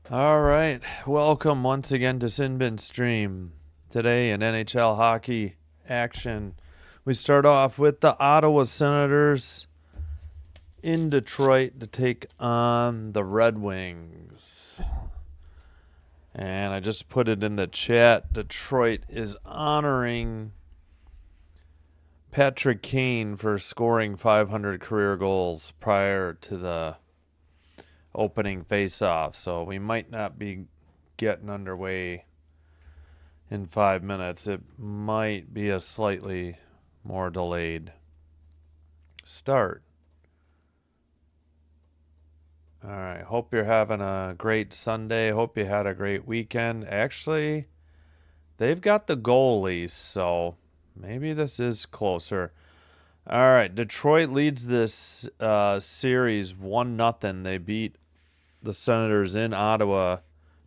All right, welcome once again to Sinbin Stream. Today in NHL hockey action, we start off with the Ottawa Senators in Detroit to take on the Red Wings. And I just put it in the chat. Detroit is honoring Patrick Kane for scoring 500 career goals prior to the opening faceoff, so we might not be getting underway in 5 minutes. It might be a slightly more delayed start. All right, hope you're having a great Sunday. Hope you had a great weekend. Actually, they've got the goalies, so maybe this is closer. All right, Detroit leads this series 1-0. They beat the Senators in Ottawa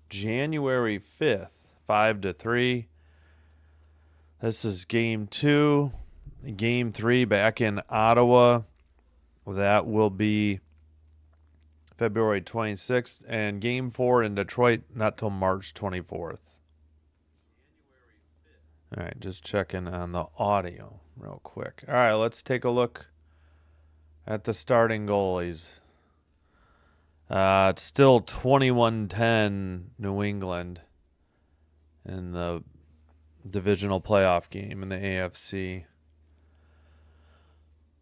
January 5th, 5-3. This is game 2. Game 3 back in Ottawa. That will be February 26th. And game 4 in Detroit, not till March 24th. All right, just checking on the audio real quick. All right, let's take a look at the starting goalies. It's still 21-10 New England in the divisional playoff game in the AFC.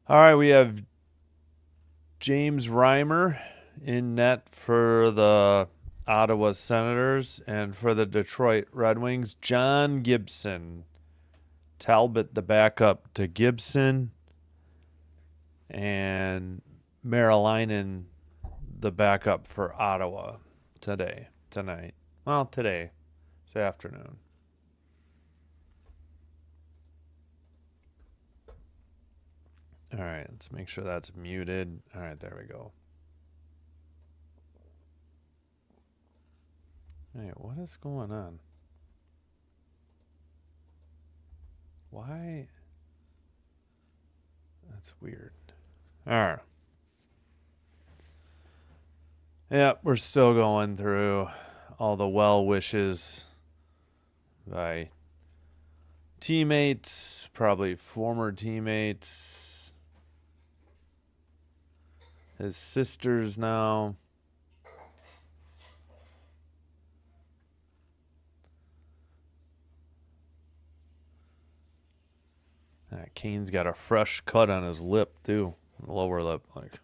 All right, we have James Reimer in net for the Ottawa Senators, and for the Detroit Red Wings, John Gibson. Talbot the backup to Gibson, and Marilinen the backup for Ottawa tonight. Well, today, this afternoon. All right, let's make sure that's muted. All right, there we go. Hey, what is going on? Why? That's weird. All right. Yeah, we're still going through all the well wishes by teammates, probably former teammates, his sisters now. Kane's got a fresh cut on his lip, too. Lower lip, like.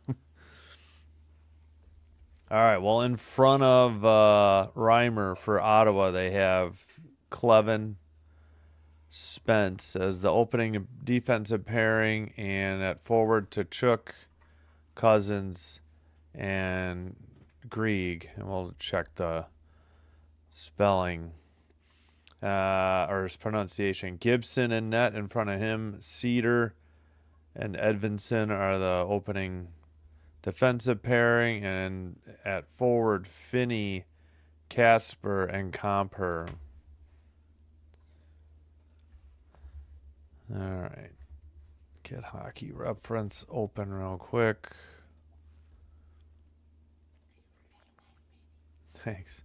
All right, well, in front of Reimer for Ottawa, they have Clevin, Spence as the opening defensive pairing, and at forward to Chook, Cousins, and Grieg. And we'll check the spelling or his pronunciation. Gibson and net in front of him. Cedar and Edvinson are the opening defensive pairing, and at forward, Finney, Casper, and Comper. All right. Get hockey reference open real quick. Thanks.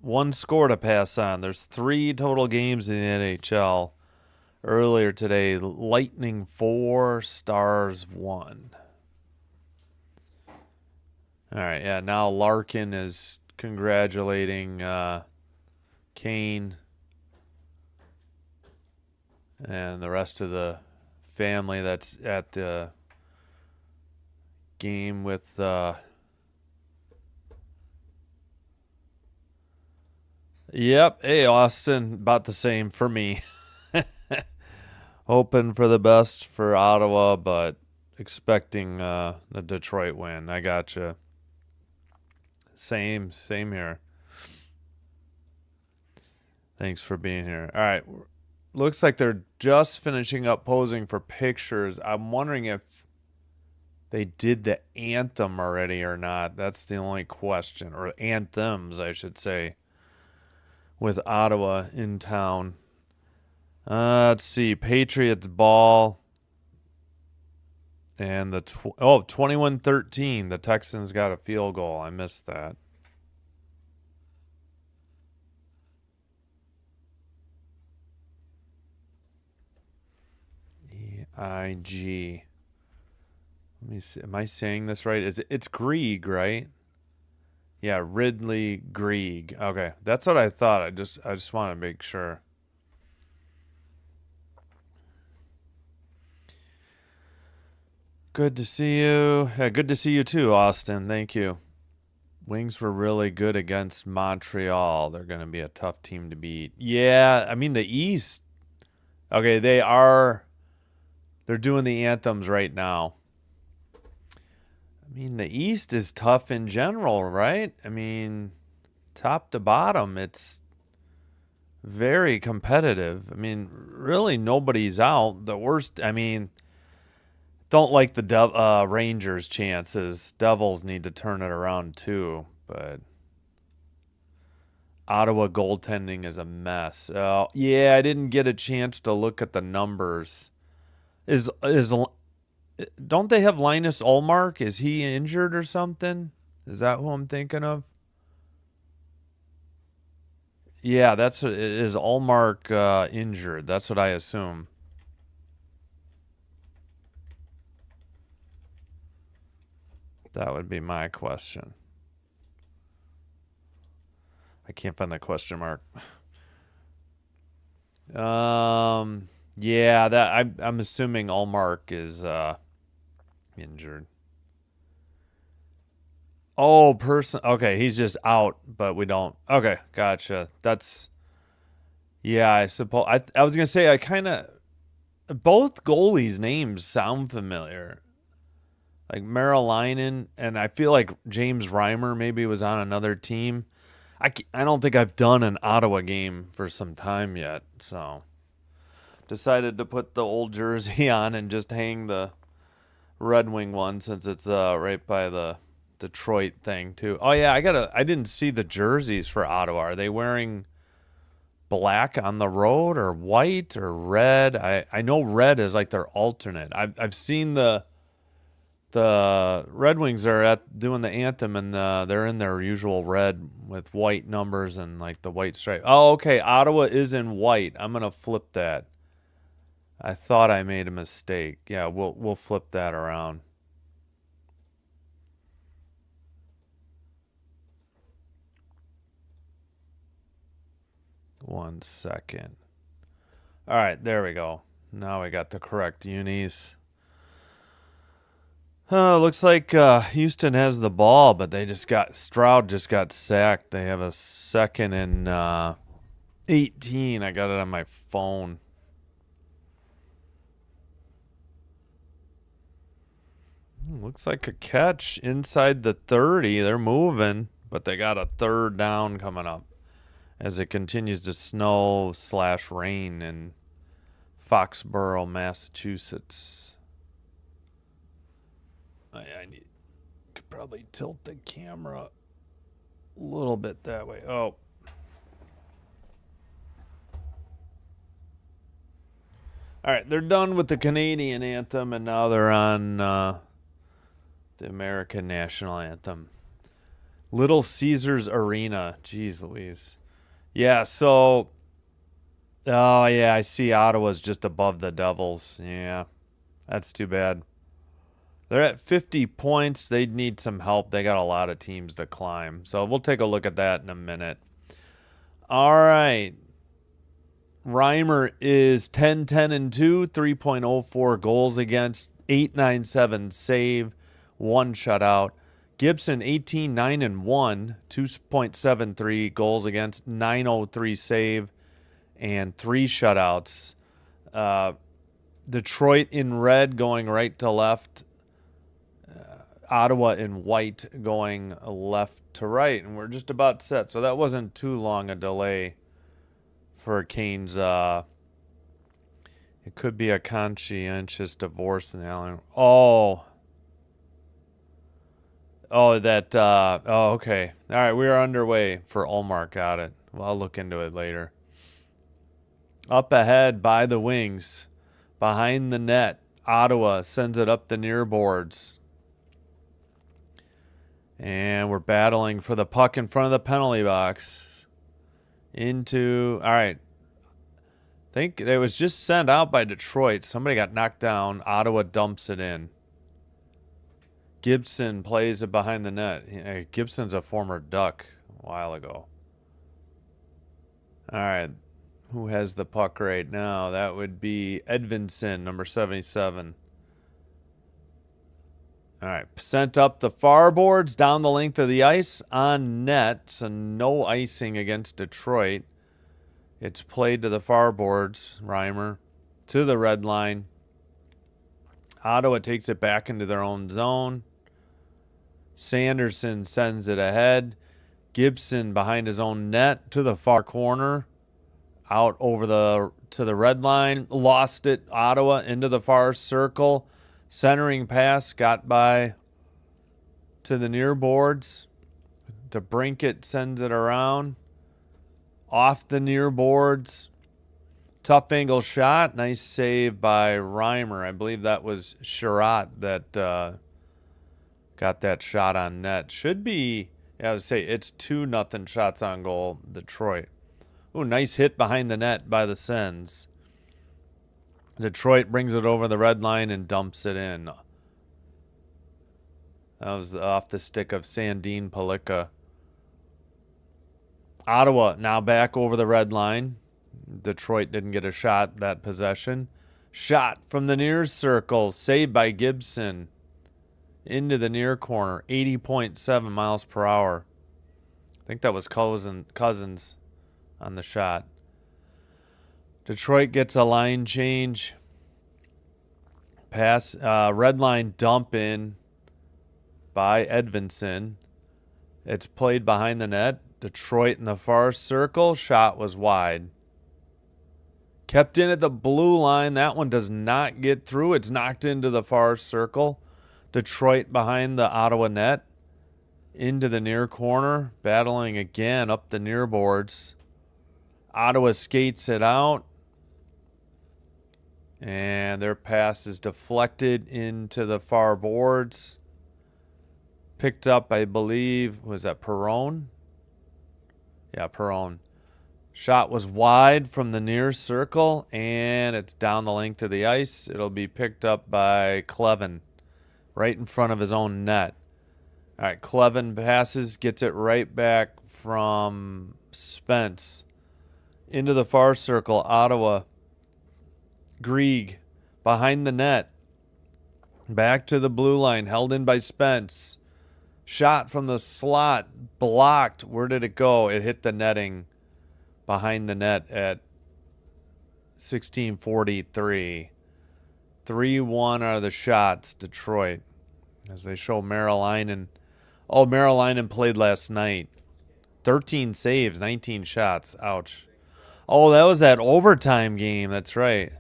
One score to pass on. There's 3 total games in the NHL. Earlier today, Lightning 4, Stars 1. All right, yeah, now Larkin is congratulating Kane and the rest of the family that's at the game with Yep, hey Austin, about the same for me. Hoping for the best for Ottawa, but expecting the Detroit win. I gotcha. Same here. Thanks for being here. All right. Looks like they're just finishing up posing for pictures. I'm wondering if they did the anthem already or not. That's the only question. Or anthems, I should say, with Ottawa in town. Let's see. Patriots ball. And 21-13. The Texans got a field goal. I missed that. EIG. Let me see. Am I saying this right? It's Grieg, right? Yeah, Ridley Grieg. Okay, that's what I thought. I just want to make sure. Good to see you. Yeah, good to see you too, Austin. Thank you. Wings were really good against Montreal. They're going to be a tough team to beat. Yeah, I mean the East. Okay, they're doing the anthems right now. I mean, the East is tough in general, right? I mean, top to bottom, it's very competitive. I mean, really nobody's out. The worst, I mean, don't like the Rangers' chances. Devils need to turn it around too, but Ottawa goaltending is a mess. Yeah, I didn't get a chance to look at the numbers. Don't they have Linus Ullmark? Is he injured or something? Is that who I'm thinking of? Yeah, is Ullmark injured? That's what I assume. That would be my question. I can't find that question mark. Yeah, I'm assuming Ullmark is injured. Oh, okay, he's just out, but we don't. Okay, gotcha. Yeah, I suppose I was gonna say I kind of both goalies' names sound familiar, like Merrill and I feel like James Reimer maybe was on another team. I don't think I've done an Ottawa game for some time yet, so decided to put the old jersey on and just hang the Red Wing one since it's right by the Detroit thing too. Oh yeah, I didn't see the jerseys for Ottawa. Are they wearing black on the road or white or red? I know red is like their alternate. I've seen the Red Wings are doing the anthem and they're in their usual red with white numbers and like the white stripe. Oh, okay. Ottawa is in white. I'm gonna flip that. I thought I made a mistake. Yeah, we'll flip that around. One second. All right, there we go. Now we got the correct unis. Looks like Houston has the ball, but Stroud just got sacked. They have a 2nd and 18. I got it on my phone. Looks like a catch inside the 30. They're moving, but they got a 3rd down coming up as it continues to snow/rain in Foxborough, Massachusetts. Could probably tilt the camera a little bit that way. Oh. All right, they're done with the Canadian anthem, and now they're on the American national anthem. Little Caesars Arena. Jeez Louise. Yeah, so... Oh, yeah, I see Ottawa's just above the Devils. Yeah, that's too bad. They're at 50 points. They'd need some help. They got a lot of teams to climb. So we'll take a look at that in a minute. All right. Reimer is 10-10-2, 3.04 goals against, 8.97 save, 1 shutout. Gibson 18-9-1, 2.73 goals against, 903 save, and 3 shutouts. Detroit in red going right to left. Ottawa in white going left to right. And we're just about set. So that wasn't too long a delay for Kane's. It could be a conscientious divorce in the Allen. Oh, okay. All right, we are underway for Ullmark. Got it. Well, I'll look into it later. Up ahead by the wings, behind the net, Ottawa sends it up the near boards. And we're battling for the puck in front of the penalty box. All right. I think it was just sent out by Detroit. Somebody got knocked down. Ottawa dumps it in. Gibson plays it behind the net. Gibson's a former Duck a while ago. All right. Who has the puck right now? That would be Edvinson, number 77. All right. Sent up the far boards, down the length of the ice, on net. So no icing against Detroit. It's played to the far boards, Reimer, to the red line. Ottawa takes it back into their own zone. Sanderson sends it ahead. Gibson behind his own net to the far corner. Out over to the red line. Lost it. Ottawa into the far circle. Centering pass got by to the near boards. DeBrincat sends it around. Off the near boards. Tough angle shot. Nice save by Reimer. I believe that was Sherratt that got that shot on net. Should be, I would say it's 2-0 shots on goal, Detroit. Ooh, nice hit behind the net by the Sens. Detroit brings it over the red line and dumps it in. That was off the stick of Sandin Pellikka. Ottawa now back over the red line. Detroit didn't get a shot that possession. Shot from the near circle. Saved by Gibson. Into the near corner. 80.7 miles per hour. I think that was Cousins on the shot. Detroit gets a line change. Pass. Red line dump in by Edvinson. It's played behind the net. Detroit in the far circle. Shot was wide. Kept in at the blue line. That one does not get through. It's knocked into the far circle. Detroit behind the Ottawa net. Into the near corner. Battling again up the near boards. Ottawa skates it out. And their pass is deflected into the far boards. Picked up, I believe, was that Perron? Yeah, Perron. Shot was wide from the near circle, and it's down the length of the ice. It'll be picked up by Clevin, right in front of his own net. All right, Clevin passes, gets it right back from Spence. Into the far circle, Ottawa. Grieg behind the net. Back to the blue line, held in by Spence. Shot from the slot, blocked. Where did it go? It hit the netting behind the net at 16:43. 3-1 are the shots, Detroit. As they show Merrillainen. Oh, Merrillainen played last night. 13 saves, 19 shots. Ouch. Oh, that was that overtime game. That's right.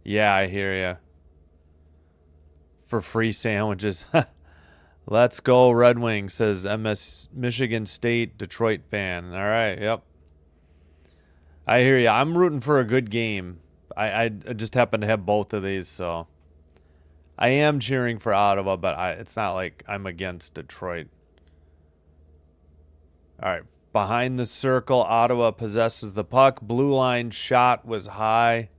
Yeah, I hear you. For free sandwiches. Let's go Red Wings, says Michigan State Detroit fan. All right, yep. I hear you. I'm rooting for a good game. I just happen to have both of these, so I am cheering for Ottawa, but it's not like I'm against Detroit. All right, behind the circle, Ottawa possesses the puck. Blue line shot was high,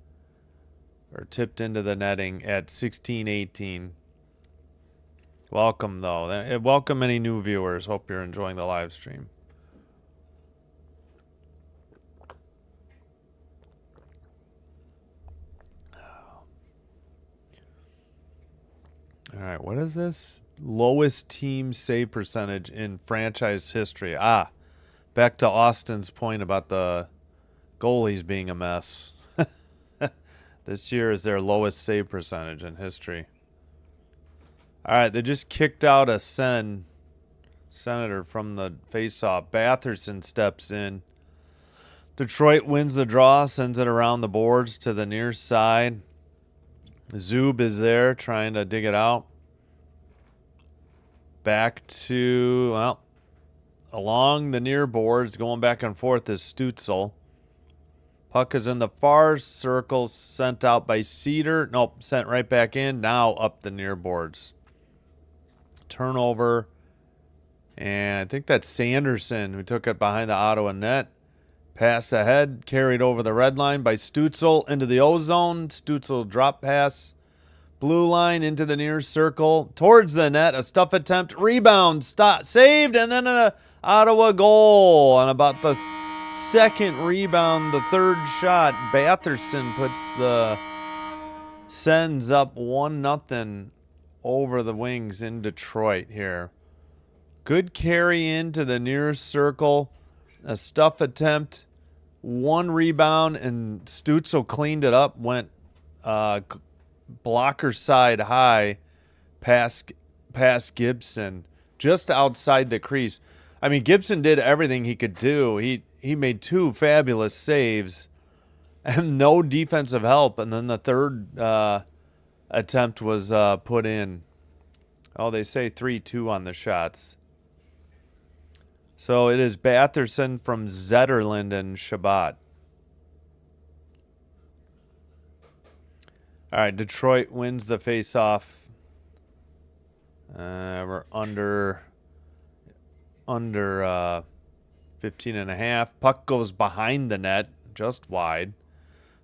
or tipped into the netting at 16:18. Welcome, though. Welcome any new viewers. Hope you're enjoying the live stream. All right, what is this? Lowest team save percentage in franchise history. Back to Austin's point about the goalies being a mess. This year is their lowest save percentage in history. All right, they just kicked out a senator from the faceoff. Batherson steps in. Detroit wins the draw, sends it around the boards to the near side. Zub is there trying to dig it out. Back to, along the near boards, going back and forth is Stutzel. Puck is in the far circle, sent out by Cedar. Nope, sent right back in. Now up the near boards. Turnover. And I think that's Sanderson who took it behind the Ottawa net. Pass ahead, carried over the red line by Stützle into the O-zone. Stützle drop pass. Blue line into the near circle. Towards the net, a stuff attempt. Rebound, stop, saved, and then an Ottawa goal. On about the second rebound, the third shot, Batherson sends up 1-0 over the Wings in Detroit here. Good carry into the near circle. A stuff attempt. One rebound, and Stützle cleaned it up. Went blocker side high past Gibson. Just outside the crease. I mean, Gibson did everything he could do. He made 2 fabulous saves. And no defensive help. And then the third attempt was put in. Oh, they say 3-2 on the shots. So it is Batherson from Zetterlund and Shabbat. All right, Detroit wins the face-off. We're under 15.5. Puck goes behind the net, just wide.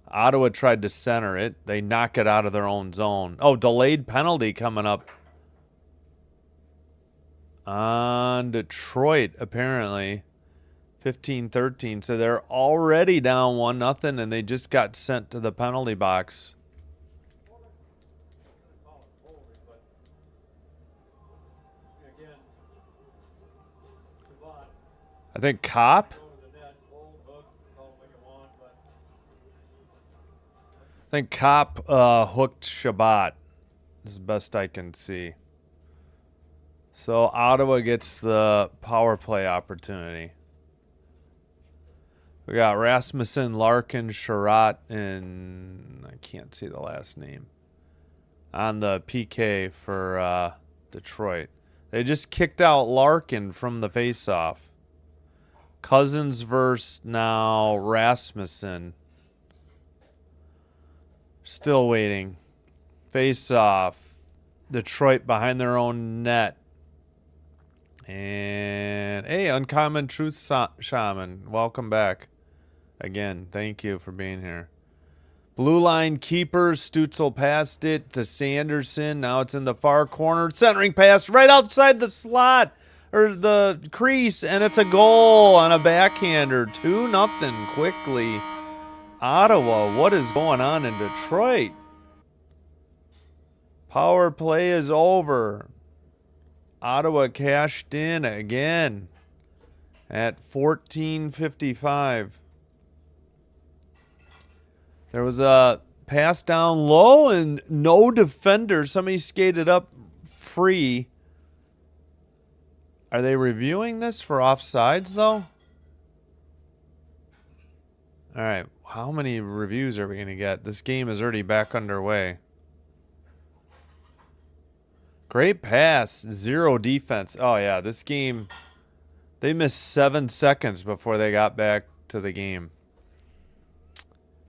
Ottawa tried to center it. They knock it out of their own zone. Oh, delayed penalty coming up on Detroit, apparently. 15-13. So they're already down 1-0, and they just got sent to the penalty box. I think Kopp. I think Kopp hooked Shabbat. This is the best I can see. So Ottawa gets the power play opportunity. We got Rasmussen, Larkin, Sherratt, and I can't see the last name on the PK for Detroit. They just kicked out Larkin from the faceoff. Cousins versus now Rasmussen. Still waiting. Faceoff. Detroit behind their own net. And, hey, Uncommon Truth Shaman, welcome back. Again, thank you for being here. Blue line keepers, Stützle passed it to Sanderson. Now it's in the far corner. Centering pass right outside the slot, or the crease, and it's a goal on a backhander. 2-0 quickly. Ottawa, what is going on in Detroit? Power play is over. Ottawa cashed in again at 14:55. There was a pass down low and no defender. Somebody skated up free. Are they reviewing this for offsides, though? All right. How many reviews are we going to get? This game is already back underway. Great pass. 0 defense. Oh, yeah. This game, they missed 7 seconds before they got back to the game.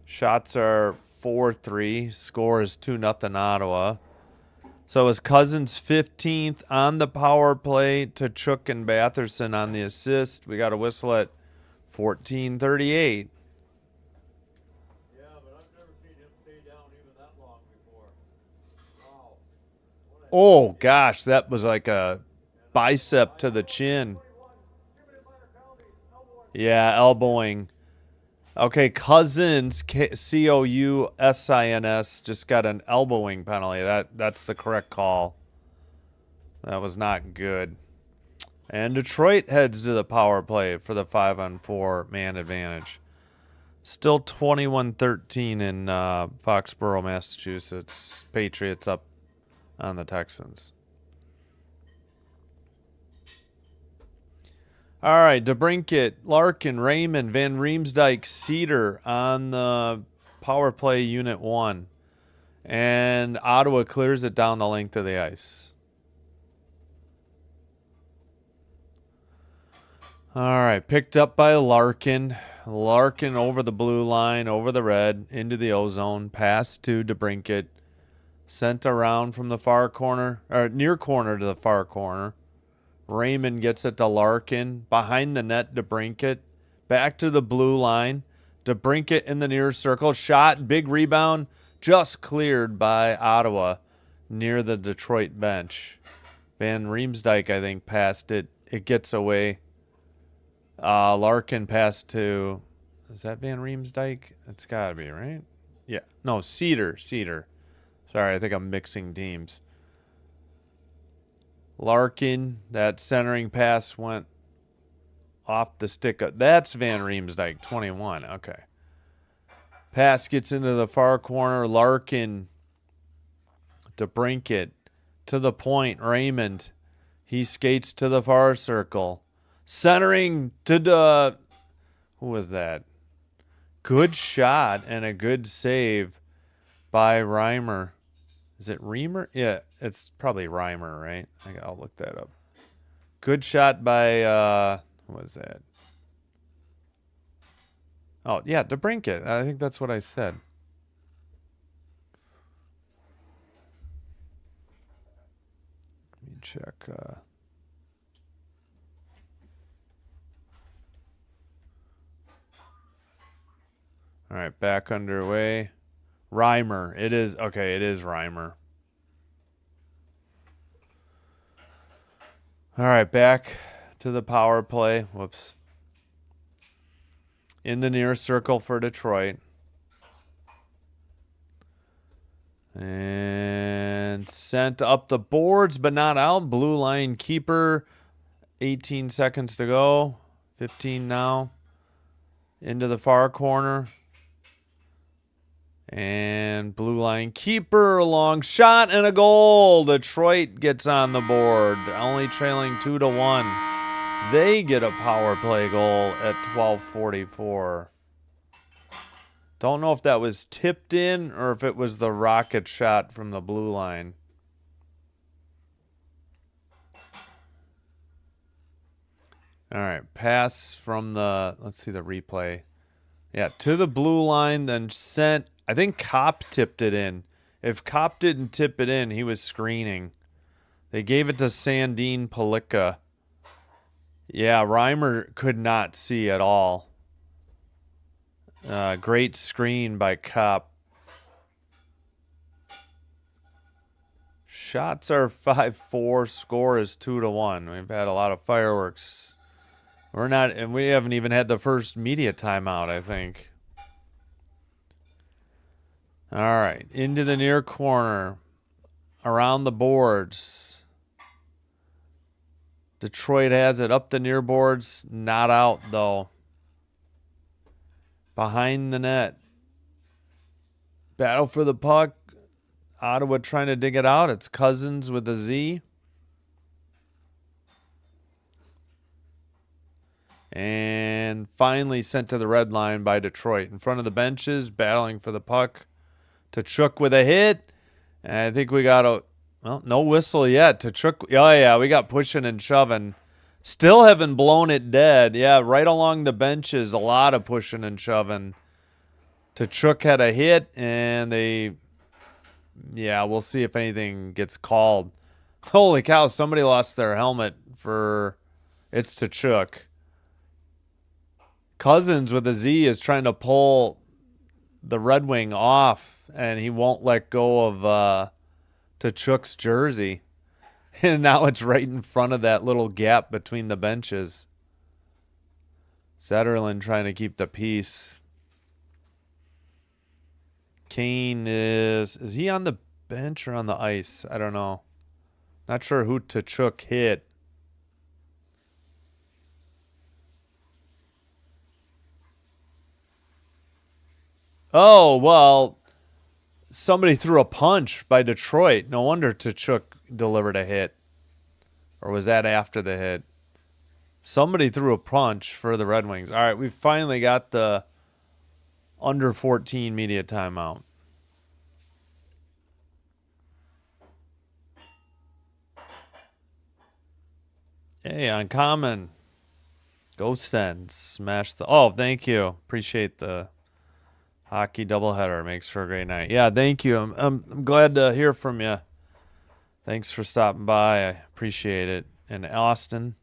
Shots are 4-3. Score is 2-0 Ottawa. So it was Cousins 15th on the power play to Chook and Batherson on the assist. We got a whistle at 14:38. Oh, gosh, that was like a bicep to the chin. Yeah, elbowing. Okay, Cousins, Cousins, just got an elbowing penalty. That's the correct call. That was not good. And Detroit heads to the power play for the 5-on-4 man advantage. Still 21-13 in Foxborough, Massachusetts. Patriots up on the Texans. All right, DeBrincat, Larkin, Raymond, Van Riemsdyk, Cedar on the power play unit 1. And Ottawa clears it down the length of the ice. All right, picked up by Larkin. Larkin over the blue line, over the red, into the ozone. Pass to DeBrincat. Sent around from the far corner, or near corner to the far corner. Raymond gets it to Larkin. Behind the net, DeBrincat. Back to the blue line. DeBrincat in the near circle. Shot, big rebound. Just cleared by Ottawa near the Detroit bench. Van Riemsdyk, I think, passed it. It gets away. Larkin passed to... Is that Van Riemsdyk? It's got to be, right? Yeah. No, Cedar. Sorry, I think I'm mixing teams. Larkin, that centering pass went off the stick. That's Van Riemsdyk, 21. Okay. Pass gets into the far corner. Larkin to Brinkett. To the point. Raymond. He skates to the far circle. Centering to the... Who was that? Good shot and a good save by Reimer. Is it Reimer? Yeah, it's probably Reimer, right? I'll look that up. Good shot by... What was that? Oh, yeah, DeBrincat. I think that's what I said. Let me check. All right, back underway. Reimer. It is. Okay, it is Reimer. All right, back to the power play. Whoops. In the near circle for Detroit. And sent up the boards, but not out. Blue line keeper. 18 seconds to go. 15 now. Into the far corner. And blue line keeper, long shot and a goal. Detroit gets on the board, only trailing 2-1. They get a power play goal at 12:44. Don't know if that was tipped in or if it was the rocket shot from the blue line. All right, pass from the, let's see the replay. Yeah, to the blue line, then sent. I think Kopp tipped it in. If Kopp didn't tip it in, he was screening. They gave it to Sandine Palika. Yeah, Reimer could not see at all. Great screen by Kopp. Shots are 5-4. Score is 2-1. We've had a lot of fireworks. We're not, and we haven't even had the first media timeout, I think. All right, into the near corner, around the boards. Detroit has it up the near boards, not out though. Behind the net. Battle for the puck. Ottawa trying to dig it out. It's Cousins with a Z. And finally sent to the red line by Detroit. In front of the benches, battling for the puck. Tkachuk with a hit. And I think we got a... Well, no whistle yet. Tkachuk... Oh, yeah, we got pushing and shoving. Still haven't blown it dead. Yeah, right along the benches, a lot of pushing and shoving. Tkachuk had a hit, and they... Yeah, we'll see if anything gets called. Holy cow, somebody lost their helmet for... It's Tkachuk. Cousins with a Z is trying to pull the Red Wing off, and he won't let go of Tkachuk's jersey. And now it's right in front of that little gap between the benches. Zetterlund trying to keep the peace. Kane is he on the bench or on the ice? I don't know. Not sure who Tkachuk hit. Oh, well, somebody threw a punch by Detroit. No wonder Tkachuk delivered a hit. Or was that after the hit? Somebody threw a punch for the Red Wings. All right, we finally got the under 14 media timeout. Hey, Uncommon. Go Sens. Smash the... Oh, thank you. Appreciate the hockey doubleheader. Makes for a great night. Yeah, thank you. I'm glad to hear from you. Thanks for stopping by. I appreciate it. And Austin,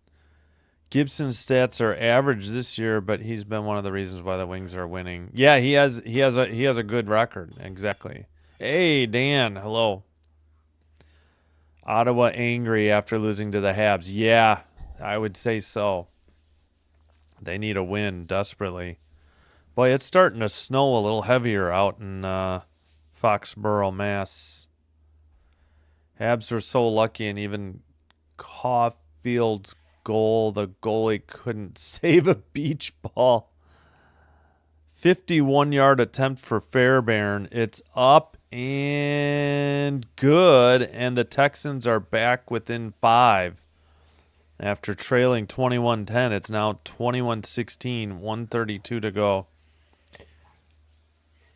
Gibson's stats are average this year, but he's been one of the reasons why the Wings are winning. Yeah, he has a good record. Exactly. Hey, Dan. Hello. Ottawa angry after losing to the Habs. Yeah, I would say so. They need a win desperately. Boy, it's starting to snow a little heavier out in Foxborough, Mass. Habs were so lucky, and even Caulfield's goal, the goalie couldn't save a beach ball. 51-yard attempt for Fairbairn. It's up and good, and the Texans are back within 5. After trailing 21-10, it's now 21-16, 132 to go.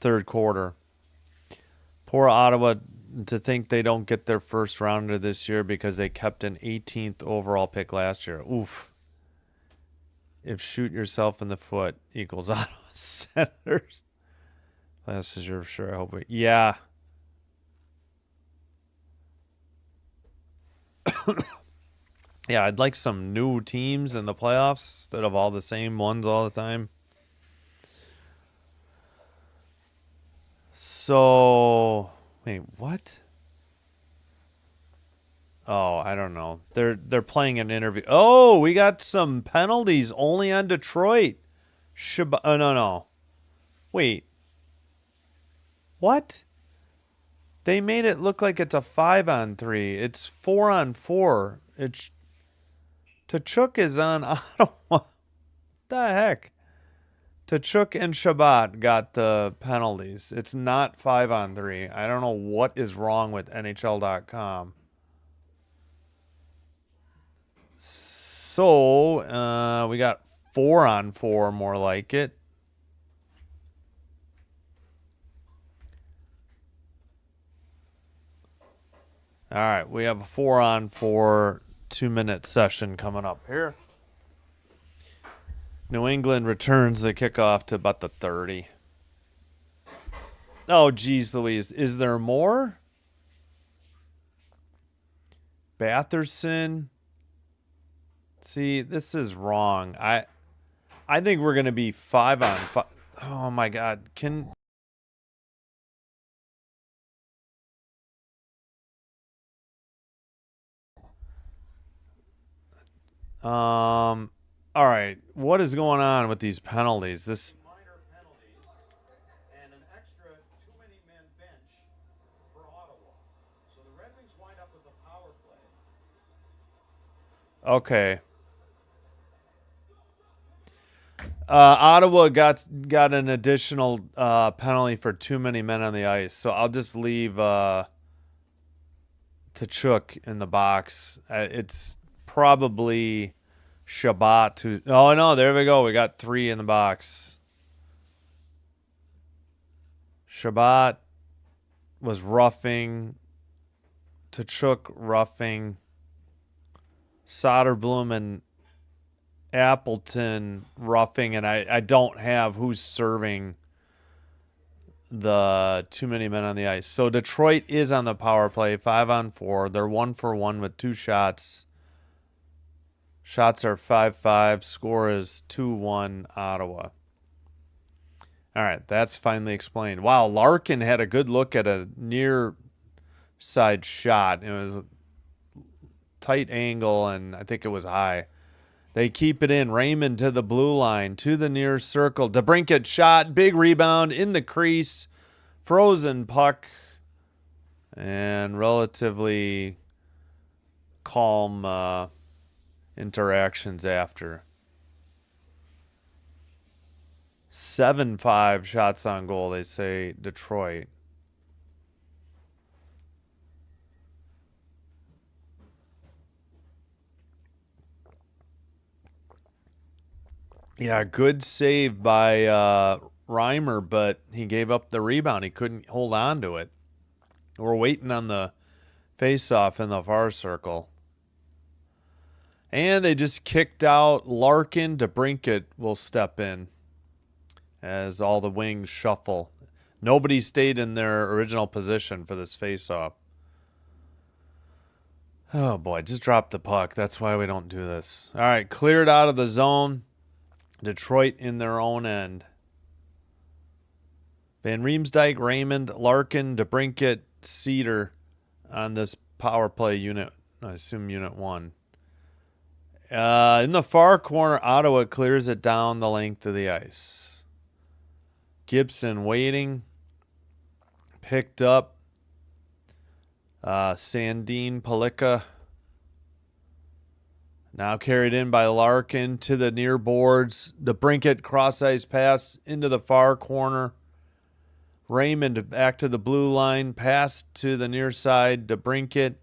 Third quarter. Poor Ottawa, to think they don't get their first rounder this year because they kept an 18th overall pick last year. Oof. If shoot yourself in the foot equals Ottawa Senators. Last is your sure. I hope it. Yeah. Yeah, I'd like some new teams in the playoffs instead of all the same ones all the time. So, wait, what? Oh, I don't know. They're playing an interview. Oh, we got some penalties only on Detroit. Oh, no. Wait. What? They made it look like it's a 5-on-3. It's 4-on-4. It's Tkachuk is on Ottawa. What the heck? Tkachuk and Shabbat got the penalties. It's not 5-on-3. I don't know what is wrong with NHL.com. So, we got 4-on-4, more like it. All right, we have a 4-on-4 2-minute session coming up here. New England returns the kickoff to about the 30. Oh, geez, Louise. Is there more? Batherson. See, this is wrong. I think we're going to be 5-on-5. Oh, my God. All right. What is going on with these penalties? This minor penalties and an extra too many men bench for Ottawa. So the Red Wings wind up with a power play. Okay. Ottawa got an additional penalty for too many men on the ice. So I'll just leave Tkachuk in the box. It's probably Shabbat who... Oh, no, there we go. We got 3 in the box. Shabbat was roughing. Tkachuk roughing. Soderblom and Appleton roughing. And I don't have who's serving the too many men on the ice. So Detroit is on the power play, 5-on-4. They're 1-for-1 with 2 shots. Shots are 5-5. Score is 2-1 Ottawa. All right, that's finally explained. Wow, Larkin had a good look at a near side shot. It was a tight angle, and I think it was high. They keep it in. Raymond to the blue line, to the near circle. DeBrincat shot, big rebound in the crease. Frozen puck, and relatively calm interactions after. 7-5 shots on goal, they say, Detroit. Yeah, good save by Reimer, but he gave up the rebound. He couldn't hold on to it. We're waiting on the faceoff in the far circle. And they just kicked out Larkin. DeBrincat will step in as all the wings shuffle. Nobody stayed in their original position for this faceoff. Oh boy, just dropped the puck. That's why we don't do this. All right, cleared out of the zone. Detroit in their own end. Van Riemsdyk, Raymond, Larkin, DeBrincat, Cedar on this power play unit. I assume unit 1. In the far corner, Ottawa clears it down the length of the ice. Gibson waiting. Picked up. Sandin Palika. Now carried in by Larkin to the near boards. DeBrincat cross-ice pass into the far corner. Raymond back to the blue line. Pass to the near side. DeBrincat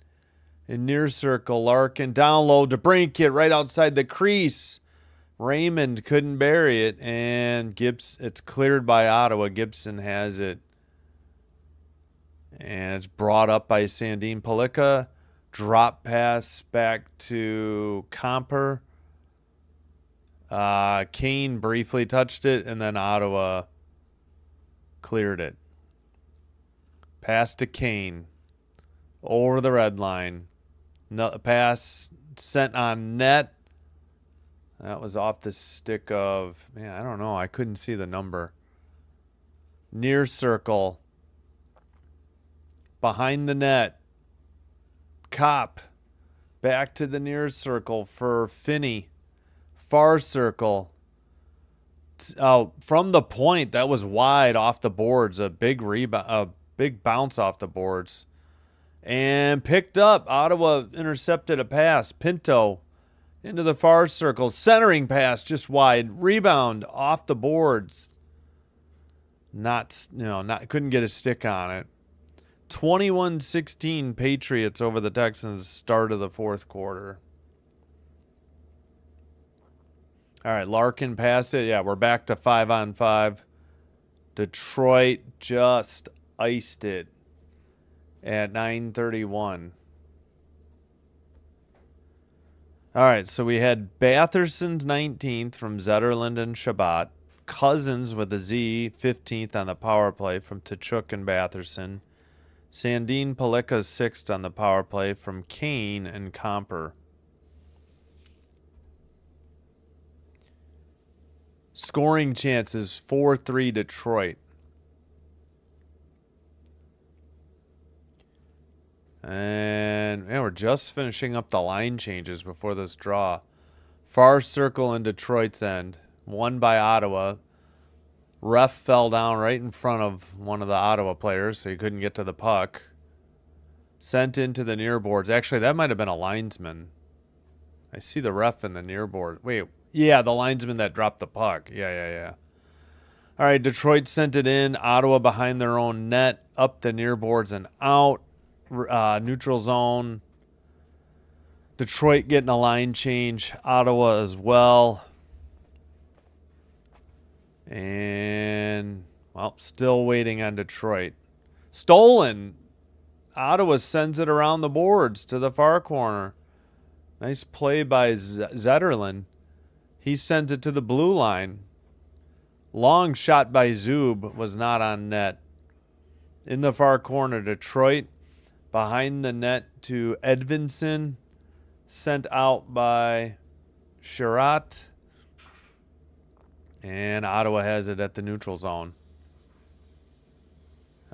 in near circle. Larkin down low. DeBrincat right outside the crease. Raymond couldn't bury it. And it's cleared by Ottawa. Gibson has it. And it's brought up by Sandin Palika. Drop pass back to Comper. Kane briefly touched it, and then Ottawa cleared it. Pass to Kane. Over the red line. No, pass sent on net. That was off the stick of, man, I don't know. I couldn't see the number. Near circle. Behind the net. Cop. Back to the near circle for Finney. Far circle. From the point, that was wide off the boards. A big rebound, a big bounce off the boards. And picked up. Ottawa intercepted a pass. Pinto into the far circle. Centering pass just wide. Rebound off the boards. Couldn't get a stick on it. 21-16 Patriots over the Texans start of the fourth quarter. All right, Larkin passed it. Yeah, we're back to 5-on-5. Detroit just iced it at 9:31. All right, so we had Batherson's 19th from Zetterlund and Shabbat. Cousins with a Z, 15th on the power play from Tkachuk and Batherson. Sandin Palika's 6th on the power play from Kane and Comper. Scoring chances, 4-3 Detroit. And we're just finishing up the line changes before this draw. Far circle in Detroit's end. Won by Ottawa. Ref fell down right in front of one of the Ottawa players, so he couldn't get to the puck. Sent into the near boards. Actually, that might have been a linesman. I see the ref in the near board. Wait, yeah, the linesman that dropped the puck. Yeah. All right, Detroit sent it in. Ottawa behind their own net, up the near boards and out. Neutral zone. Detroit getting a line change. Ottawa as well. And, well, still waiting on Detroit. Stolen. Ottawa sends it around the boards to the far corner. Nice play by Zetterlund. He sends it to the blue line. Long shot by Zub was not on net. In the far corner, Detroit behind the net to Edvinson. Sent out by Sherratt. And Ottawa has it at the neutral zone.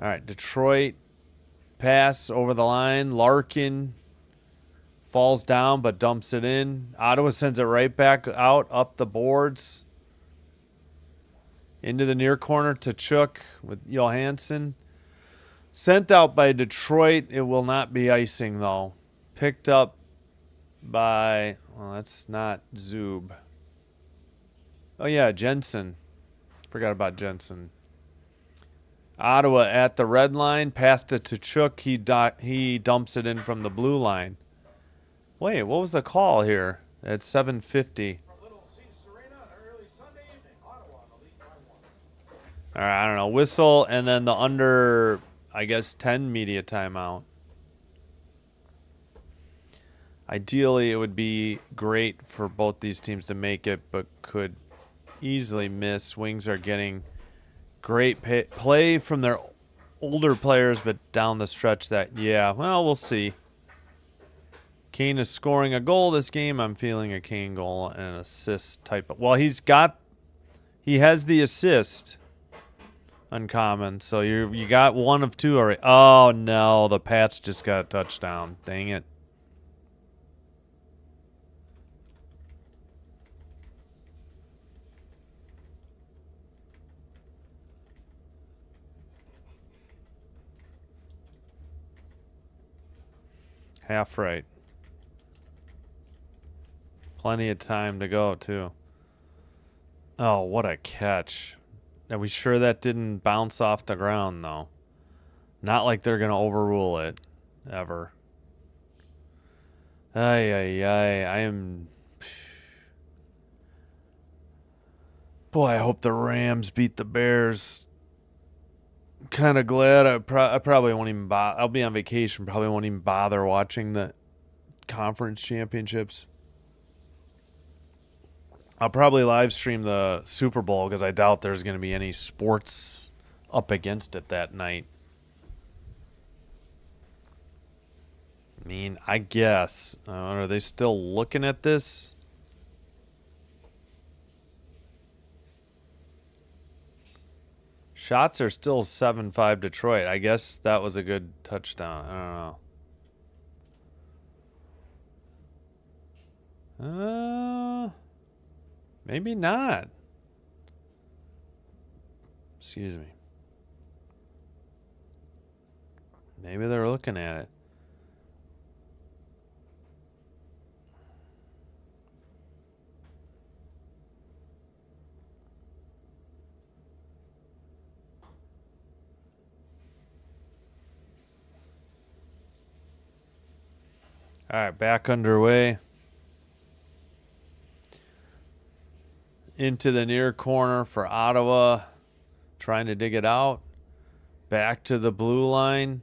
All right, Detroit pass over the line. Larkin falls down but dumps it in. Ottawa sends it right back out up the boards. Into the near corner to Tkachuk with Johansson. Sent out by Detroit. It will not be icing, though. Picked up by, well, that's not Zub. Oh, yeah, Jensen. Forgot about Jensen. Ottawa at the red line. Passed it to Tkachuk. He dumps it in from the blue line. Wait, what was the call here at 7:50? All right, I don't know. Whistle and then the under, I guess, 10 media timeout. Ideally, it would be great for both these teams to make it, but could easily miss. Wings are getting great play from their older players, but down the stretch well, we'll see. Kane is scoring a goal this game. I'm feeling a Kane goal and an assist type. Well, he has the assist uncommon, so you got one of two already. Oh, no, the Pats just got a touchdown. Dang it. Half right. Plenty of time to go, too. Oh, what a catch. Are we sure that didn't bounce off the ground, though? Not like they're going to overrule it, ever. Ay. I am... Boy, I hope the Rams beat the Bears. Kind of glad. I probably won't even bother. I'll be on vacation. Probably won't even bother watching the conference championships. I'll probably live stream the Super Bowl because I doubt there's going to be any sports up against it that night. I mean, I guess. Are they still looking at this? Shots are still 7-5 Detroit. I guess that was a good touchdown. I don't know. Maybe not. Excuse me. Maybe they're looking at it. All right, back underway. Into the near corner for Ottawa. Trying to dig it out. Back to the blue line.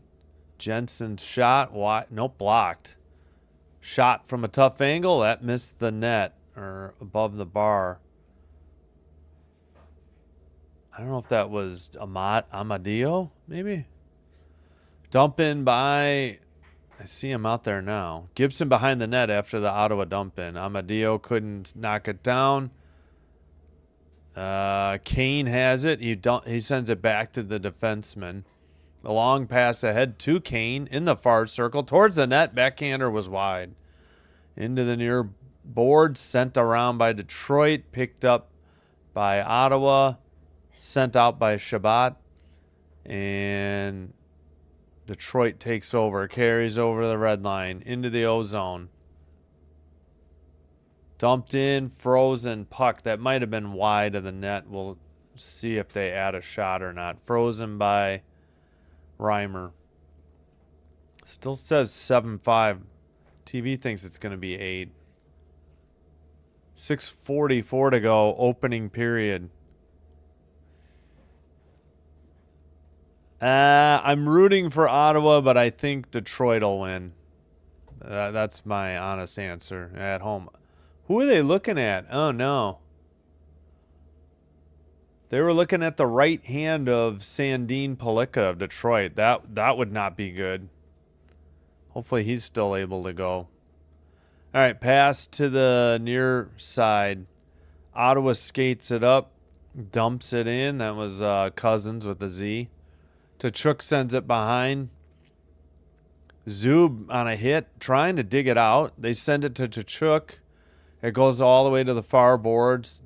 Jensen's shot. Nope, blocked. Shot from a tough angle. That missed the net or above the bar. I don't know if that was Amadio, maybe? Dump in by... I see him out there now. Gibson behind the net after the Ottawa dump in. Amadio couldn't knock it down. Kane has it. He sends it back to the defenseman. The long pass ahead to Kane in the far circle towards the net. Backhander was wide. Into the near board. Sent around by Detroit. Picked up by Ottawa. Sent out by Shabbat. And Detroit takes over. Carries over the red line. Into the O-zone. Dumped in, frozen puck. That might have been wide of the net. We'll see if they add a shot or not. Frozen by Reimer. Still says 7-5. TV thinks it's going to be 8. 6:44 to go. Opening period. I'm rooting for Ottawa, but I think Detroit will win. That's my honest answer at home. Who are they looking at? Oh, no. They were looking at the right hand of Sandin Pellicka of Detroit. That would not be good. Hopefully he's still able to go. All right, pass to the near side. Ottawa skates it up, dumps it in. That was Cousins with a Z. Tkachuk sends it behind. Zub on a hit, trying to dig it out. They send it to Tkachuk. It goes all the way to the far boards.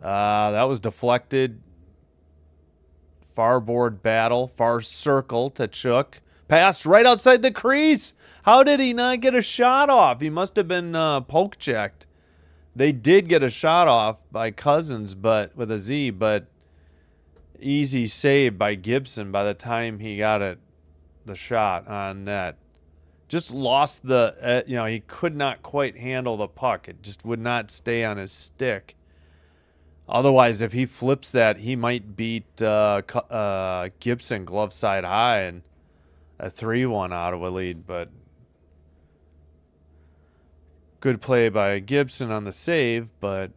That was deflected. Far board battle. Far circle to Tkachuk. Passed right outside the crease. How did he not get a shot off? He must have been poke checked. They did get a shot off by Cousins, but with a Z, but easy save by Gibson by the time he got the shot on net. Just lost he could not quite handle the puck. It just would not stay on his stick. Otherwise, if he flips that, he might beat Gibson glove side high and a 3-1 Ottawa lead. But Good play by Gibson on the save, but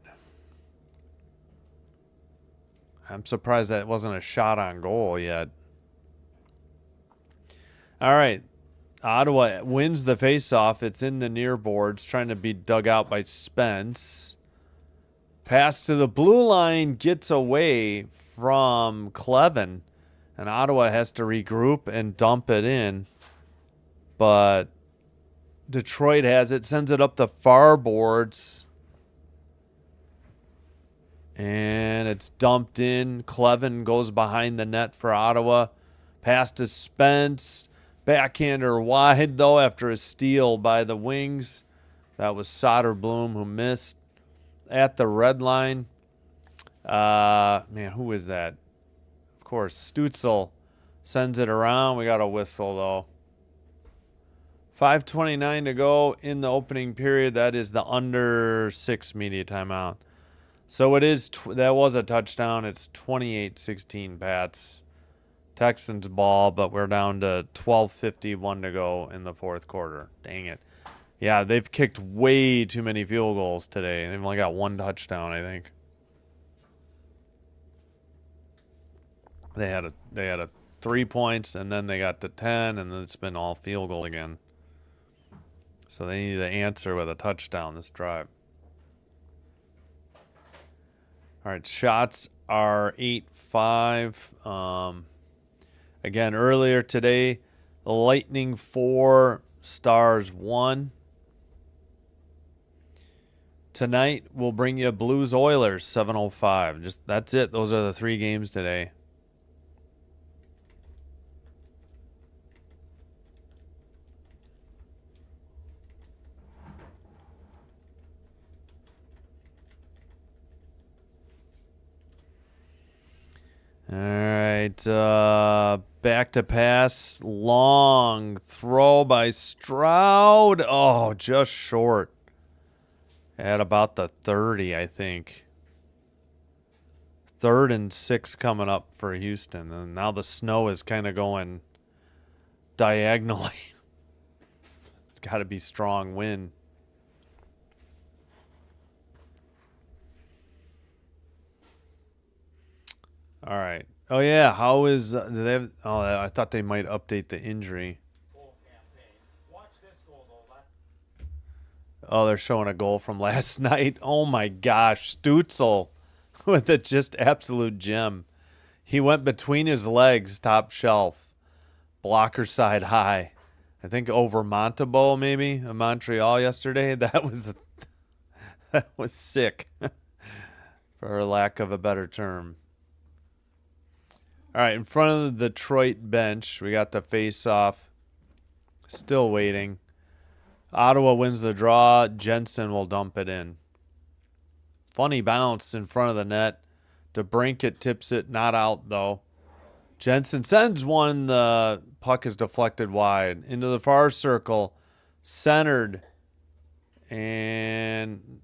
I'm surprised that it wasn't a shot on goal yet. All right. Ottawa wins the faceoff. It's in the near boards, trying to be dug out by Spence. Pass to the blue line gets away from Clevin, and Ottawa has to regroup and dump it in. But Detroit has it, sends it up the far boards, and it's dumped in. Clevin goes behind the net for Ottawa. Pass to Spence. Backhander wide, though, after a steal by the Wings. That was Soderblom who missed at the red line. Man, who is that? Of course, Stutzel sends it around. We got a whistle, though. 5:29 to go in the opening period. That is the under 6 media timeout. So it is. That was a touchdown. It's 28-16 Pats. Texans ball, but we're down to 12:51 to go in the fourth quarter. Dang it. Yeah, they've kicked way too many field goals today. They've only got one touchdown, I think. They had a 3 points, and then they got to 10, and then it's been all field goal again. So they need to answer with a touchdown this drive. All right, shots are 8-5. Again, earlier today, the Lightning 4, Stars 1. Tonight, we'll bring you Blues Oilers 7:05. Just that's it. Those are the 3 games today. All right, back to pass, long throw by Stroud. Oh, just short. At about the 30, I think. 3rd and 6 coming up for Houston, and now the snow is kind of going diagonally. It's got to be strong wind. All right. Oh yeah. How is? Do they have? Oh, I thought they might update the injury. Oh, they're showing a goal from last night. Oh my gosh, Stutzel with a just absolute gem. He went between his legs, top shelf, blocker side high. I think over Montebo maybe in Montreal yesterday. That was sick, for lack of a better term. All right, in front of the Detroit bench, we got the face-off. Still waiting. Ottawa wins the draw. Jensen will dump it in. Funny bounce in front of the net. DeBrincat tips it, not out, though. Jensen sends one. The puck is deflected wide. Into the far circle. Centered. And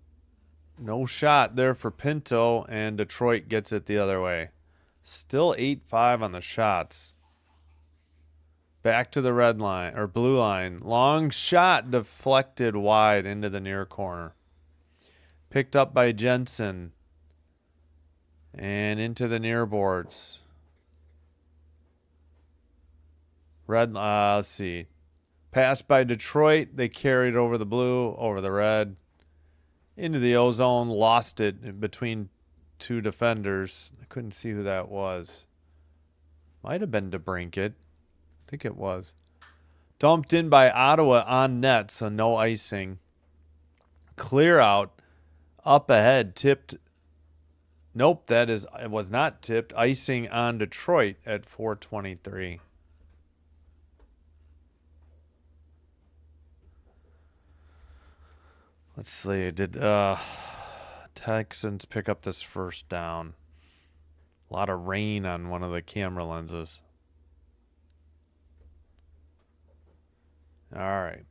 no shot there for Pinto, and Detroit gets it the other way. Still 8-5 on the shots. Back to the red line or blue line. Long shot deflected wide into the near corner. Picked up by Jensen. And into the near boards. Let's see. Pass by Detroit. They carried over the blue, over the red. Into the ozone. Lost it between 2 defenders. I couldn't see who that was. Might have been DeBrincat. I think it was. Dumped in by Ottawa on net, so no icing. Clear out. Up ahead. Tipped. Nope, it was not tipped. Icing on Detroit at 4:23. Let's see. Did Texans pick up this first down? A lot of rain on one of the camera lenses. All right.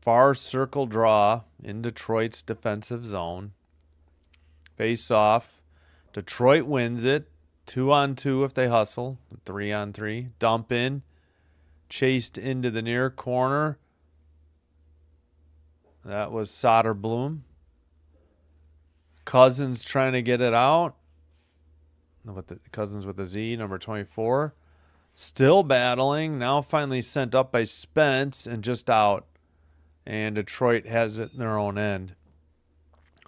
Far circle draw in Detroit's defensive zone. Face off. Detroit wins it. 2-on-2 if they hustle. 3-on-3. Dump in. Chased into the near corner. That was Soderblom. Cousins trying to get it out. Cousins with a Z, number 24. Still battling. Now finally sent up by Spence and just out. And Detroit has it in their own end.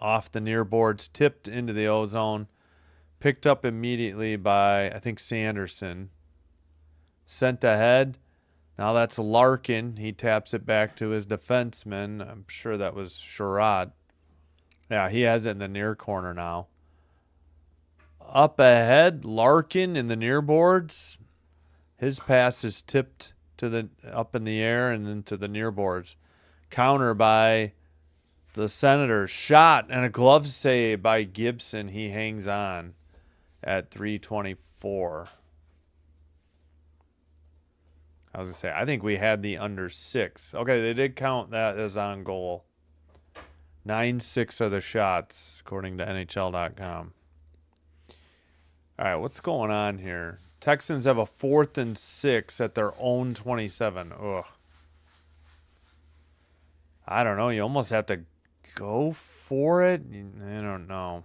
Off the near boards, tipped into the O-zone. Picked up immediately by, I think, Sanderson. Sent ahead. Now that's Larkin. He taps it back to his defenseman. I'm sure that was Sherrod. Yeah, he has it in the near corner now. Up ahead, Larkin in the near boards. His pass is tipped to the up in the air and into the near boards. Counter by the Senators. Shot and a glove save by Gibson. He hangs on at 3:24. I was going to say, I think we had the under 6. Okay, they did count that as on goal. 9-6 are the shots, according to NHL.com. All right, what's going on here? Texans have a 4th and 6 at their own 27. Ugh. I don't know. You almost have to go for it. I don't know.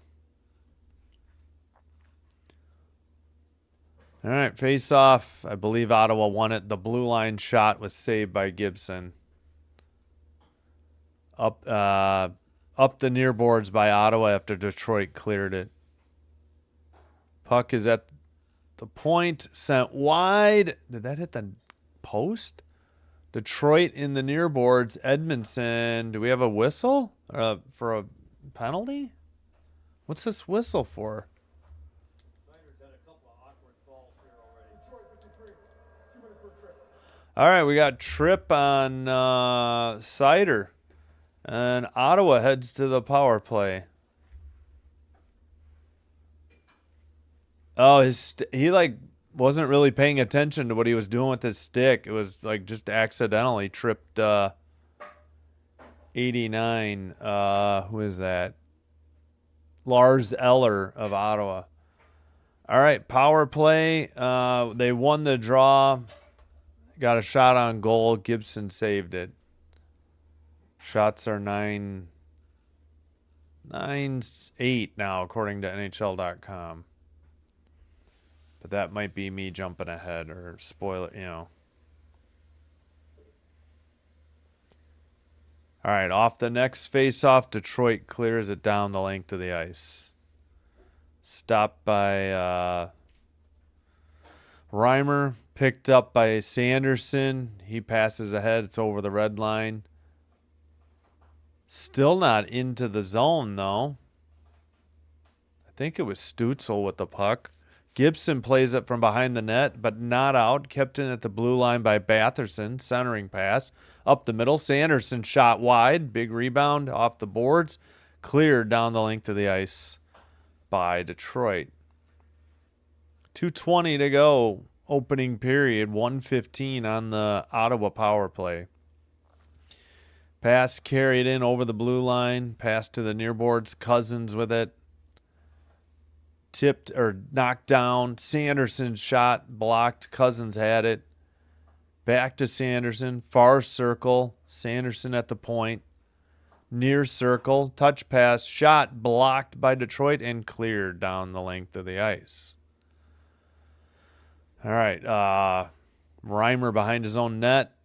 All right, face off. I believe Ottawa won it. The blue line shot was saved by Gibson. Up the near boards by Ottawa after Detroit cleared it. Puck is at the point, sent wide. Did that hit the post? Detroit in the near boards. Edmondson. Do we have a whistle for a penalty? What's this whistle for? All right, we got trip on Cider. And Ottawa heads to the power play. Oh, he wasn't really paying attention to what he was doing with his stick. It was like just accidentally tripped 89. Who is that? Lars Eller of Ottawa. All right, power play. They won the draw. Got a shot on goal. Gibson saved it. Shots are 9-8 now, according to NHL.com. But that might be me jumping ahead or spoil it, All right, off the next face-off, Detroit clears it down the length of the ice. Stopped by Reimer, picked up by Sanderson. He passes ahead. It's over the red line. Still not into the zone, though. I think it was Stutzel with the puck. Gibson plays it from behind the net, but not out. Kept in at the blue line by Batherson. Centering pass. Up the middle. Sanderson shot wide. Big rebound off the boards. Cleared down the length of the ice by Detroit. 2:20 to go. Opening period. 1:15 on the Ottawa power play. Pass carried in over the blue line. Pass to the near boards. Cousins with it. Tipped or knocked down. Sanderson's shot blocked. Cousins had it. Back to Sanderson. Far circle. Sanderson at the point. Near circle. Touch pass. Shot blocked by Detroit and cleared down the length of the ice. All right. Reimer behind his own net.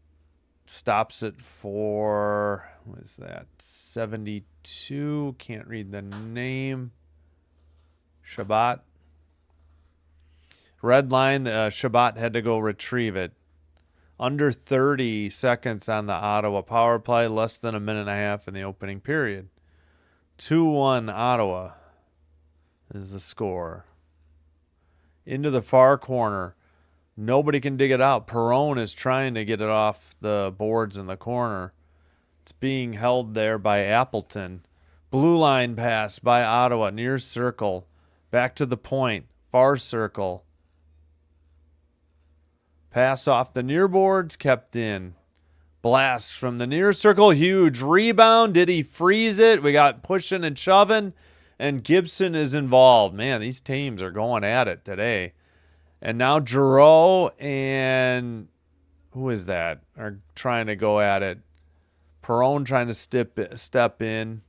Stops it for, what is that, 72. Can't read the name. Shabbat. Red line, Shabbat had to go retrieve it. Under 30 seconds on the Ottawa power play. Less than a minute and a half in the opening period. 2-1 Ottawa is the score. Into the far corner. Nobody can dig it out. Perron is trying to get it off the boards in the corner. It's being held there by Appleton. Blue line pass by Ottawa. Near circle. Back to the point. Far circle. Pass off the near boards. Kept in. Blast from the near circle. Huge rebound. Did he freeze it? We got pushing and shoving. And Gibson is involved. Man, these teams are going at it today. And now Giroux and who is that are trying to go at it. Perone trying to step in.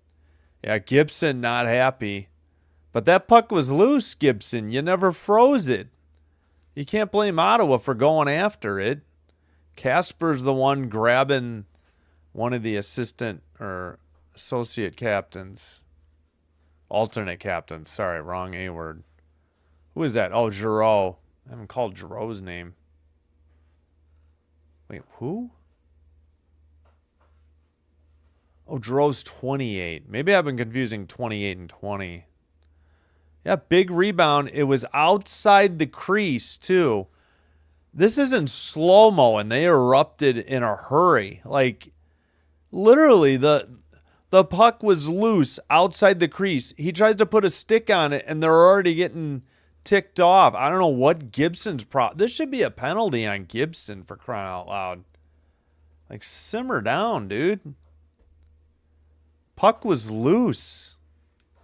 Yeah, Gibson not happy. But that puck was loose, Gibson. You never froze it. You can't blame Ottawa for going after it. Casper's the one grabbing one of the assistant or associate captains. Alternate captains. Sorry, wrong A word. Who is that? Oh, Giroux. I haven't called Giroux's name. Wait, who? Oh, Giroux's 28. Maybe I've been confusing 28 and 20. Yeah, big rebound. It was outside the crease, too. This isn't slow-mo, and they erupted in a hurry. Like, literally, the puck was loose outside the crease. He tries to put a stick on it, and they're already getting ticked off. I don't know what Gibson's problem. This should be a penalty on Gibson, for crying out loud. Like, simmer down, dude. Puck was loose.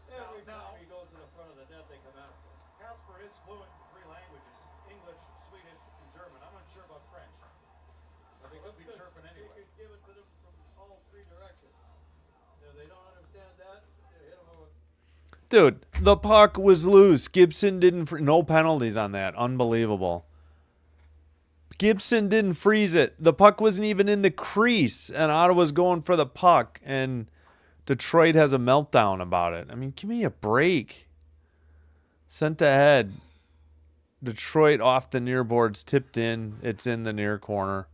Every time he goes to the front of the net, they come after him. Casper is fluent in 3 languages, English, Swedish, and German. I'm not sure about French. But they could be chirping anyway. You could give it to them from all 3 directions. If they don't understand that, hit them with... Dude, the puck was loose. Gibson didn't... No penalties on that. Unbelievable. Gibson didn't freeze it. The puck wasn't even in the crease, and Ottawa's going for the puck, and Detroit has a meltdown about it. I mean, give me a break. Sent ahead. Detroit off the near boards, tipped in. It's in the near corner.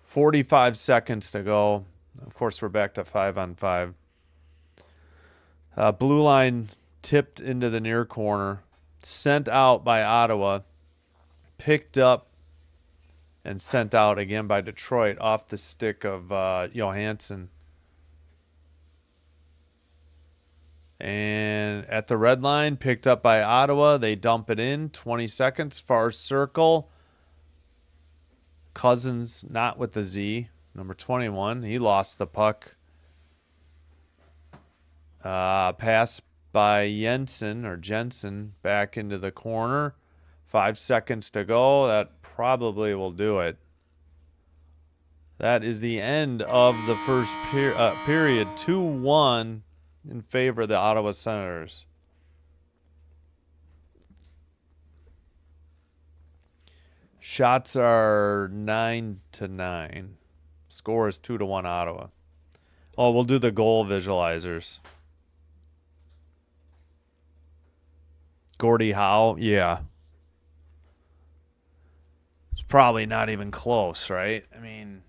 45 seconds to go. Of course, we're back to 5-on-5. Blue line tipped into the near corner. Sent out by Ottawa. Picked up and sent out again by Detroit off the stick of Johansson. And at the red line, picked up by Ottawa. They dump it in. 20 seconds. Far circle. Cousins, not with the Z. Number 21. He lost the puck. Pass by Jensen back into the corner. 5 seconds to go. That probably will do it. That is the end of the first period. 2-1 in favor of the Ottawa Senators. Shots are 9-9. Score is 2-1 Ottawa. Oh, we'll do the goal visualizers. Gordie Howe, yeah. It's probably not even close, right? I mean,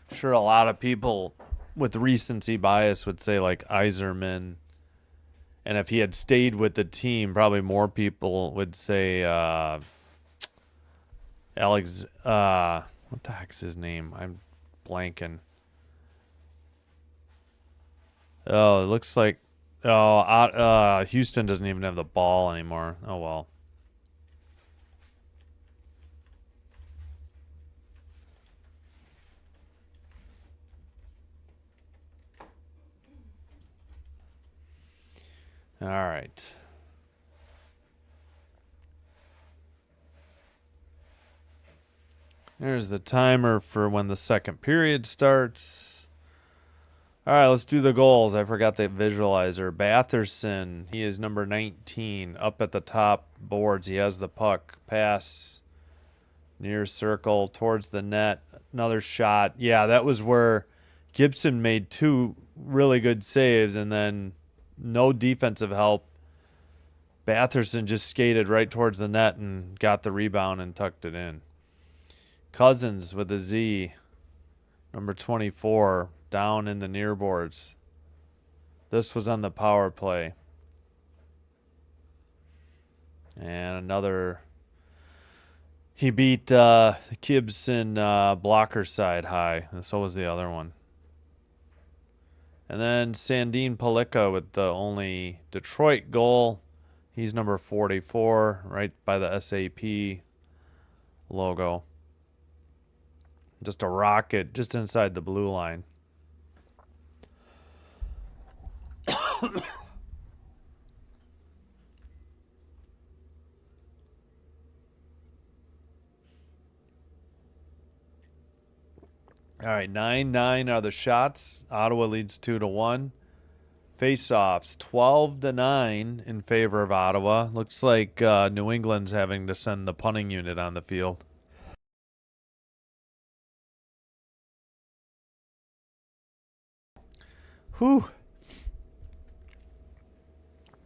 I'm sure a lot of people with recency bias would say like Yzerman. And if he had stayed with the team, probably more people would say Alex, what the heck's his name? I'm blanking. Oh, it looks like, Houston doesn't even have the ball anymore. Oh, well. All right. There's the timer for when the second period starts. All right, let's do the goals. I forgot the visualizer. Batherson, he is number 19, up at the top boards. He has the puck. Pass, near circle, towards the net. Another shot. Yeah, that was where Gibson made 2 really good saves, and then no defensive help. Batherson just skated right towards the net and got the rebound and tucked it in. Cousins with a Z, number 24, down in the near boards. This was on the power play. And another, he beat Gibson blocker side high, and so was the other one. And then Sandin Palika with the only Detroit goal. He's number 44, right by the SAP logo. Just a rocket just inside the blue line. All right, 9-9 are the shots. Ottawa leads 2-1. Faceoffs 12-9 in favor of Ottawa. Looks like New England's having to send the punting unit on the field. Whew.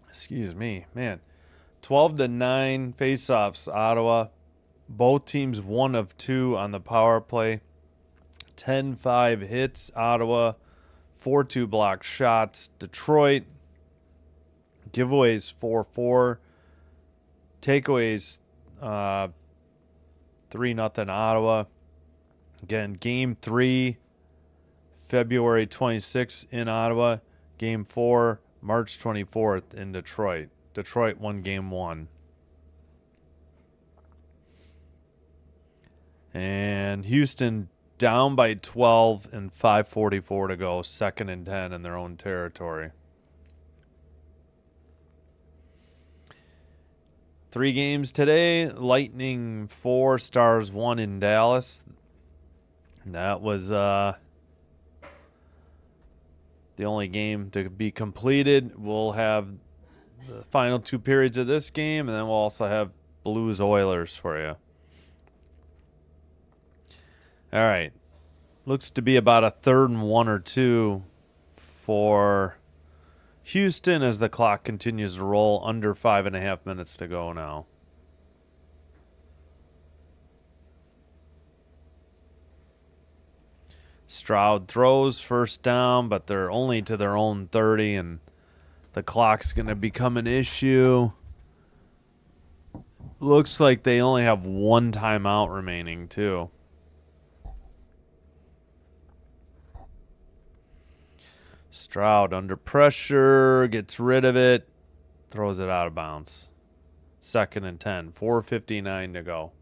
Excuse me, man. 12-9 faceoffs. Ottawa. Both teams 1 of 2 on the power play. 10-5 hits. Ottawa. 4-2 block shots. Detroit. Giveaways 4-4. Takeaways 3-0 Ottawa. Again, game 3, February 26th in Ottawa. Game 4, March 24th in Detroit. Detroit won game 1. And Houston down by 12 and 5:44 to go. 2nd and 10 in their own territory. 3 games today. Lightning 4, Stars 1 in Dallas. That was the only game to be completed. We'll have the final 2 periods of this game, and then we'll also have Blues Oilers for you. All right. Looks to be about a 3rd and 1 or 2 for Houston as the clock continues to roll. Under 5.5 minutes to go now. Stroud throws first down, but they're only to their own 30, and the clock's going to become an issue. Looks like they only have 1 timeout remaining, too. Stroud under pressure, gets rid of it, throws it out of bounds. 2nd and 10, 4:59 to go.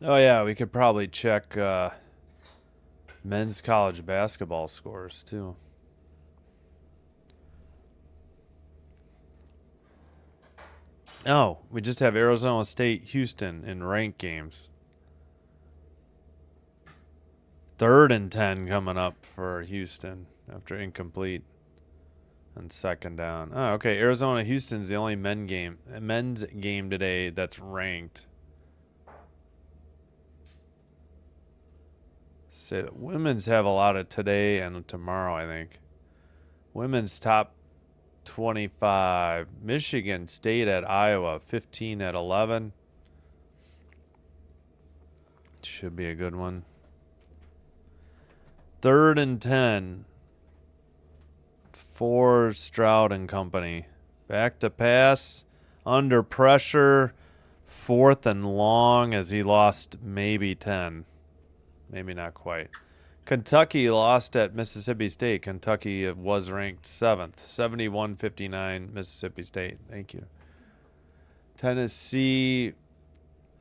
Oh, yeah, we could probably check men's college basketball scores, too. Oh, we just have Arizona State, Houston in ranked games. 3rd and 10 coming up for Houston after incomplete and 2nd down. Oh, okay. Arizona, Houston's the only men's game today that's ranked. Say that women's have a lot of today and tomorrow, I think. Women's top 25. Michigan State at Iowa, 15 at 11. Should be a good one. 3rd and 10 for Stroud and company. Back to pass. Under pressure. 4th and long as he lost maybe 10. Maybe not quite. Kentucky lost at Mississippi State. Kentucky was ranked 7th. 71-59 Mississippi State. Thank you. Tennessee,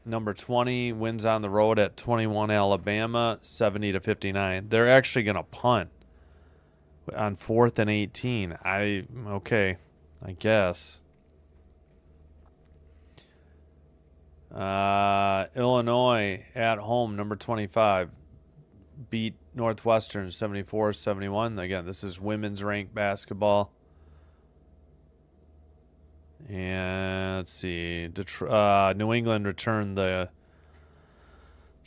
number 20, wins on the road at 21 Alabama, 70-59. They're actually going to punt on 4th and 18. Okay, I guess. Illinois at home, number 25, beat Northwestern 74-71. Again, this is women's ranked basketball. And let's see, New England returned the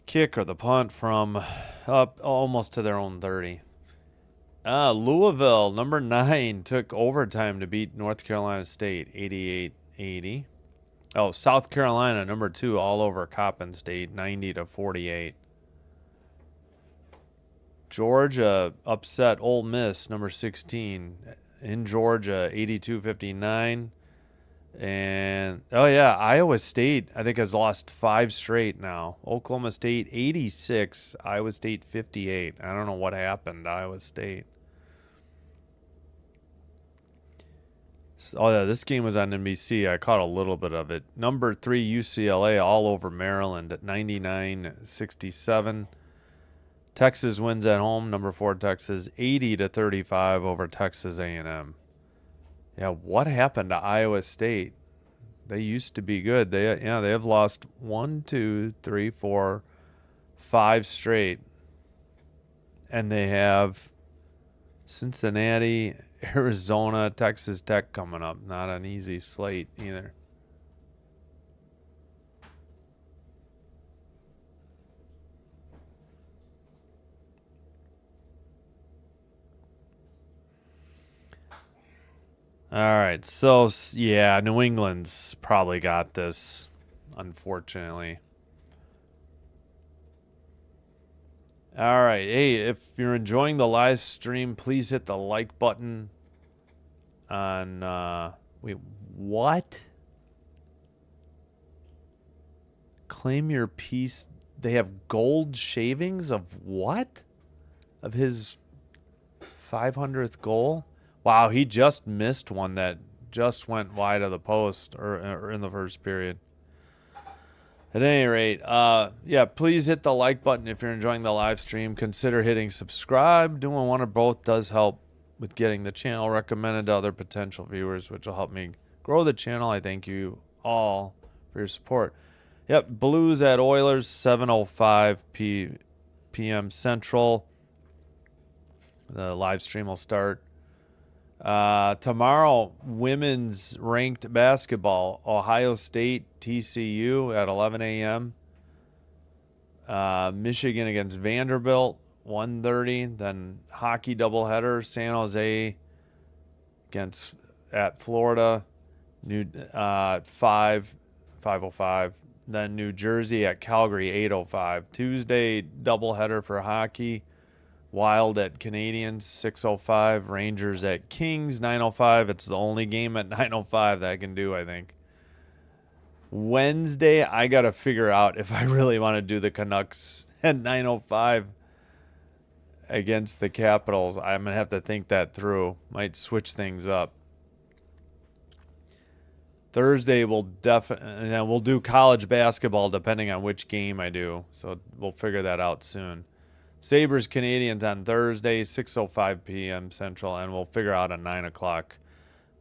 kick or the punt from up almost to their own 30. Louisville, number 9, took overtime to beat North Carolina State 88-80. Oh, South Carolina, number 2, all over Coppin State, 90-48. Georgia upset Ole Miss, number 16, in Georgia, 82-59. And, oh, yeah, Iowa State, I think, has lost 5 straight now. Oklahoma State, 86. Iowa State, 58. I don't know what happened to Iowa State. Oh yeah, this game was on NBC. I caught a little bit of it. Number 3 UCLA all over Maryland at 99-67. Texas wins at home. Number 4 Texas 80-35 over Texas A&M. Yeah, what happened to Iowa State? They used to be good. They have lost 1, 2, 3, 4, 5 straight, and they have Cincinnati, Arizona, Texas Tech coming up. Not an easy slate either. All right, so yeah, New England's probably got this, unfortunately. All right, hey, if you're enjoying the live stream, please hit the like button on, wait, what? Claim your piece. They have gold shavings of what? Of his 500th goal? Wow, he just missed one that just went wide of the post or in the first period. At any rate, yeah, please hit the like button if you're enjoying the live stream. Consider hitting subscribe. Doing one or both does help with getting the channel recommended to other potential viewers, which will help me grow the channel. I thank you all for your support. Yep, Blues at Oilers, 7:05 p.m. Central. The live stream will start. Tomorrow, women's ranked basketball, Ohio State, TCU at 11 a.m. Michigan against Vanderbilt, 1:30. Then hockey doubleheader, San Jose at Florida, 5:05. Then New Jersey at Calgary, 8:05. Tuesday doubleheader for hockey. Wild at Canadians, 6:05. Rangers at Kings, 9:05. It's the only game at 9:05 that I can do, I think. Wednesday, I got to figure out if I really want to do the Canucks at 9:05 against the Capitals. I'm going to have to think that through. Might switch things up. Thursday, we'll do college basketball depending on which game I do. So we'll figure that out soon. Sabres Canadians on Thursday, 6:05 p.m. Central, and we'll figure out a 9 o'clock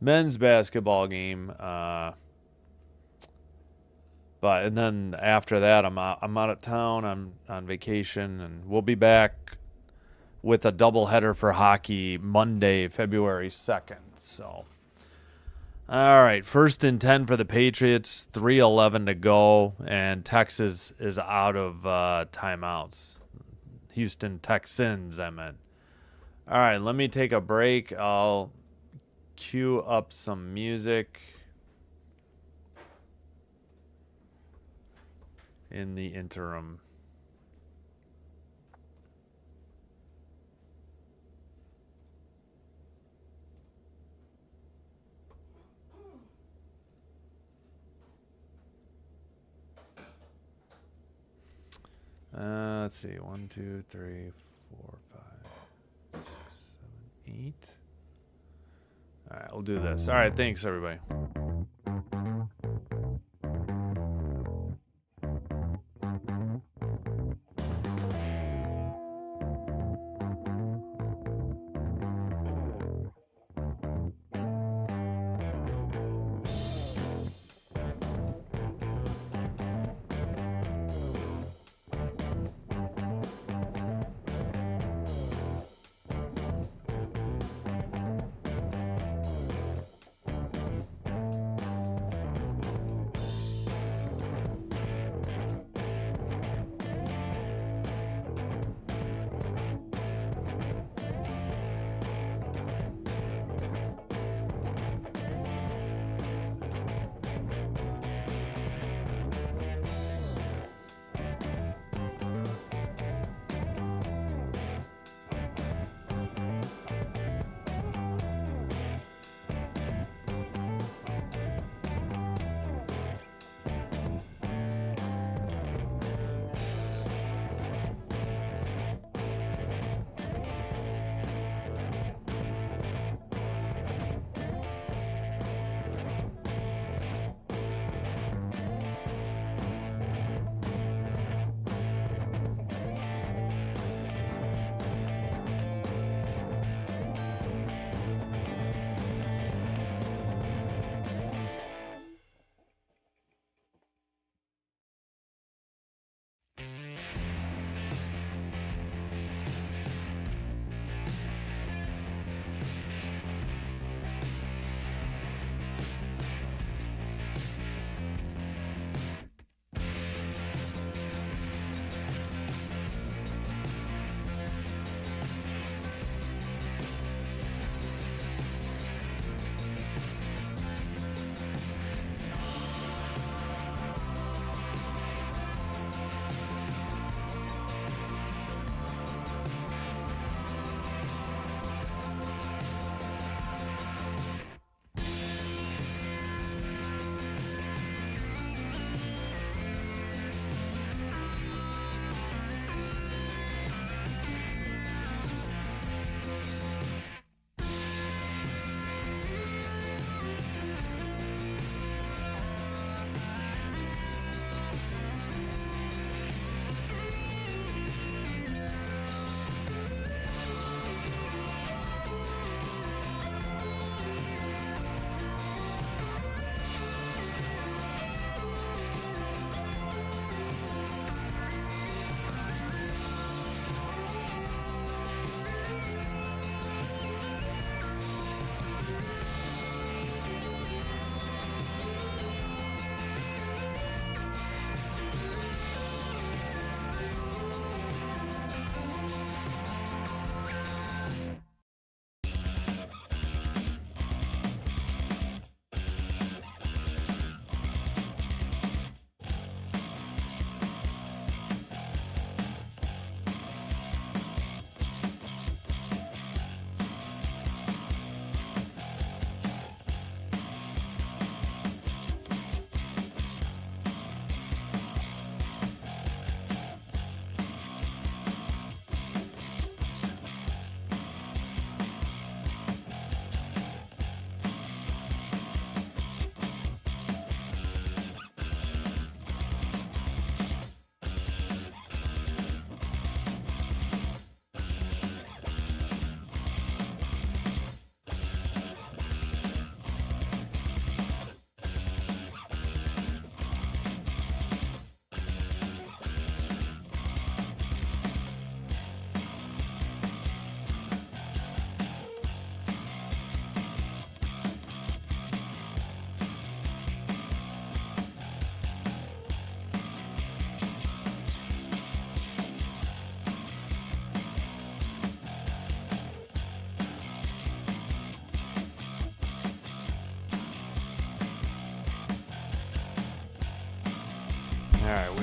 men's basketball game. But then after that, I'm out of town. I'm on vacation, and we'll be back with a doubleheader for hockey Monday, February 2nd. So, all right, 1st and 10 for the Patriots, 3:11 to go, and Texas is out of timeouts. Houston Texans, I meant. All right, let me take a break. I'll cue up some music in the interim. Let's see. 1, 2, 3, 4, 5, 6, 7, 8. All right, we'll do this. All right, thanks, everybody.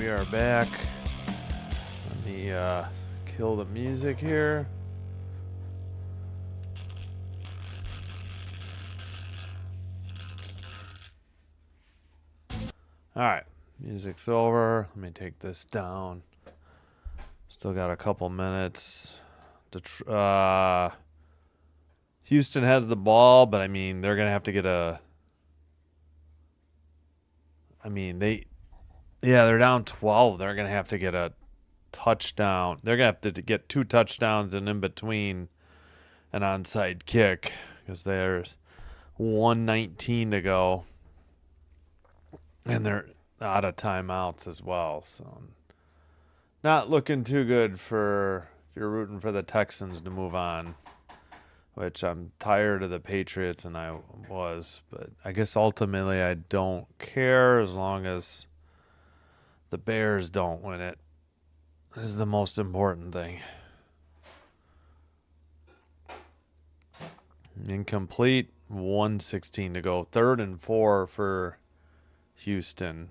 we are back. Let me kill the music here. Alright, music's over. Let me take this down. Still got a couple minutes. Houston has the ball, but I mean, they're going to have to get a... I mean, they're down 12. They're going to have to get a touchdown. They're going to have to get 2 touchdowns and in between an onside kick because there's 1:19 to go. And they're out of timeouts as well. So not looking too good for if you're rooting for the Texans to move on, which I'm tired of the Patriots, and I was. But I guess ultimately I don't care as long as the Bears don't win it. This is the most important thing. Incomplete, 1:16 to go. 3rd and 4 for Houston.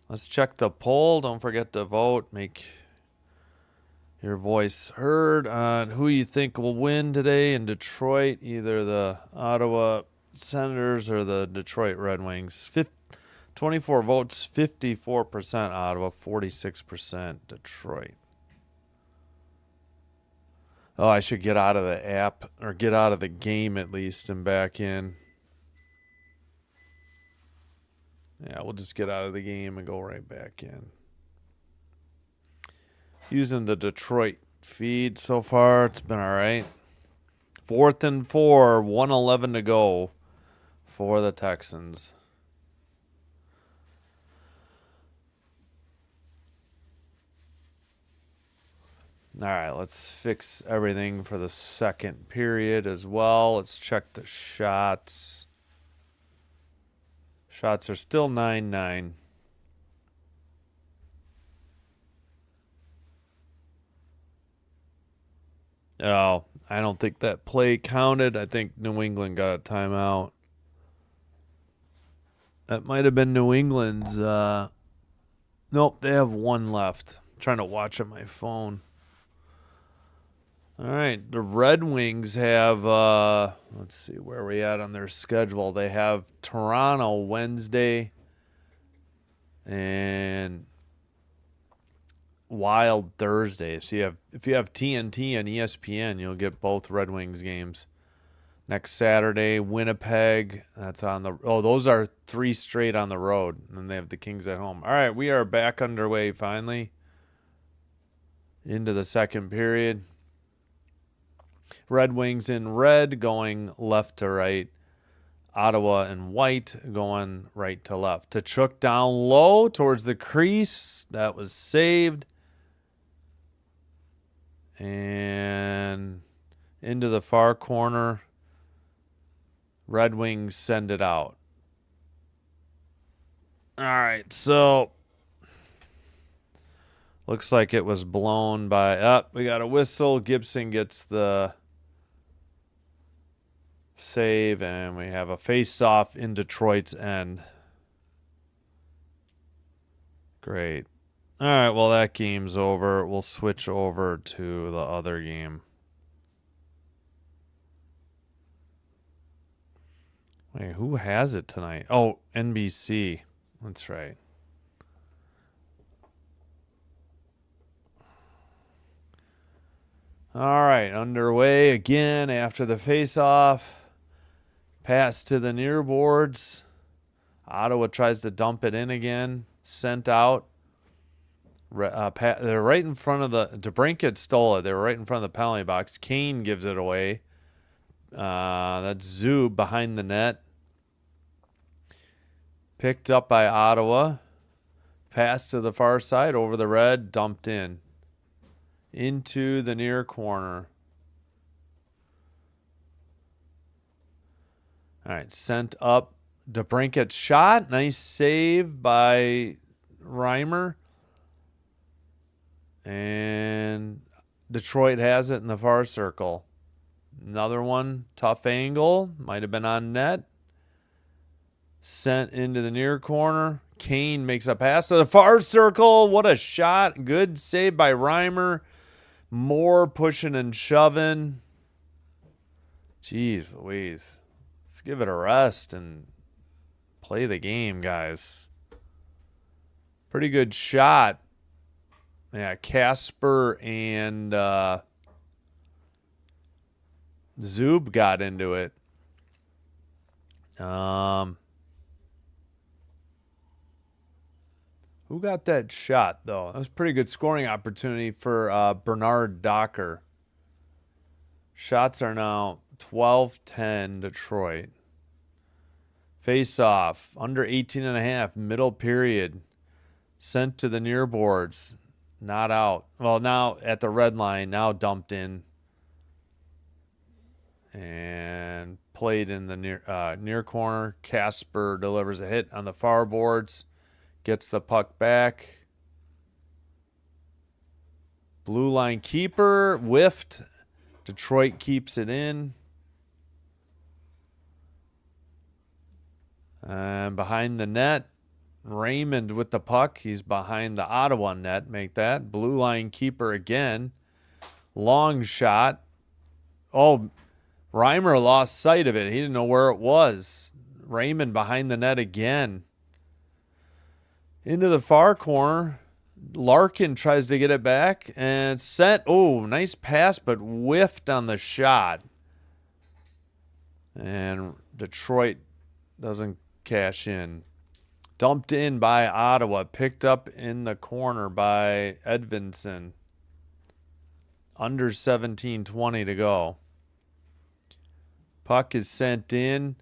Let's check the poll. Don't forget to vote. Make your voice heard on who you think will win today in Detroit, either the Ottawa Senators or the Detroit Red Wings. 24 votes, 54% Ottawa, 46% Detroit. Oh, I should get out of the app, or get out of the game at least and back in. Yeah, we'll just get out of the game and go right back in. Using the Detroit feed so far, it's been all right. 4th and 4, 1:11 to go for the Texans. All right, let's fix everything for the second period as well. Let's check the shots. Shots are still 9-9. Oh, I don't think that play counted. I think New England got a timeout. That might have been New England's. Nope, they have 1 left. I'm trying to watch on my phone. All right, the Red Wings have, let's see, where are we at on their schedule? They have Toronto Wednesday and Wild Thursday. So if you have TNT and ESPN, you'll get both Red Wings games. Next Saturday, Winnipeg. That's on the... Oh, those are 3 straight on the road. And then they have the Kings at home. All right, we are back underway finally. Into the second period. Red Wings in red going left to right. Ottawa in white going right to left. Tkachuk down low towards the crease. That was saved. And into the far corner. Red Wings send it out. All right, so looks like it was blown by... we got a whistle. Gibson gets the save, and we have a face-off in Detroit's end. Great. All right, well, that game's over. We'll switch over to the other game. Wait, who has it tonight? Oh, NBC. That's right. All right, underway again after the face-off. Pass to the near boards. Ottawa tries to dump it in again. Sent out. They're right in front of the... DeBrincat stole it. They were right in front of the penalty box. Kane gives it away. That's Zub behind the net. Picked up by Ottawa. Pass to the far side over the red. Dumped in. Into the near corner. All right, sent up. DeBrincat shot. Nice save by Reimer. And Detroit has it in the far circle. Another one. Tough angle. Might have been on net. Sent into the near corner. Kane makes a pass to the far circle. What a shot. Good save by Reimer. More pushing and shoving. Jeez Louise. Let's give it a rest and play the game, guys. Pretty good shot. Yeah, Casper and Zub got into it. Who got that shot, though? That was a pretty good scoring opportunity for Bernard Docker. Shots are now 12-10 Detroit. Face-off, under 18.5, middle period. Sent to the near boards. Not out. Well, now at the red line, now dumped in. And played in the near corner. Casper delivers a hit on the far boards. Gets the puck back. Blue line keeper whiffed. Detroit keeps it in. And behind the net, Raymond with the puck. He's behind the Ottawa net. Make that. Blue line keeper again. Long shot. Oh, Reimer lost sight of it. He didn't know where it was. Raymond behind the net again. Into the far corner. Larkin tries to get it back and sent. Oh, nice pass, but whiffed on the shot. And Detroit doesn't cash in. Dumped in by Ottawa. Picked up in the corner by Edvinson. Under 17:20 to go. Puck is sent in.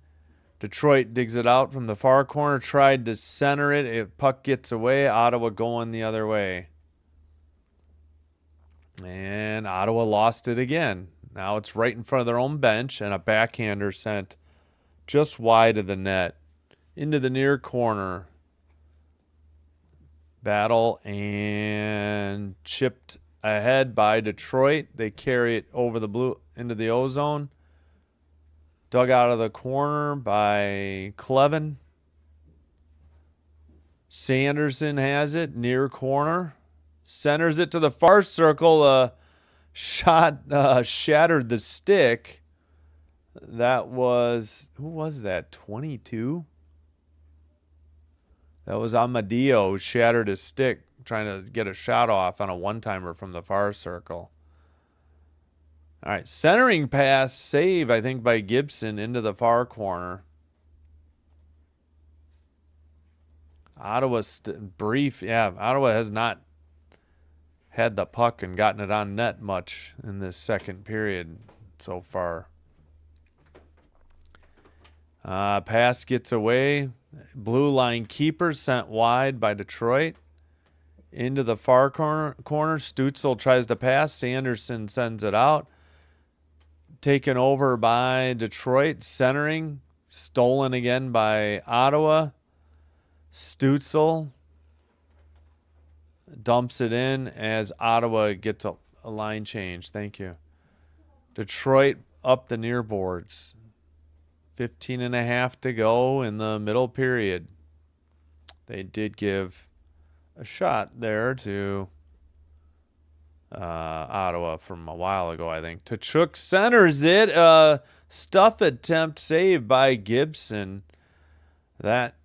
Detroit digs it out from the far corner. Tried to center it. Puck gets away. Ottawa going the other way. And Ottawa lost it again. Now it's right in front of their own bench. And a backhander sent just wide of the net. Into the near corner. Battle and chipped ahead by Detroit. They carry it over the blue into the ozone. Dug out of the corner by Clevin. Sanderson has it, near corner. Centers it to the far circle. Shot shattered the stick. That was, who was that, 22? That was Amadio, shattered his stick, trying to get a shot off on a one-timer from the far circle. All right, centering pass, save, I think, by Gibson into the far corner. Ottawa brief. Yeah, Ottawa has not had the puck and gotten it on net much in this second period so far. Pass gets away. Blue line keeper sent wide by Detroit. Into the far corner. Stutzel tries to pass. Sanderson sends it out. Taken over by Detroit. Centering. Stolen again by Ottawa. Stutzel dumps it in as Ottawa gets a line change. Thank you. Detroit up the near boards. 15.5 to go in the middle period. They did give a shot there to Ottawa from a while ago, I think. Tkachuk centers it. Stuff attempt saved by Gibson. That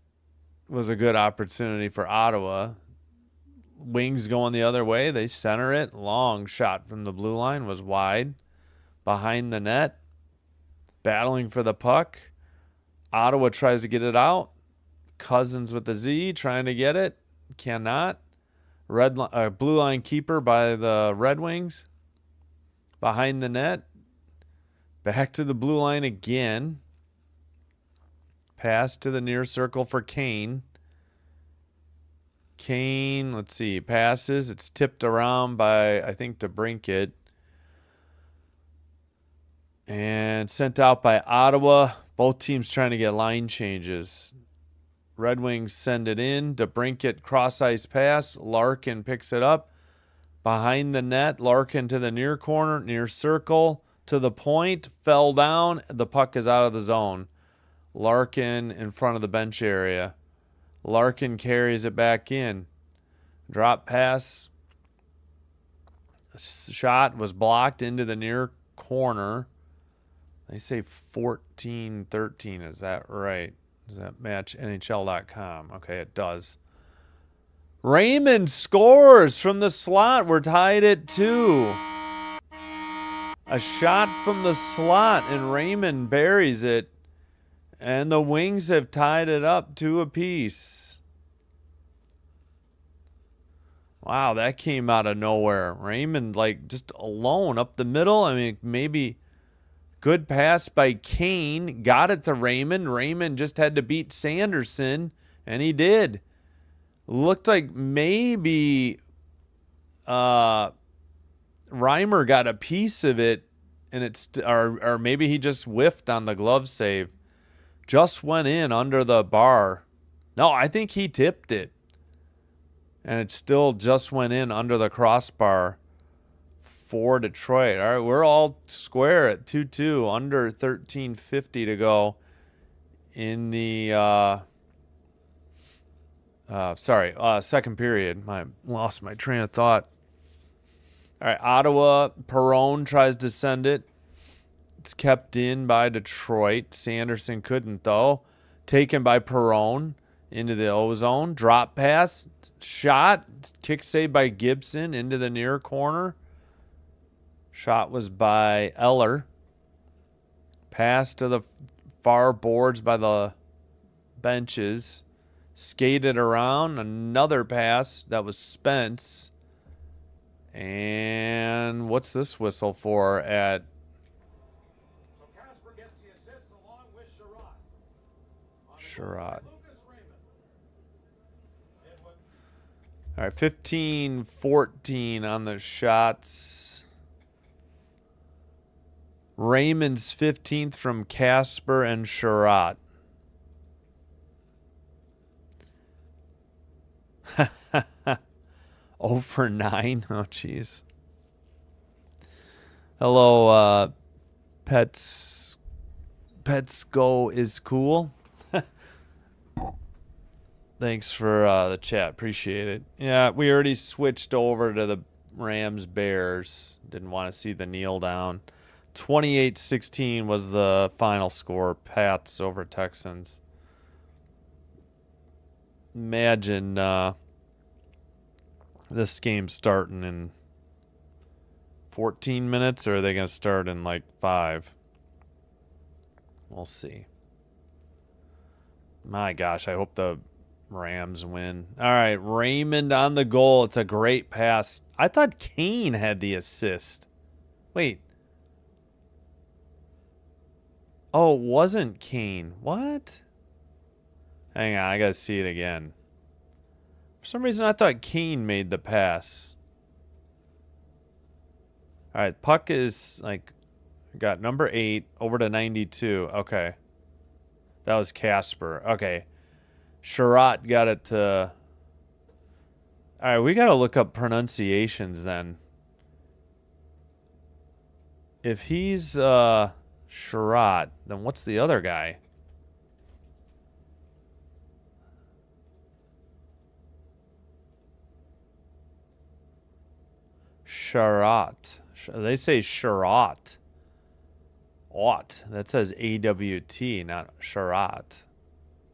was a good opportunity for Ottawa. Wings going the other way. They center it. Long shot from the blue line was wide. Behind the net. Battling for the puck. Ottawa tries to get it out. Cousins with the Z trying to get it. Cannot. Blue line keeper by the Red Wings. Behind the net. Back to the blue line again. Pass to the near circle for Kane. Kane, let's see, passes. It's tipped around by, I think, DeBrincat. And sent out by Ottawa. Both teams trying to get line changes. Red Wings send it in. DeBrincat cross-ice pass. Larkin picks it up. Behind the net. Larkin to the near corner. Near circle. To the point. Fell down. The puck is out of the zone. Larkin in front of the bench area. Larkin carries it back in. Drop pass. Shot was blocked into the near corner. They say 14-13. Is that right? Does that match NHL.com? Okay, it does. Raymond scores from the slot. We're tied at 2. A shot from the slot, and Raymond buries it. And the Wings have tied it up 2 apiece. Wow, that came out of nowhere. Raymond, like, just alone up the middle. I mean, maybe good pass by Kane. Got it to Raymond. Raymond just had to beat Sanderson, and he did. Looked like maybe Reimer got a piece of it, and or maybe he just whiffed on the glove save. Just went in under the bar. No, I think he tipped it. And it still just went in under the crossbar for Detroit. All right, we're all square at 2-2, under 13:50 to go in the second period. I lost my train of thought. All right, Ottawa, Perron tries to send it. It's kept in by Detroit. Sanderson couldn't, though. Taken by Perron into the O-zone. Drop pass. Shot. Kick save by Gibson into the near corner. Shot was by Eller. Pass to the far boards by the benches. Skated around. Another pass. That was Spence. And what's this whistle for at... So Casper gets the assist along with Sherrod. Sherrod. All right, 15-14 on the shots. Raymond's 15th from Casper and Sherrod. 0 for 9. Oh, jeez. Hello, Pets Go is cool. Thanks for the chat. Appreciate it. Yeah, we already switched over to the Rams-Bears. Didn't want to see the kneel down. 28-16 was the final score. Pats over Texans. Imagine this game starting in 14 minutes, or are they going to start in like 5? We'll see. My gosh, I hope the Rams win. All right, Raymond on the goal. It's a great pass. I thought Kane had the assist. Wait. Oh, it wasn't Kane. What? Hang on, I got to see it again. For some reason, I thought Kane made the pass. All right, puck is like, got number 8 over to 92. Okay. That was Casper. Okay. Sherrod got it to... All right, we got to look up pronunciations then. If he's Sherrod, then what's the other guy? Sherrod. They say Sherrod. Ought. That says AWT, not Sherrod.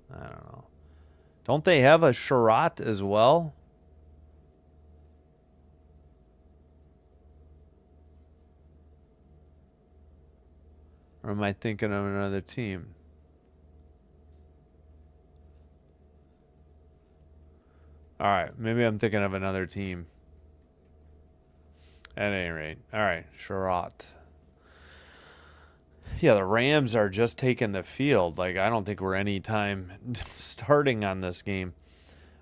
I don't know. Don't they have a Sherrod as well? Or am I thinking of another team? All right, maybe I'm thinking of another team. At any rate. All right, Sherrod. Yeah, the Rams are just taking the field. Like, I don't think we're any time starting on this game.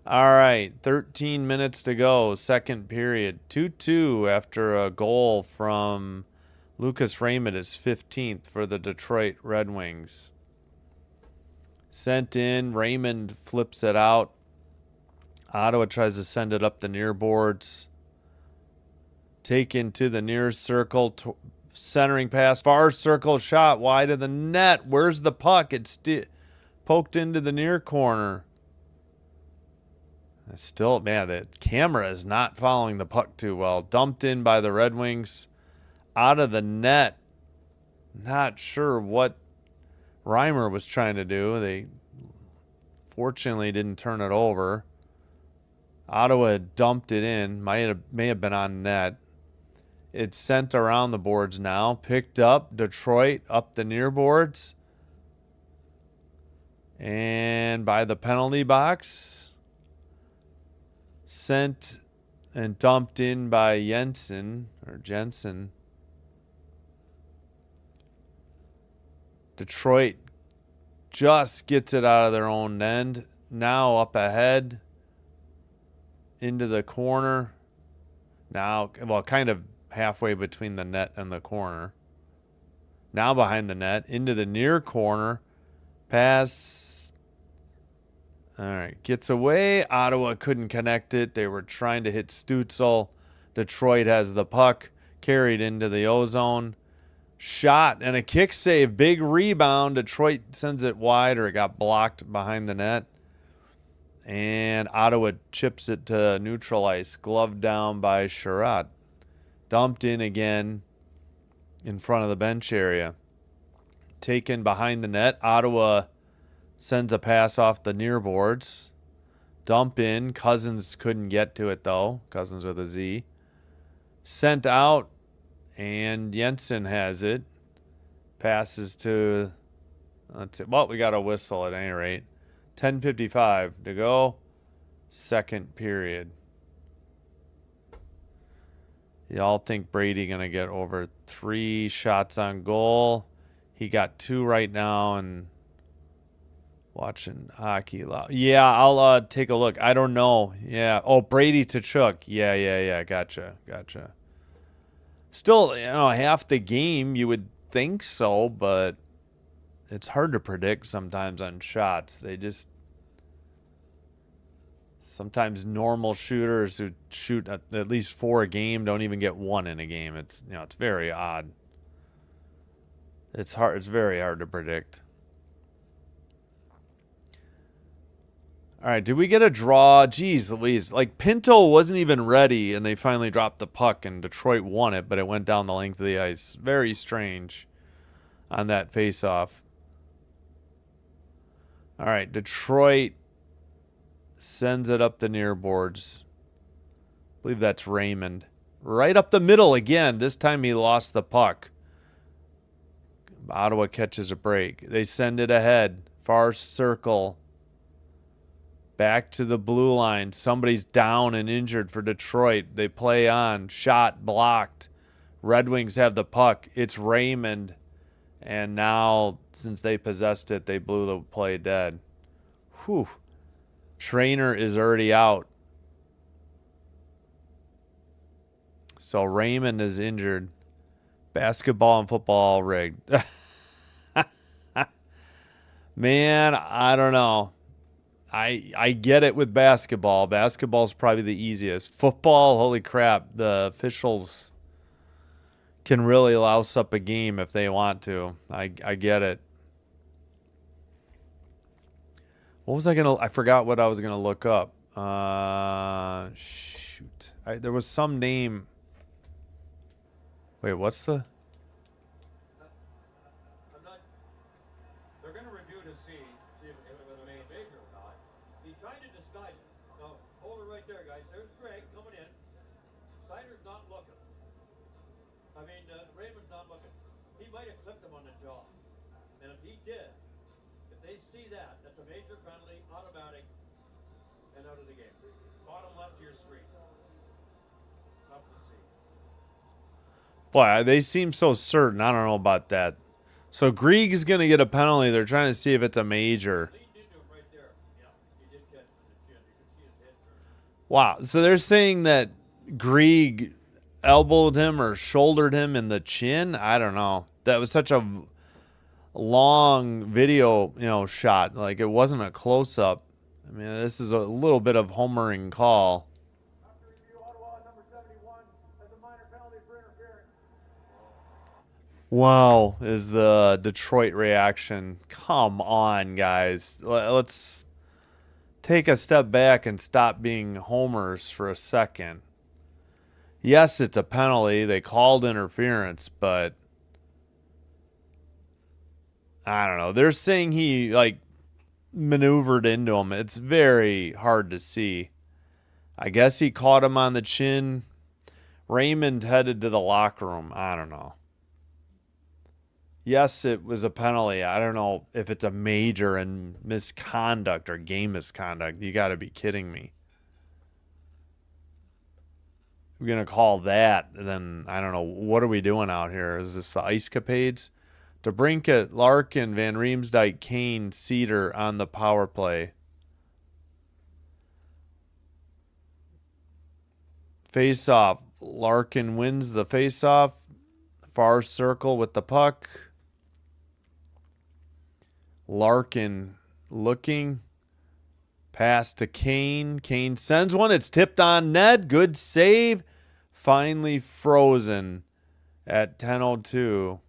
All right, 13 minutes to go, second period. 2-2 after a goal from Lucas Raymond, his 15th for the Detroit Red Wings. Sent in, Raymond flips it out. Ottawa tries to send it up the near boards. Taken to the near circle. Centering pass. Far circle shot wide of the net. Where's the puck? It's poked into the near corner. Still, man, the camera is not following the puck too well. Dumped in by the Red Wings. Out of the net. Not sure what Reimer was trying to do. They fortunately didn't turn it over. Ottawa dumped it in. May have been on net. It's sent around the boards now. Picked up. Detroit up the near boards. And by the penalty box. Sent and dumped in by Jensen. Detroit just gets it out of their own end. Now up ahead. Into the corner. Now, well, kind of halfway between the net and the corner. Now behind the net. Into the near corner. Pass. All right. Gets away. Ottawa couldn't connect it. They were trying to hit Stutzel. Detroit has the puck. Carried into the O-zone. Shot and a kick save. Big rebound. Detroit sends it wide, or it got blocked behind the net. And Ottawa chips it to neutral ice. Gloved down by Sherratt. Dumped in again in front of the bench area. Taken behind the net. Ottawa sends a pass off the near boards. Dump in. Cousins couldn't get to it, though. Cousins with a Z. Sent out. And Jensen has it. Passes to... Let's see. Well, we got a whistle at any rate. 10:55 to go. Second period. Y'all think Brady going to get over 3 shots on goal? He got 2 right now, and watching hockey. Yeah, I'll take a look. I don't know. Yeah. Oh, Brady to Chook. Yeah. Gotcha. Still, half the game, you would think so, but it's hard to predict sometimes on shots. Sometimes normal shooters who shoot at least 4 a game don't even get 1 in a game. It's very odd. It's hard. It's very hard to predict. All right, did we get a draw? Jeez Louise. Like, Pinto wasn't even ready, and they finally dropped the puck, and Detroit won it, but it went down the length of the ice. Very strange on that face-off. All right, Detroit sends it up the near boards. I believe that's Raymond. Right up the middle again. This time he lost the puck. Ottawa catches a break. They send it ahead. Far circle. Back to the blue line. Somebody's down and injured for Detroit. They play on. Shot blocked. Red Wings have the puck. It's Raymond. And now, since they possessed it, they blew the play dead. Whew. Trainer is already out. So Raymond is injured. Basketball and football rigged. Man, I don't know. I get it with basketball. Basketball's probably the easiest. Football, holy crap. The officials can really louse up a game if they want to. I get it. What was I forgot what I was gonna look up. Shoot. There was some name. Wait, what's the? I'm not. They're going to review to see if it's a major or not. He tried to disguise it. No, hold it right there, guys. There's Greg coming in. Sider's not looking. Raymond's not looking. He might have clipped him on the jaw. And if he did, if they see that, that's a major penalty, automatic, and out of the game. Bottom left of your screen. Tough to see. Boy, they seem so certain. I don't know about that. So Grieg is going to get a penalty. They're trying to see if it's a major. Leaned into him right there. Yeah, he did catch him in the chin. You can see his head turn. Wow. So they're saying that Grieg elbowed him or shouldered him in the chin. I don't know. That was such a long video, shot. Like, it wasn't a close-up. I mean, this is a little bit of homering call. After review, Ottawa number 71 has a minor penalty for interference. Wow, is the Detroit reaction. Come on, guys. Let's take a step back and stop being homers for a second. Yes, it's a penalty. They called interference, but I don't know. They're saying he like maneuvered into him. It's very hard to see. I guess he caught him on the chin. Raymond headed to the locker room. I don't know. Yes, it was a penalty. I don't know if it's a major and misconduct or game misconduct. You got to be kidding me. We're going to call that, then I don't know. What are we doing out here? Is this the Ice Capades? DeBrincat, Larkin, Van Riemsdyk, Kane, Cedar on the power play. Face-off. Larkin wins the face-off. Far circle with the puck. Larkin looking. Pass to Kane. Kane sends one. It's tipped on net. Good save. Finally frozen at 10:02.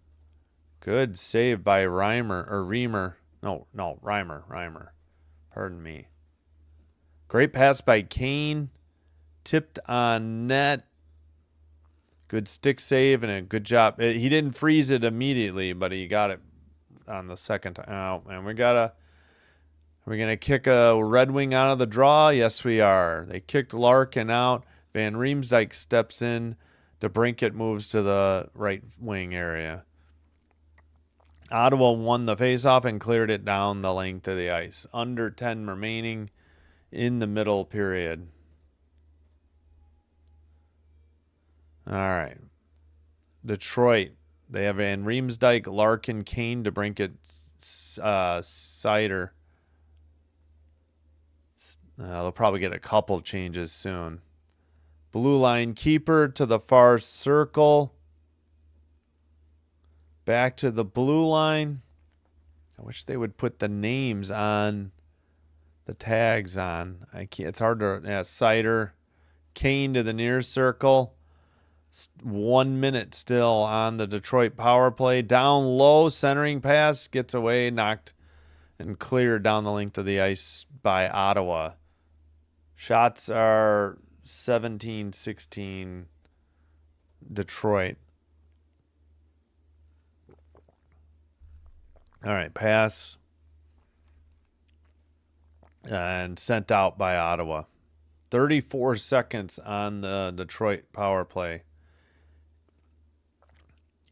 Good save by Reimer. No, Reimer. Pardon me. Great pass by Kane. Tipped on net. Good stick save and a good job. He didn't freeze it immediately, but he got it on the second time. Oh, and we're going to kick a Red Wing out of the draw? Yes, we are. They kicked Larkin out. Van Riemsdyk steps in. DeBrincat moves to the right wing area. Ottawa won the faceoff and cleared it down the length of the ice. Under 10 remaining in the middle period. All right. Detroit. They have Van Riemsdyk, Larkin, Kane, DeBrincat, Cider. They'll probably get a couple changes soon. Blue line keeper to the far circle. Back to the blue line. I wish they would put the names on the tags on. I can't. It's hard to. Yeah, Cider, Kane to the near circle. 1 minute still on the Detroit power play. Down low, centering pass gets away, knocked and cleared down the length of the ice by Ottawa. Shots are 17-16 Detroit. All right, pass and sent out by Ottawa. 34 seconds on the Detroit power play.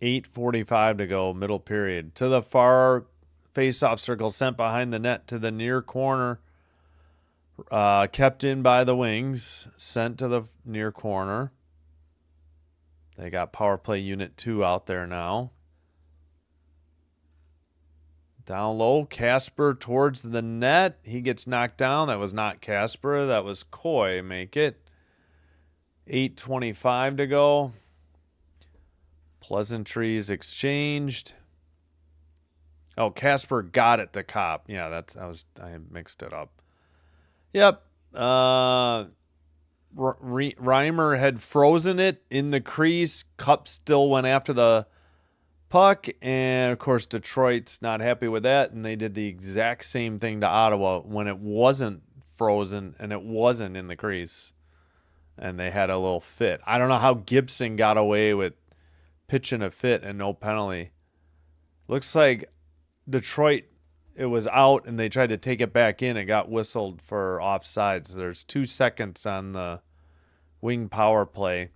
8:45 to go, middle period. To the far face-off circle, sent behind the net to the near corner. Kept in by the Wings, sent to the near corner. They got power play unit 2 out there now. Down low, Casper towards the net. He gets knocked down. That was not Casper. That was Coy. Make it. 8:25 to go. Pleasantries exchanged. Oh, Casper got it to Cop. Yeah, I mixed it up. Yep. Reimer had frozen it in the crease. Cup still went after the puck, and of course Detroit's not happy with that, and they did the exact same thing to Ottawa when it wasn't frozen and it wasn't in the crease, and they had a little fit. I don't know how Gibson got away with pitching a fit and no penalty. Looks like Detroit, it was out and they tried to take it back in. It got whistled for offsides. So there's 2 seconds on the Wing power play.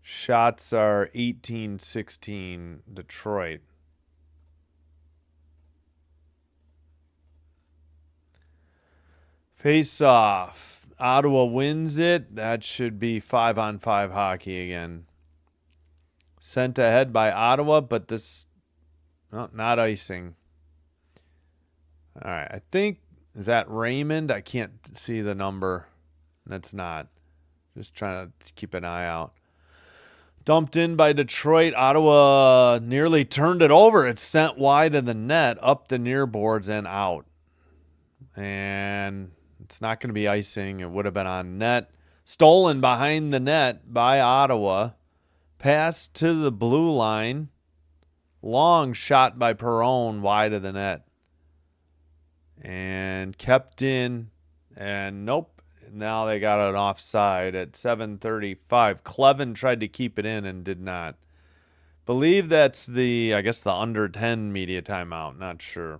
Shots are 18-16 Detroit. Face off. Ottawa wins it. That should be 5-on-5 hockey again. Sent ahead by Ottawa, but this, not icing. All right, I think, is that Raymond? I can't see the number. That's not. Just trying to keep an eye out. Dumped in by Detroit. Ottawa nearly turned it over. It's sent wide of the net, up the near boards and out. And it's not going to be icing. It would have been on net. Stolen behind the net by Ottawa. Pass to the blue line. Long shot by Perron wide of the net. and kept in, and nope. Now they got an offside at 7:35. Clevin tried to keep it in and did not. Believe that's I guess the under 10 media timeout. Not sure.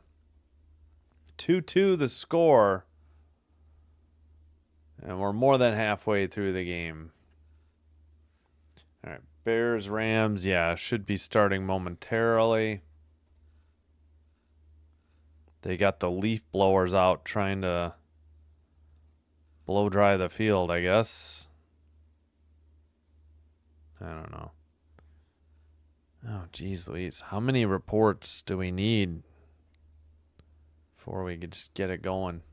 2-2 the score. And we're more than halfway through the game. All right, Bears, Rams, yeah, should be starting momentarily. They got the leaf blowers out trying to blow dry the field, I guess. I don't know. Oh, geez Louise. How many reports do we need before we could just get it going?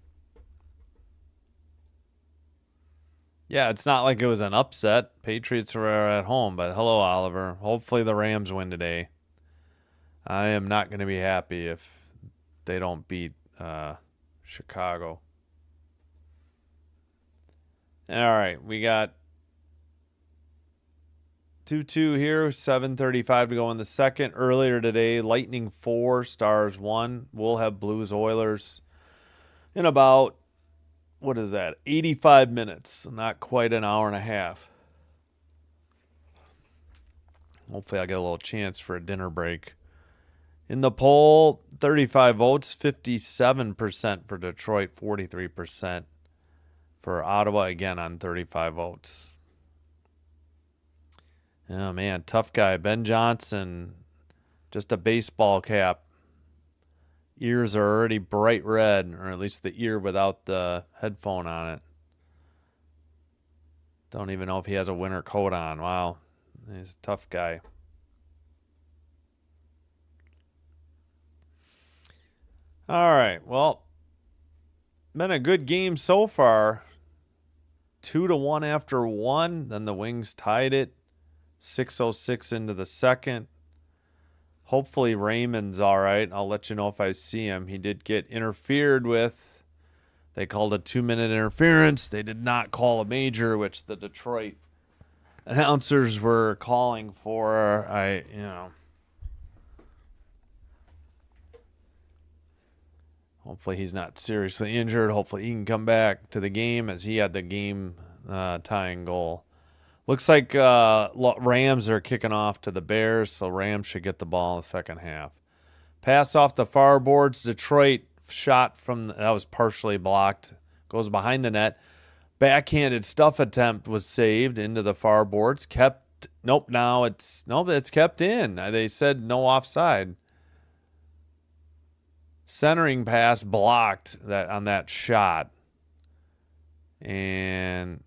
Yeah, it's not like it was an upset. Patriots were at home, but hello, Oliver. Hopefully the Rams win today. I am not going to be happy if they don't beat Chicago. All right, we got 2-2 here, 7:35 to go in the second. Earlier today, Lightning 4, Stars 1. We'll have Blues Oilers in about, what is that, 85 minutes. Not quite an hour and a half. Hopefully I'll get a little chance for a dinner break. In the poll, 35 votes, 57% for Detroit, 43% for Ottawa, again on 35 votes. Oh, man, tough guy. Ben Johnson, just a baseball cap. Ears are already bright red, or at least the ear without the headphone on it. Don't even know if he has a winter coat on. Wow, he's a tough guy. All right, well, been a good game so far. 2-1 after one. Then the Wings tied it. 6:06 into the second. Hopefully Raymond's all right. I'll let you know if I see him. He did get interfered with. They called a 2-minute interference. They did not call a major, which the Detroit announcers were calling for. Hopefully he's not seriously injured. Hopefully he can come back to the game, as he had the game tying goal. Looks like Rams are kicking off to the Bears, so Rams should get the ball in the second half. Pass off the far boards. Detroit shot that was partially blocked. Goes behind the net. Backhanded stuff attempt was saved into the far boards. It's kept in. They said no offside. Centering pass blocked on that shot. And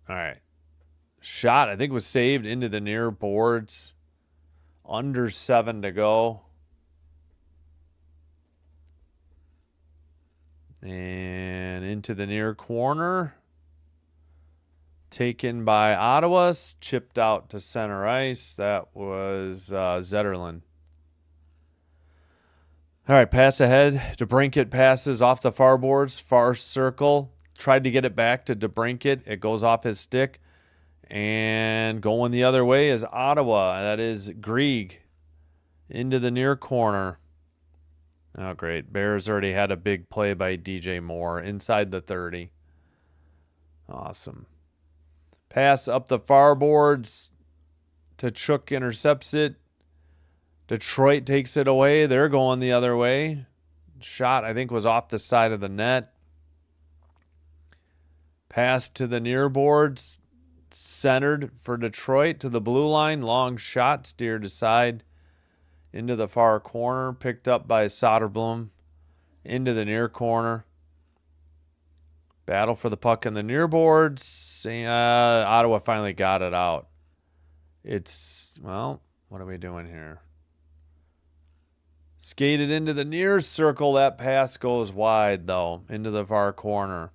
all right. Shot, I think, was saved into the near boards. Under 7 to go. And into the near corner. Taken by Ottawa. Chipped out to center ice. That was Zetterlund. All right, pass ahead. DeBrincat passes off the far boards. Far circle. Tried to get it back to DeBrincat. It goes off his stick. And going the other way is Ottawa. That is Grieg into the near corner. Oh, great. Bears already had a big play by DJ Moore inside the 30. Awesome. Pass up the far boards. Tkachuk intercepts it. Detroit takes it away. They're going the other way. Shot, I think, was off the side of the net. Pass to the near boards. Centered for Detroit to the blue line. Long shot steered aside into the far corner. Picked up by Soderblom into the near corner. Battle for the puck in the near boards. Ottawa finally got it out. What are we doing here? Skated into the near circle. That pass goes wide, though, into the far corner.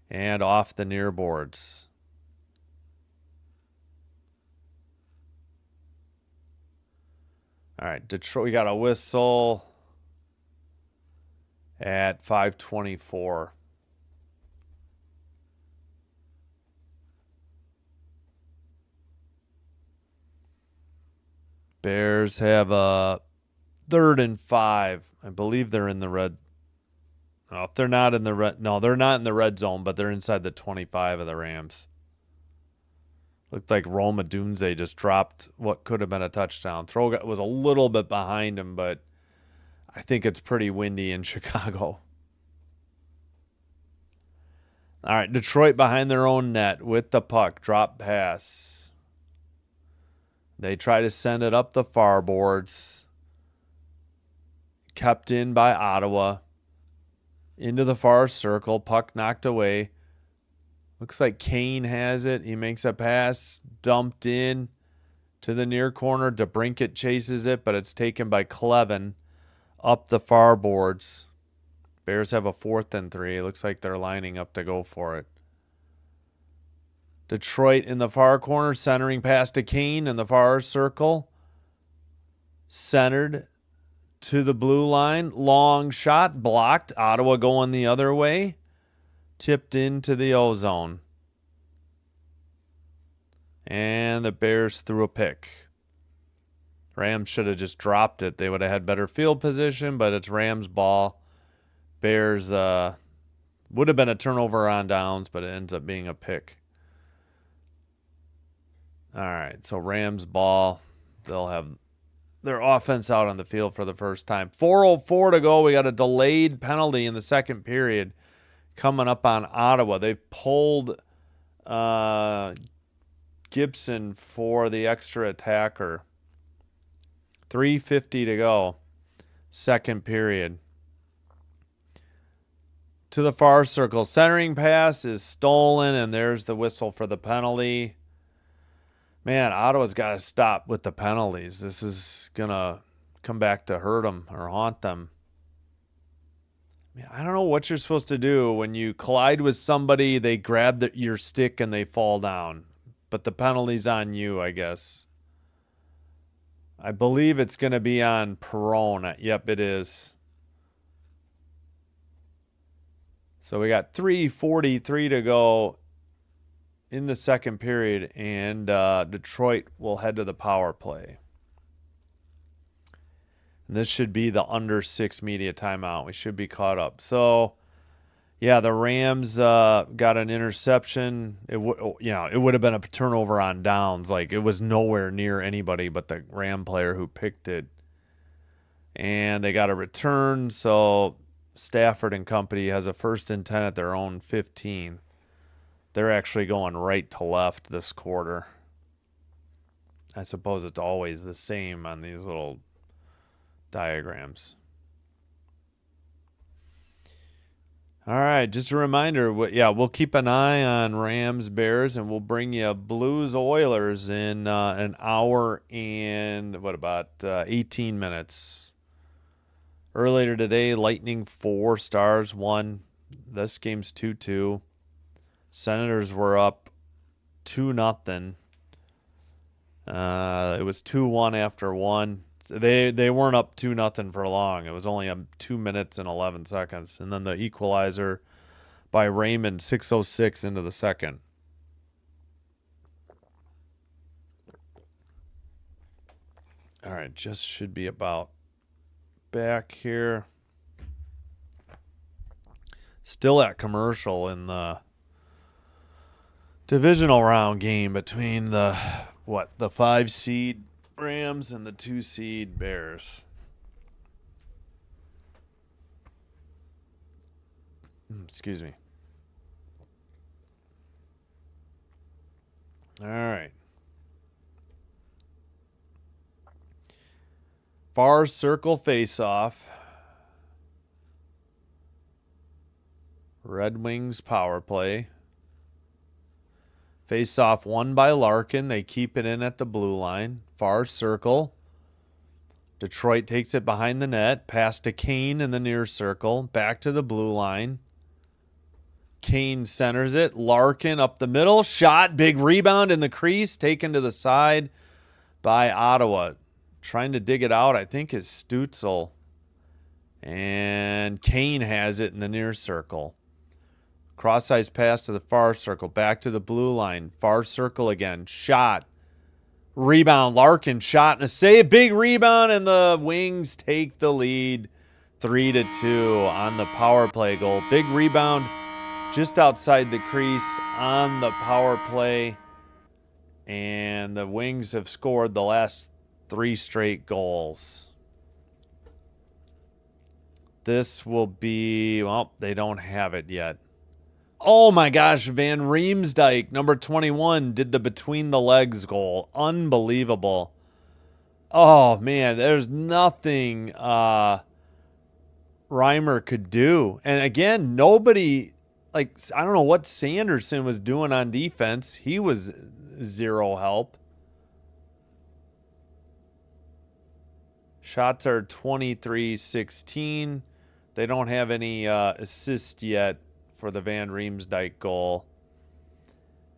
And off the near boards. All right, Detroit, we got a whistle at 5:24. Bears have a 3rd and 5. I believe they're in the red. Oh, if they're not in the red, no, they're not in the red zone, but they're inside the 25 of the Rams. Looked like Roma Dunze just dropped what could have been a touchdown. Throw was a little bit behind him, but I think it's pretty windy in Chicago. All right, Detroit behind their own net with the puck. Drop pass. They try to send it up the far boards. Kept in by Ottawa. Into the far circle. Puck knocked away. Looks like Kane has it. He makes a pass. Dumped in to the near corner. DeBrincat chases it, but it's taken by Clevin up the far boards. Bears have a 4th and 3. It looks like they're lining up to go for it. Detroit in the far corner, centering pass to Kane in the far circle. Centered to the blue line. Long shot, blocked. Ottawa going the other way. Tipped into the O-zone. And the Bears threw a pick. Rams should have just dropped it. They would have had better field position, but it's Rams' ball. Bears would have been a turnover on downs, but it ends up being a pick. All right, so Rams ball. They'll have their offense out on the field for the first time. 4:04 to go. We got a delayed penalty in the second period coming up on Ottawa. They pulled Gibson for the extra attacker. 3:50 to go. Second period. To the far circle. Centering pass is stolen, and there's the whistle for the penalty. Man, Ottawa's got to stop with the penalties. This is going to come back to hurt them or haunt them. I don't know what you're supposed to do when you collide with somebody, they grab your stick and they fall down. But the penalty's on you, I guess. I believe it's going to be on Perron. Yep, it is. So we got 3:43 to go in the second period, and Detroit will head to the power play. And this should be the under 6 media timeout. We should be caught up. So, yeah, the Rams got an interception. It would have been a turnover on downs. Like, it was nowhere near anybody but the Ram player who picked it. And they got a return, so Stafford and company has a 1st and 10 at their own 15. They're actually going right to left this quarter. I suppose it's always the same on these little diagrams. All right, just a reminder. We'll keep an eye on Rams Bears, and we'll bring you Blues Oilers in an hour and 18 minutes. Earlier today, Lightning 4, Stars 1. This game's 2-2. Senators were up 2-0. It was 2-1 after 1. They weren't up 2-0 for long. It was only 2 minutes and 11 seconds. And then the equalizer by Raymond, 6:06 into the second. All right, just should be about back here. Still at commercial in the divisional round game between the 5 seed Rams and the 2 seed Bears. Excuse me. All right. Far circle face-off. Red Wings power play. Face-off won by Larkin. They keep it in at the blue line. Far circle. Detroit takes it behind the net. Pass to Kane in the near circle. Back to the blue line. Kane centers it. Larkin up the middle. Shot. Big rebound in the crease. Taken to the side by Ottawa. Trying to dig it out, I think, is Stutzel. And Kane has it in the near circle. Cross-ice pass to the far circle. Back to the blue line. Far circle again. Shot. Rebound. Larkin shot and a save. Big rebound, and the Wings take the lead 3-2 on the power play goal. Big rebound just outside the crease on the power play. And the Wings have scored the last 3 straight goals. This will be, well, they don't have it yet. Oh my gosh, Van Riemsdyk, number 21, did the between the legs goal. Unbelievable. Oh man, there's nothing Reimer could do. And again, nobody, like, I don't know what Sanderson was doing on defense. He was zero help. Shots are 23-16. They don't have any assists yet for the Van Riemsdyk goal.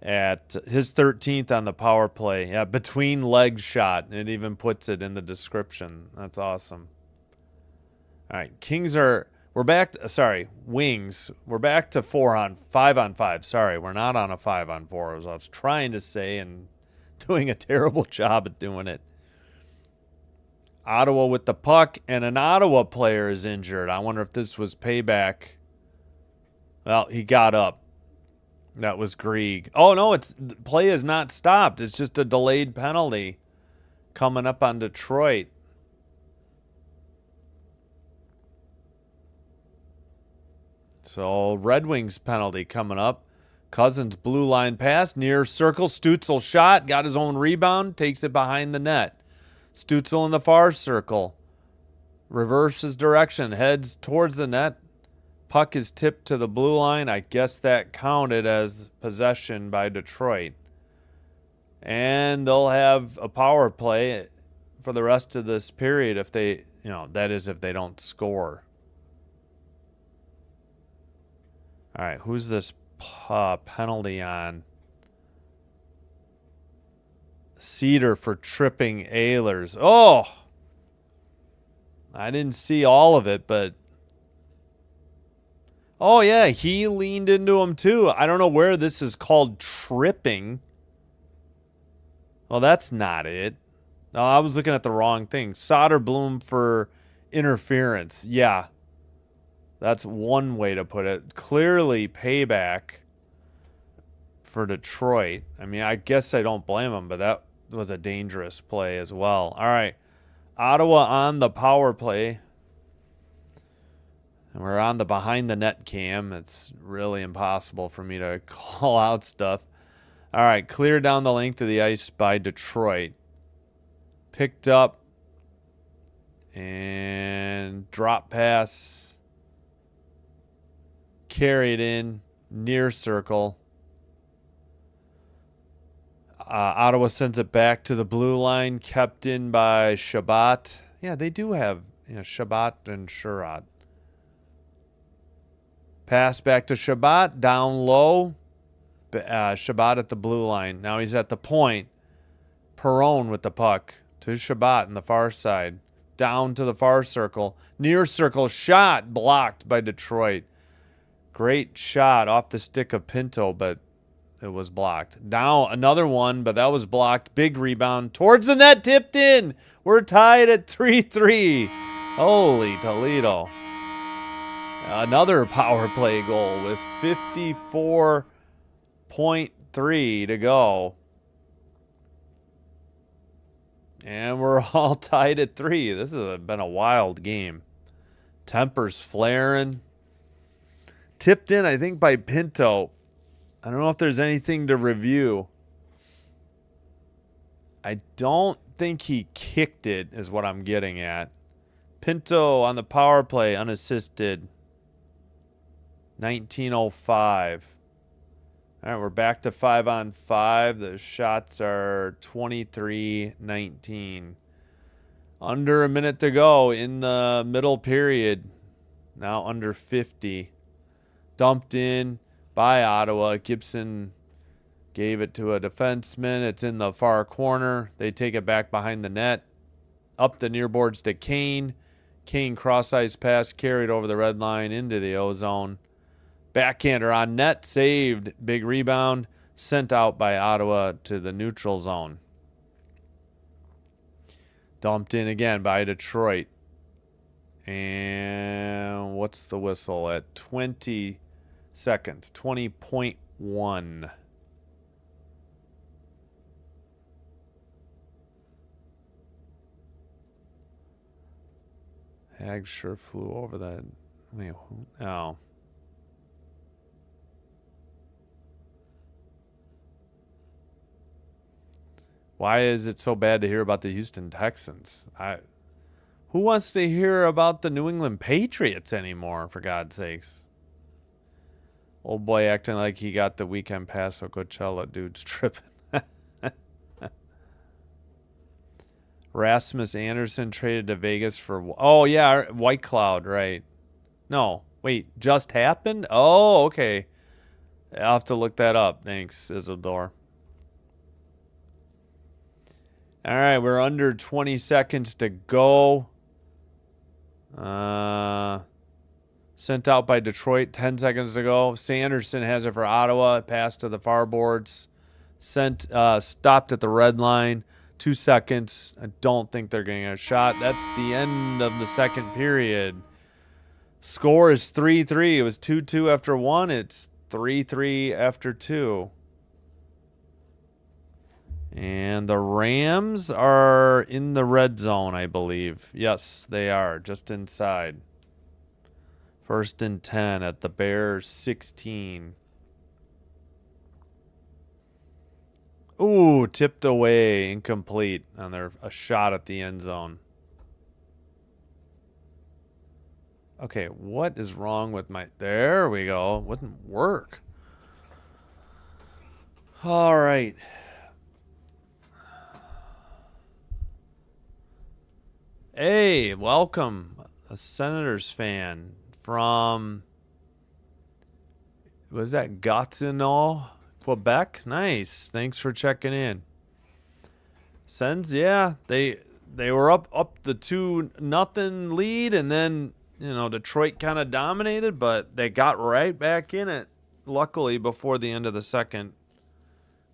At his 13th on the power play. Yeah, between leg shot. It even puts it in the description. That's awesome. All right, Wings. We're back to 5-on-5. Sorry, we're not on a 5-on-4, as I was trying to say and doing a terrible job at doing it. Ottawa with the puck, and an Ottawa player is injured. I wonder if this was payback. Well, he got up. That was Grieg. Oh, no, play is not stopped. It's just a delayed penalty coming up on Detroit. So, Red Wings penalty coming up. Cousins blue line pass, near circle. Stützle shot, got his own rebound, takes it behind the net. Stützle in the far circle. Reverses direction, heads towards the net. Puck is tipped to the blue line. I guess that counted as possession by Detroit. And they'll have a power play for the rest of this period if they, that is if they don't score. All right, who's this penalty on? Cedar for tripping Ehlers. Oh! I didn't see all of it, but... Oh, yeah, he leaned into him, too. I don't know where this is called tripping. Well, that's not it. No, I was looking at the wrong thing. Soderblom for interference. Yeah. That's one way to put it. Clearly payback for Detroit. I mean, I guess I don't blame him, but that was a dangerous play as well. All right. Ottawa on the power play. And we're on the behind the net cam. It's really impossible for me to call out stuff. All right, clear down the length of the ice by Detroit. Picked up and drop pass. Carried in near circle. Ottawa sends it back to the blue line, kept in by Shabbat. Yeah, they do have Shabbat and Sherrod. Pass back to Shabbat, down low. Shabbat at the blue line. Now he's at the point. Perron with the puck to Shabbat in the far side. Down to the far circle. Near circle shot blocked by Detroit. Great shot off the stick of Pinto, but it was blocked. Now another one, but that was blocked. Big rebound towards the net, tipped in. We're tied at 3-3. Holy Toledo. Another power play goal with 54.3 to go. And we're all tied at 3. This has been a wild game. Tempers flaring. Tipped in, I think, by Pinto. I don't know if there's anything to review. I don't think he kicked it, is what I'm getting at. Pinto on the power play, unassisted. 19:05. All right, we're back to 5-on-5. The shots are 23-19. Under a minute to go in the middle period. Now under 50. Dumped in by Ottawa. Gibson gave it to a defenseman. It's in the far corner. They take it back behind the net. Up the near boards to Kane. Kane cross-ice pass carried over the red line into the O-zone. Backhander on net, saved. Big rebound, sent out by Ottawa to the neutral zone. Dumped in again by Detroit. And what's the whistle at 20 seconds? 20.1. Hag sure flew over that. Wait, oh. Why is it so bad to hear about the Houston Texans? Who wants to hear about the New England Patriots anymore, for God's sakes? Old boy acting like he got the weekend pass of Coachella. Dude's tripping. Rasmus Anderson traded to Vegas for... Oh, yeah, White Cloud, right. No, wait, just happened? Oh, okay. I'll have to look that up. Thanks, Isidore. All right, we're under 20 seconds to go. Sent out by Detroit 10 seconds ago. Sanderson has it for Ottawa. Pass to the far boards. Stopped at the red line. 2 seconds. I don't think they're getting a shot. That's the end of the second period. Score is 3-3. It was 2-2 after 1. It's 3-3 after 2. And the Rams are in the red zone, I believe. Yes, they are. Just inside. 1st and 10 at the Bears 16. Ooh, tipped away, incomplete on a shot at the end zone. Okay, what is wrong with my... There we go. Wouldn't work. All right. Hey, welcome. A Senators fan from... Was that Gatineau, Quebec? Nice. Thanks for checking in. Sens, yeah. They were up the 2-0 lead, and then... Detroit kind of dominated, but they got right back in it, luckily, before the end of the second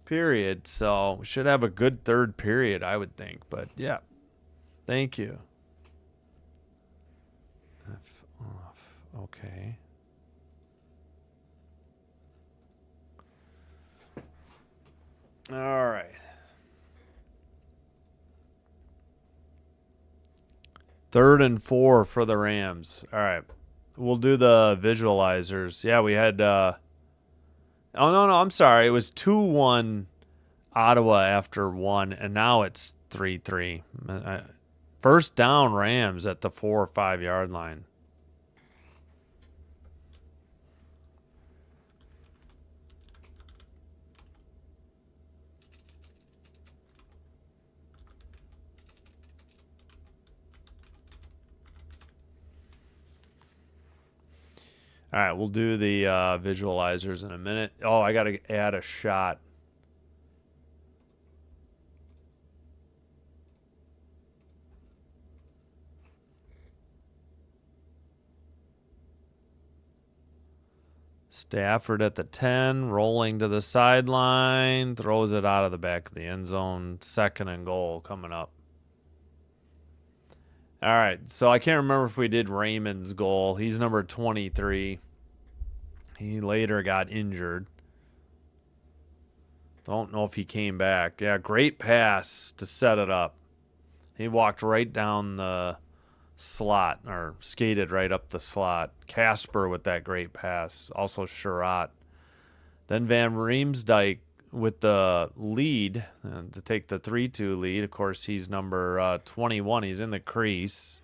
period. So we should have a good third period, I would think. But, yeah, thank you. F off. Okay. All right. 3rd and 4 for the Rams. All right. We'll do the visualizers. Yeah, we had... oh, no, I'm sorry. It was 2-1 Ottawa after 1, and now it's 3-3. First down Rams at the 4 or 5 yard line. All right, we'll do the visualizers in a minute. Oh, I got to add a shot. Stafford at the 10, rolling to the sideline, throws it out of the back of the end zone. 2nd and goal coming up. All right, so I can't remember if we did Raymond's goal. He's number 23. He later got injured. Don't know if he came back. Yeah, great pass to set it up. He walked right down the slot, or skated right up the slot. Casper with that great pass. Also Sherratt. Then Van Riemsdyk with the lead to take the 3-2 lead. Of course, he's number 21. He's in the crease.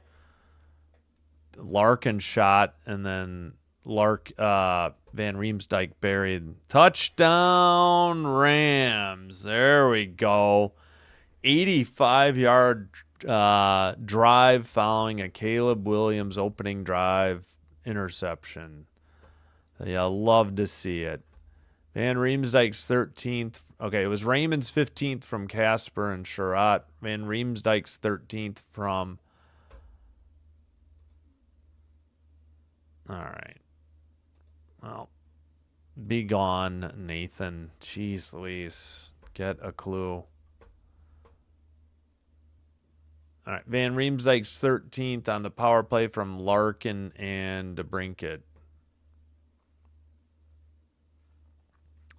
Larkin shot, and then Van Riemsdyk buried. Touchdown Rams. There we go. 85-yard drive following a Caleb Williams opening drive interception. Yeah, love to see it. Van Riemsdyk's 13th. Okay, it was Raymond's 15th from Casper and Sherratt. Van Riemsdyk's 13th from... All right. Well, be gone, Nathan. Jeez Louise. Get a clue. All right, Van Riemsdyk's 13th on the power play from Larkin and DeBrincat.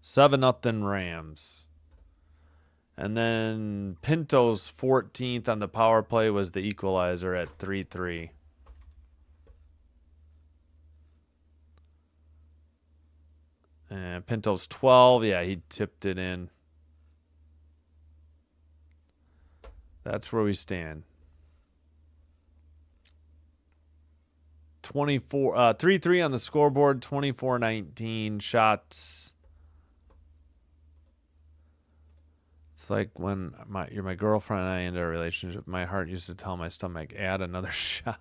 7-0 Rams. And then Pinto's 14th on the power play was the equalizer at 3-3. And Pinto's 12, yeah, he tipped it in. That's where we stand. 3-3 on the scoreboard, 24-19 shots. It's like when you're my girlfriend and I ended a relationship, my heart used to tell my stomach, add another shot.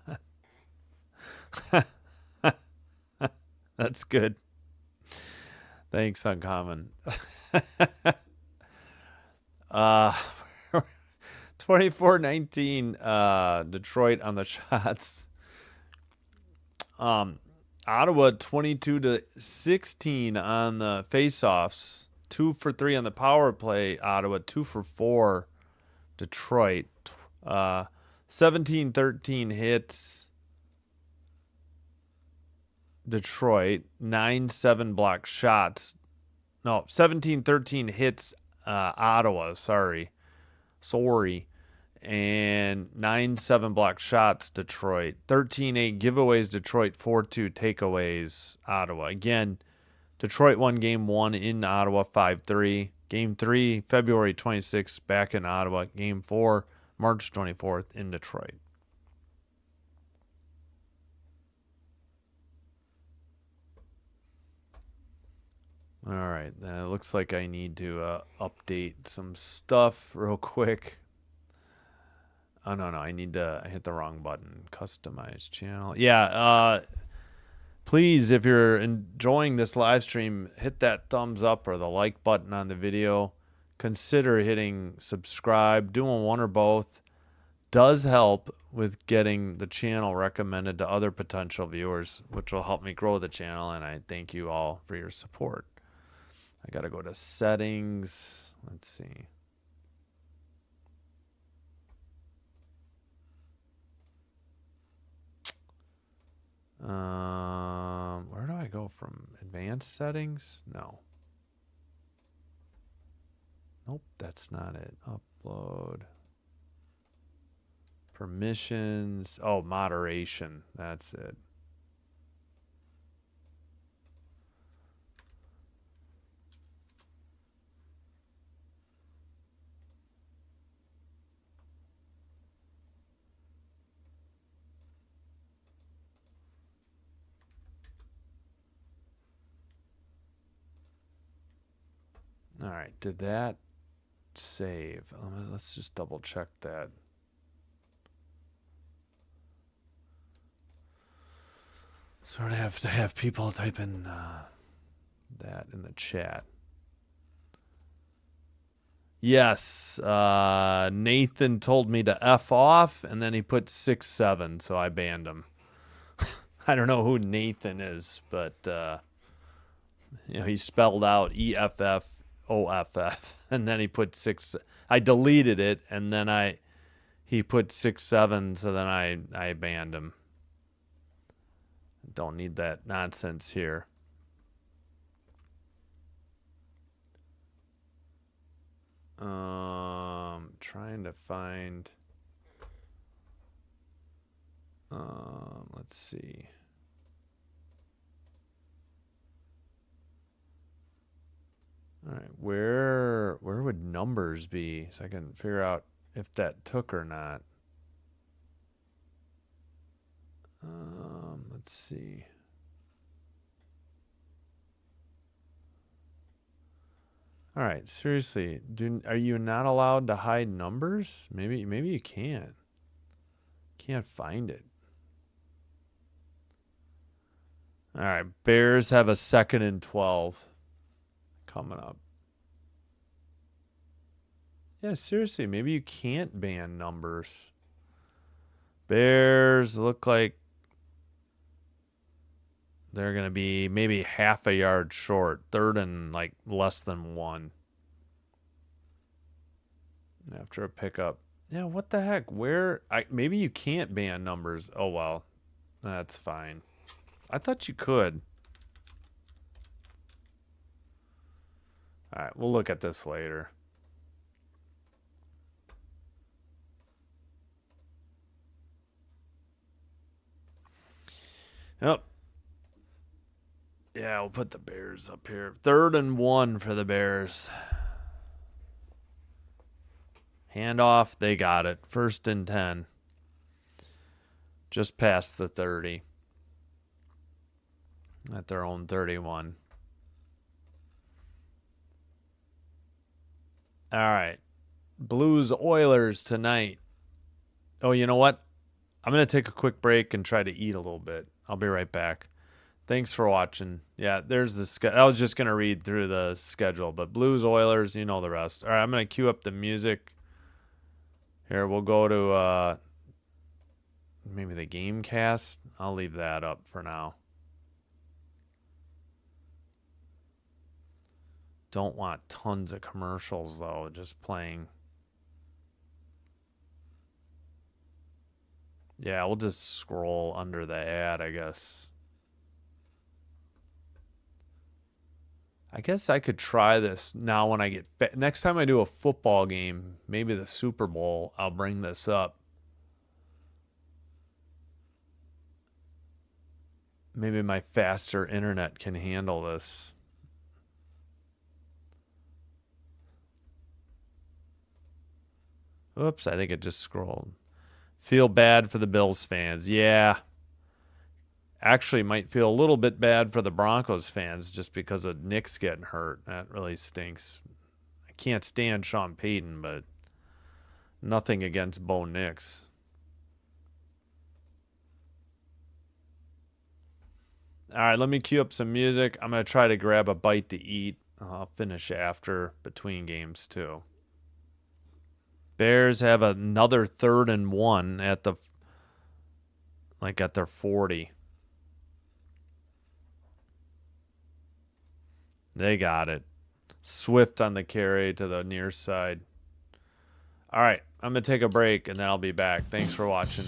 That's good. Thanks, Uncommon. 24-19 Detroit on the shots. Ottawa 22-16 on the faceoffs. 2 for 3 on the power play. Ottawa 2 for 4. Detroit 17-13 hits. Detroit 9-7 block shots. No, 17-13 hits. Ottawa. Sorry. And 9-7 block shots, Detroit. 13-8 giveaways, Detroit. 4-2 takeaways, Ottawa. Again, Detroit won Game 1 in Ottawa 5-3. Game 3, February 26th, back in Ottawa. Game 4, March 24th in Detroit. All right, it looks like I need to update some stuff real quick. Oh, no, I hit the wrong button. Customize channel. Yeah, please, if you're enjoying this live stream, hit that thumbs up or the like button on the video. Consider hitting subscribe. Doing one or both does help with getting the channel recommended to other potential viewers, which will help me grow the channel, and I thank you all for your support. I got to go to settings. Let's see. Where do I go from advanced settings? No. Nope, that's not it. Upload. Permissions. Oh, moderation. That's it. All right, did that save? Let's just double check that. Sort of have to have people type in that in the chat. Yes, Nathan told me to F off, and then he put 6-7, so I banned him. I don't know who Nathan is, but he spelled out EFFOFF, and then he put 6. I deleted it, and then he put 6-7, so then I banned him. Don't need that nonsense here. Trying to find. Let's see. All right, where would numbers be so I can figure out if that took or not? Let's see. All right, seriously, are you not allowed to hide numbers? Maybe you can't. Can't find it. All right, Bears have a 2nd and 12 coming up. Yeah, seriously, maybe you can't ban numbers. Bears look like they're going to be maybe half a yard short. 3rd and less than 1. After a pickup. Yeah, what the heck? Where? Maybe you can't ban numbers. Oh, well. That's fine. I thought you could. All right, we'll look at this later. Yep. Yeah, we'll put the Bears up here. 3rd and 1 for the Bears. Handoff, they got it. 1st and 10. Just past the 30. At their own 31. All right. Blues Oilers tonight. Oh, you know what? I'm going to take a quick break and try to eat a little bit. I'll be right back. Thanks for watching. Yeah, there's the schedule. I was just going to read through the schedule, but Blues, Oilers, you know the rest. All right, I'm going to cue up the music. Here, we'll go to maybe the game cast. I'll leave that up for now. Don't want tons of commercials, though. Just playing. Yeah, we'll just scroll under the ad, I guess. I guess I could try this now when I get next time I do a football game, maybe the Super Bowl, I'll bring this up. Maybe my faster internet can handle this. Oops, I think it just scrolled. Feel bad for the Bills fans. Yeah. Actually, might feel a little bit bad for the Broncos fans just because of Nick's getting hurt. That really stinks. I can't stand Sean Payton, but nothing against Bo Nix. All right, let me cue up some music. I'm going to try to grab a bite to eat. I'll finish after between games, too. Bears have another 3rd and 1 at their 40. They got it. Swift on the carry to the near side. All right, I'm going to take a break, and then I'll be back. Thanks for watching.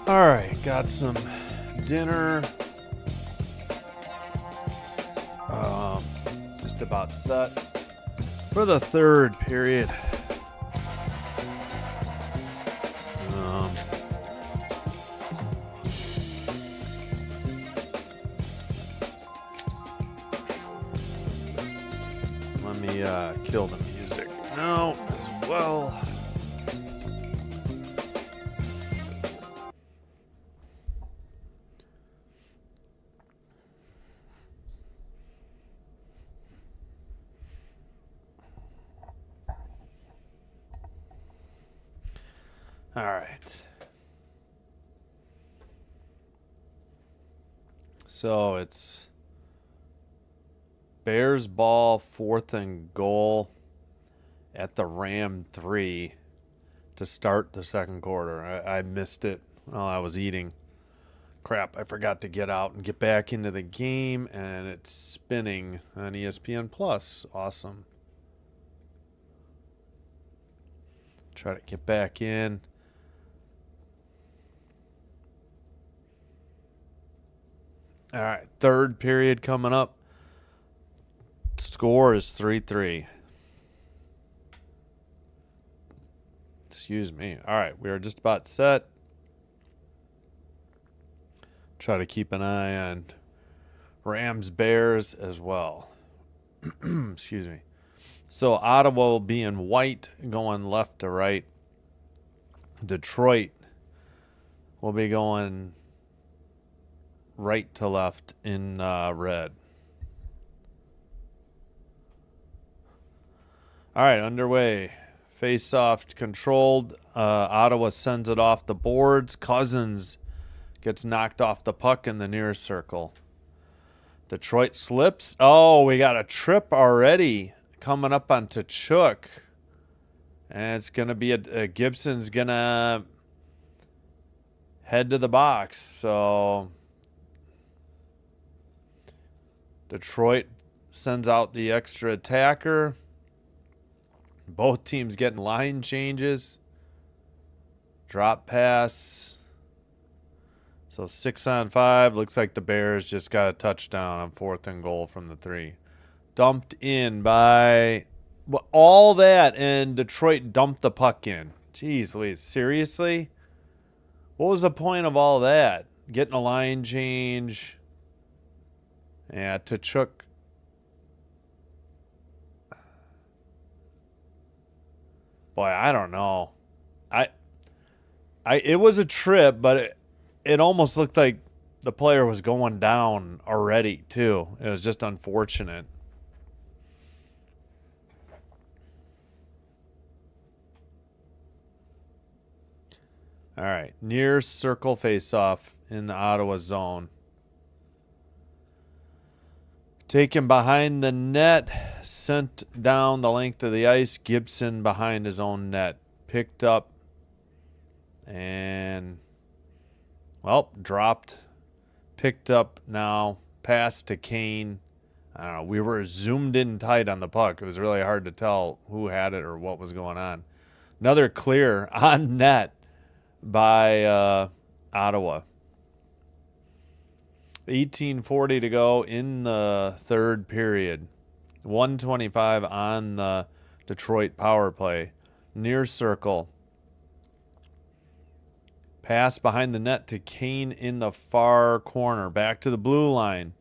All right, got some dinner. Just about set for the third period. Let me kill the music now as well. All right. So it's Bears ball, 4th and goal at the Ram 3 to start the second quarter. I missed it while I was eating. Crap, I forgot to get out and get back into the game, and it's spinning on ESPN Plus. Awesome. Try to get back in. All right, third period coming up. Score is 3-3. Excuse me. All right, we are just about set. Try to keep an eye on Rams Bears as well. Excuse me. So Ottawa will be in white going left to right. Detroit will be going right to left in red. All right, underway. Face-off controlled. Ottawa sends it off the boards. Cousins gets knocked off the puck in the near circle. Detroit slips. Oh, we got a trip already coming up on Tkachuk. And it's going to be Gibson's going to head to the box. So Detroit sends out the extra attacker. Both teams getting line changes. Drop pass. So 6-on-5. Looks like the Bears just got a touchdown on 4th and goal from the 3. Dumped in by all that, and Detroit dumped the puck in. Jeez Louise. Seriously? What was the point of all that? Getting a line change. Yeah, Tkachuk. Boy, I don't know. It was a trip, but it almost looked like the player was going down already, too. It was just unfortunate. All right, near circle face-off in the Ottawa zone. Taken behind the net, sent down the length of the ice. Gibson behind his own net. Picked up and, well, dropped. Picked up now. Pass to Kane. I don't know. We were zoomed in tight on the puck. It was really hard to tell who had it or what was going on. Another clear on net by Ottawa. 18:40 to go in the third period. 1:25 on the Detroit power play. Near circle. Pass behind the net to Kane in the far corner. Back to the blue line.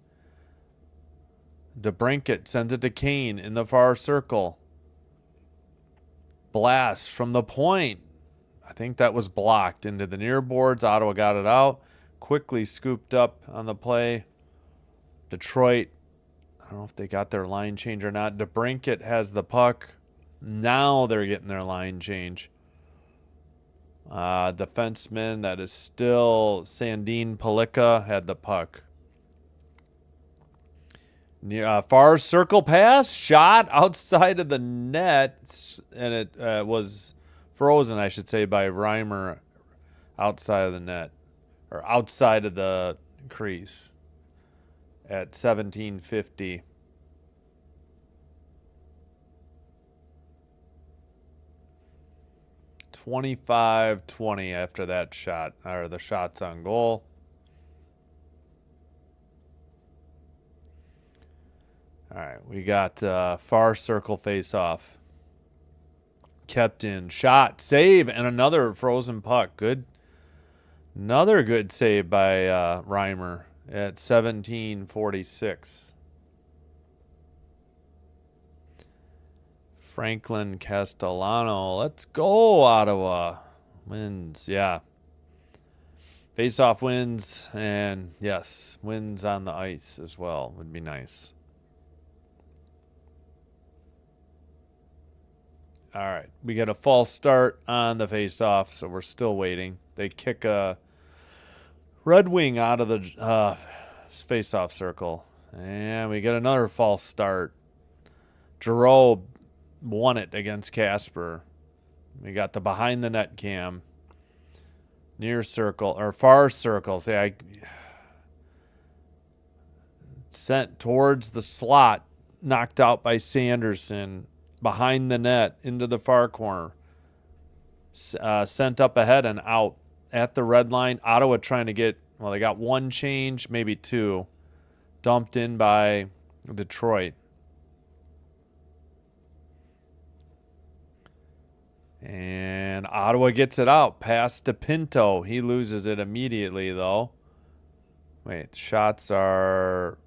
DeBrincat sends it to Kane in the far circle. Blast from the point. I think that was blocked into the near boards. Ottawa got it out. Quickly scooped up on the play. Detroit, I don't know if they got their line change or not. DeBrincat has the puck. Now they're getting their line change. Defenseman, that is still Sandin Pellikka, had the puck. Near far circle pass, shot outside of the net, and it was frozen, I should say, by Reimer outside of the net. Or outside of the crease at 17:50. 25-20 after that shot, or the shots on goal. All right, we got far circle face-off. Kept in, shot, save, and another frozen puck. Good. Another good save by Reimer at 17:46. Franklin Castellano. Let's go, Ottawa. Wins, yeah. Face-off wins, and yes, wins on the ice as well would be nice. All right, we get a false start on the face-off, so we're still waiting. They kick a Red Wing out of the face-off circle, and we get another false start. Giroux won it against Casper. We got the behind the net cam. Near circle or far circle. See, I sent towards the slot, knocked out by Sanderson, behind the net into the far corner. Sent up ahead and out at the red line. Ottawa trying to get, well, they got one change, maybe two, dumped in by Detroit. And Ottawa gets it out. Pass to Pinto. He loses it immediately, though. Wait, shots are,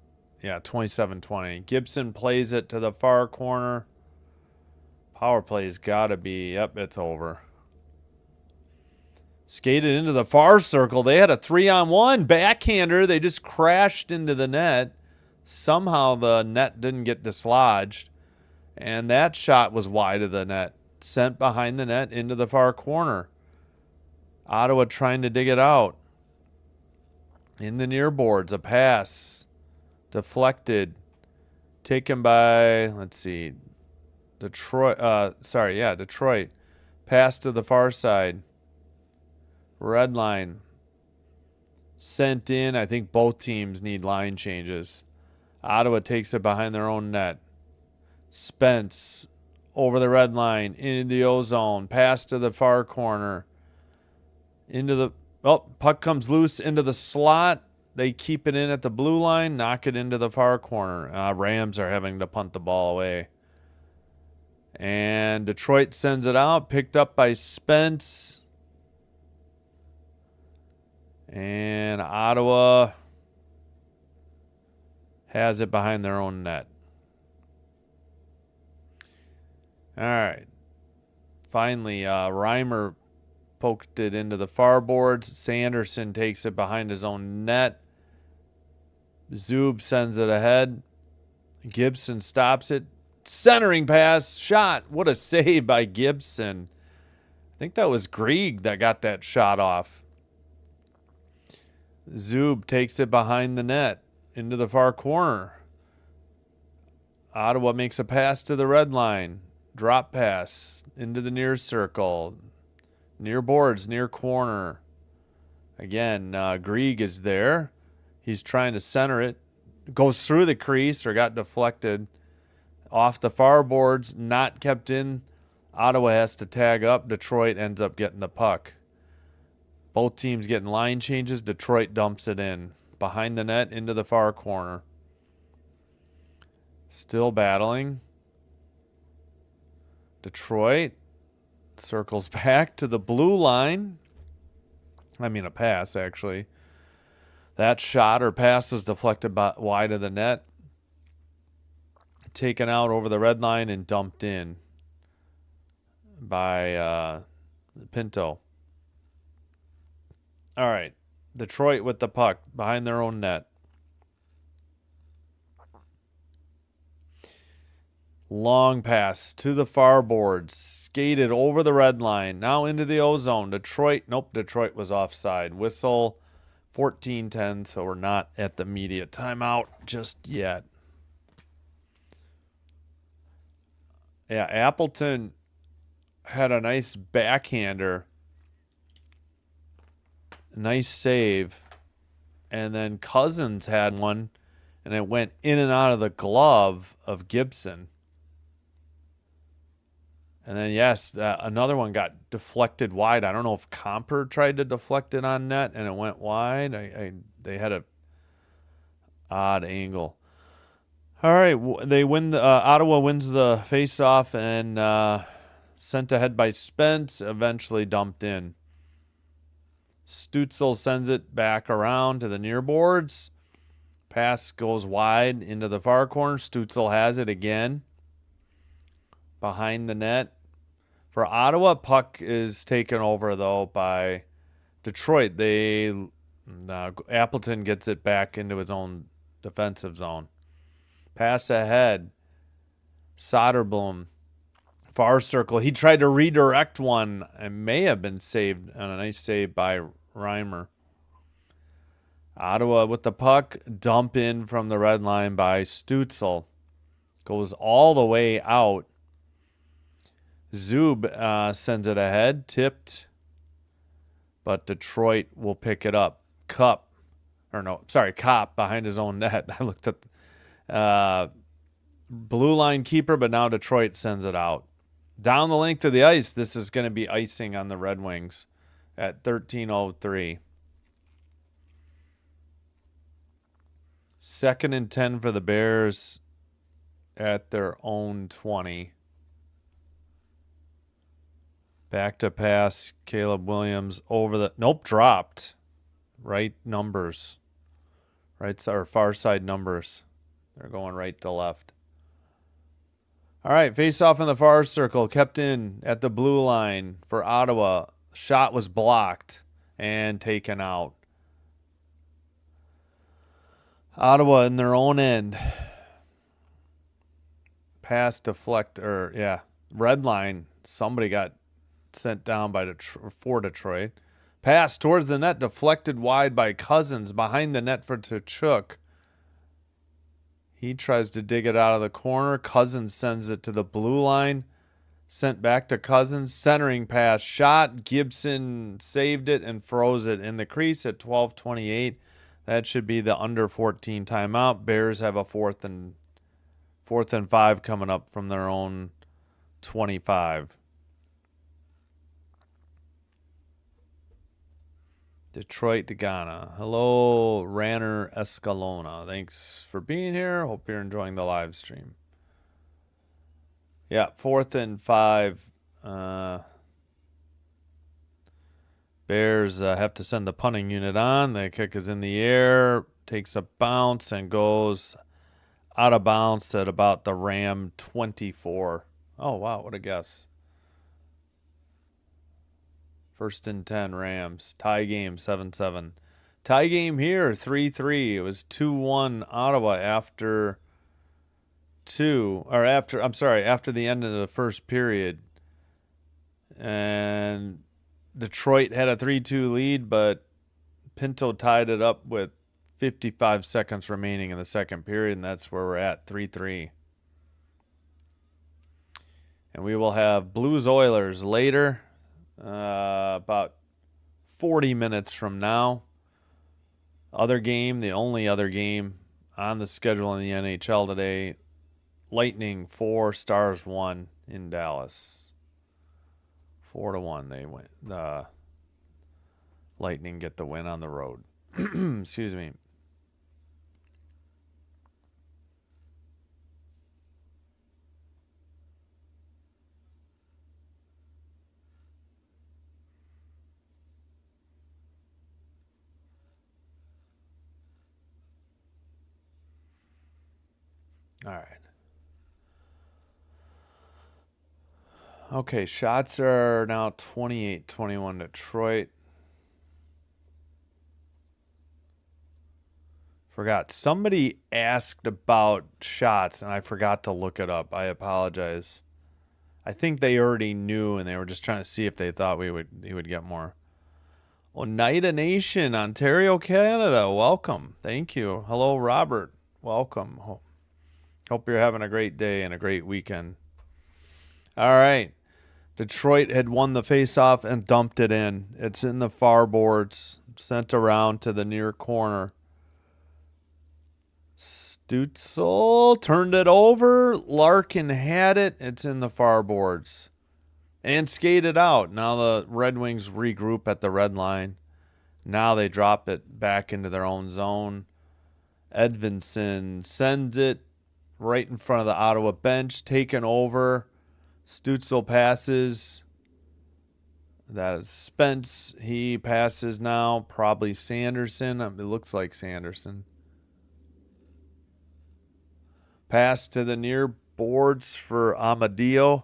27-20. Gibson plays it to the far corner. Power play's got to be, yep, it's over. Skated into the far circle. They had a 3-on-1 backhander. They just crashed into the net. Somehow the net didn't get dislodged. And that shot was wide of the net. Sent behind the net into the far corner. Ottawa trying to dig it out. In the near boards, a pass. Deflected. Taken by, let's see, Detroit. Detroit. Pass to the far side. Red line. Sent in. I think both teams need line changes. Ottawa takes it behind their own net. Spence over the red line, into the O-zone, pass to the far corner, puck comes loose into the slot. They keep it in at the blue line, knock it into the far corner. Rams are having to punt the ball away. And Detroit sends it out, picked up by Spence. And Ottawa has it behind their own net. All right. Finally, Reimer poked it into the far boards. Sanderson takes it behind his own net. Zub sends it ahead. Gibson stops it. Centering pass, shot. What a save by Gibson. I think that was Grieg that got that shot off. Zub takes it behind the net into the far corner. Ottawa makes a pass to the red line. Drop pass into the near circle. Near boards, near corner. Again, Grieg is there. He's trying to center it. Goes through the crease or got deflected. Off the far boards, not kept in. Ottawa has to tag up. Detroit ends up getting the puck. Both teams getting line changes. Detroit dumps it in. Behind the net into the far corner. Still battling. Detroit circles back to the blue line. I mean, a pass, actually. That shot or pass was deflected wide of the net. Taken out over the red line and dumped in by Pinto. All right. Detroit with the puck behind their own net. Long pass to the far boards. Skated over the red line. Now into the O-zone. Detroit. Nope, Detroit was offside. Whistle 14-10, so we're not at the immediate timeout just yet. Yeah, Appleton had a nice backhander. Nice save. And then Cousins had one, and it went in and out of the glove of Gibson. And then, yes, another one got deflected wide. I don't know if Comper tried to deflect it on net and it went wide. They had a odd angle. All right, they win. Ottawa wins the faceoff and sent ahead by Spence. Eventually dumped in. Stutzel sends it back around to the near boards. Pass goes wide into the far corner. Stutzel has it again behind the net. For Ottawa, puck is taken over, though, by Detroit. Appleton gets it back into his own defensive zone. Pass ahead. Soderblom. Far circle. He tried to redirect one and may have been saved on a nice save by Reimer. Ottawa with the puck. Dump in from the red line by Stutzel. Goes all the way out. Zub sends it ahead. Tipped. But Detroit will pick it up. Cop behind his own net. I looked at blue line keeper, but now Detroit sends it out. Down the length of the ice, this is going to be icing on the Red Wings at 13:03. 2nd and 10 for the Bears at their own 20. Back to pass, Caleb Williams over the... Nope, dropped. Right numbers. Far side numbers. They're going right to left. All right, face off in the far circle. Kept in at the blue line for Ottawa. Shot was blocked and taken out. Ottawa in their own end. Pass red line. Somebody got sent down for Detroit. Pass towards the net, deflected wide by Cousins behind the net for Tkachuk. He tries to dig it out of the corner. Cousins sends it to the blue line. Sent back to Cousins. Centering pass. Shot. Gibson saved it and froze it in the crease at 12:28. That should be the under 14 timeout. Bears have a fourth and 5 coming up from their own 25. Detroit to Ghana. Hello, Ranner Escalona. Thanks for being here. Hope you're enjoying the live stream. Yeah, 4th and 5. Bears have to send the punting unit on. The kick is in the air, takes a bounce, and goes out of bounds at about the Ram 24. Oh, wow, what a guess. 1st and 10, Rams. Tie game, 7-7. Tie game here, 3-3. It was 2-1 Ottawa after the end of the first period. And Detroit had a 3-2 lead, but Pinto tied it up with 55 seconds remaining in the second period, and that's where we're at, 3-3. And we will have Blues-Oilers later. About 40 minutes from now. The only other game on the schedule in the NHL today, Lightning 4, Stars 1 in Dallas. 4-1 they win. The Lightning get the win on the road. Excuse me. All right. Okay, shots are now 28-21 Detroit. Forgot. Somebody asked about shots, and I forgot to look it up. I apologize. I think they already knew, and they were just trying to see if they thought he would get more. Oneida Nation, Ontario, Canada. Welcome. Thank you. Hello, Robert. Welcome. Hope you're having a great day and a great weekend. All right. Detroit had won the faceoff and dumped it in. It's in the far boards, sent around to the near corner. Stutzel turned it over. Larkin had it. It's in the far boards. and skated out. Now the Red Wings regroup at the red line. Now they drop it back into their own zone. Edvinsson sends it right in front of the Ottawa bench, taken over. Stützle passes. That is Spence. He passes now. Probably Sanderson. It looks like Sanderson. Pass to the near boards for Amadio.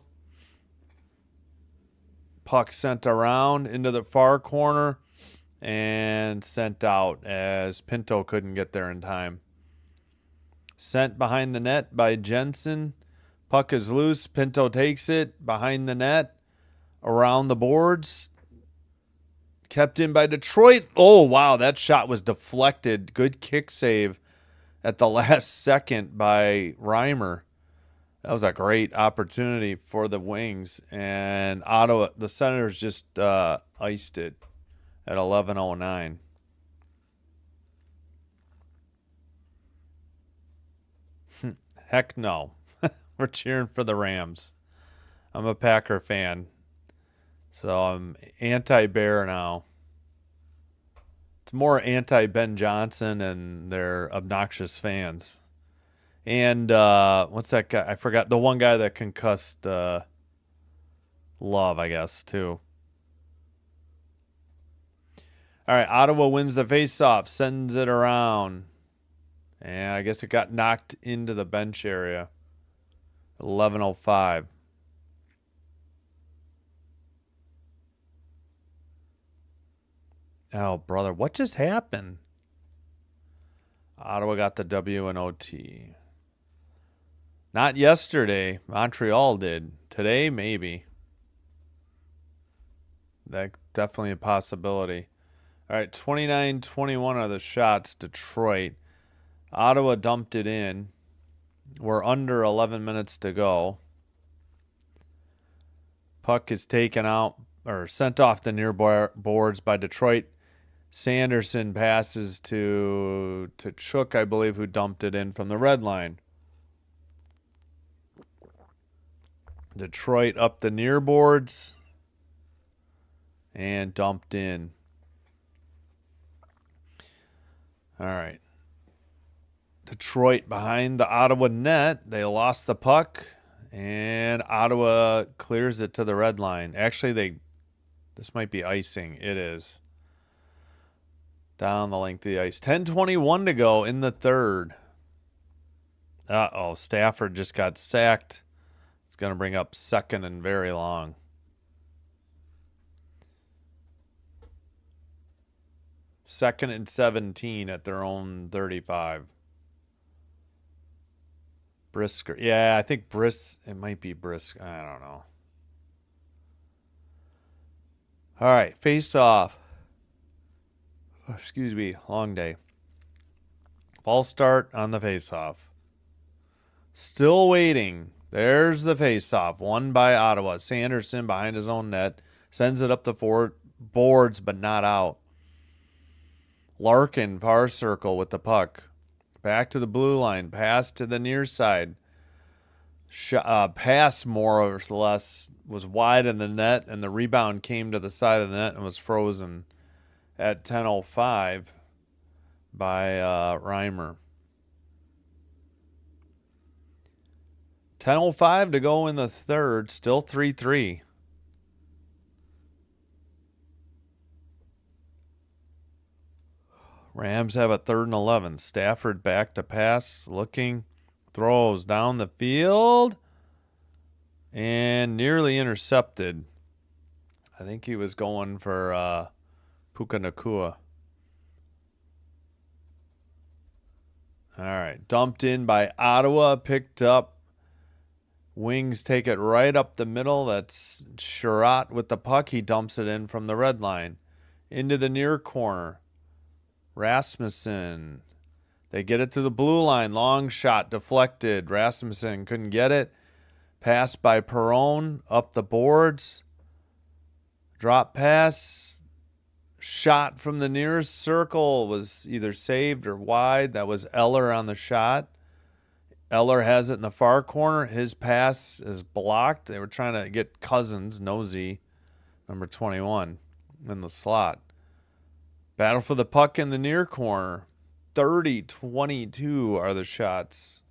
Puck sent around into the far corner and sent out as Pinto couldn't get there in time. Sent behind the net by Jensen. Puck is loose. Pinto takes it behind the net, around the boards. Kept in by Detroit. Oh, wow, that shot was deflected. Good kick save at the last second by Reimer. That was a great opportunity for the Wings. And Ottawa, the Senators just iced it at 11:09. Heck no. We're cheering for the Rams. I'm a Packer fan, so I'm anti-Bear now. It's more anti-Ben Johnson and their obnoxious fans. And what's that guy? I forgot. The one guy that concussed Love, I guess, too. All right, Ottawa wins the faceoff, sends it around. And I guess it got knocked into the bench area. 11:05. Oh, brother, what just happened? Ottawa got the W and OT. Not yesterday. Montreal did. Today, maybe. That's definitely a possibility. All right, 29-21 are the shots. Detroit. Ottawa dumped it in. We're under 11 minutes to go. Puck is taken out or sent off the near boards by Detroit. Sanderson passes to Chook, I believe, who dumped it in from the red line. Detroit up the near boards and dumped in. All right. Detroit behind the Ottawa net. They lost the puck, and Ottawa clears it to the red line. Actually, this might be icing. It is. Down the length of the ice. 10:21 to go in the third. Uh-oh, Stafford just got sacked. It's going to bring up second and very long. Second and 17 at their own 35. Brisker. Yeah, I think it might be Brisk. I don't know. All right, face off. Excuse me, long day. False start on the face off. Still waiting. There's the face off. Won by Ottawa. Sanderson behind his own net. Sends it up the four boards, but not out. Larkin, far circle with the puck. Back to the blue line. Pass to the near side. Pass more or less was wide in the net, and the rebound came to the side of the net and was frozen at 10:05 by Reimer. 10:05 to go in the third. Still 3-3. Rams have a 3rd and 11. Stafford back to pass, looking, throws down the field, and nearly intercepted. I think he was going for Puka Nakua. All right, dumped in by Ottawa, picked up. Wings take it right up the middle. That's Sherratt with the puck. He dumps it in from the red line. Into the near corner. Rasmussen. They get it to the blue line. Long shot deflected. Rasmussen couldn't get it. Pass by Perron up the boards. Drop pass. Shot from the nearest circle was either saved or wide. That was Eller on the shot. Eller has it in the far corner. His pass is blocked. They were trying to get Cousins, Nosy, number 21, in the slot. Battle for the puck in the near corner. 30-22 are the shots.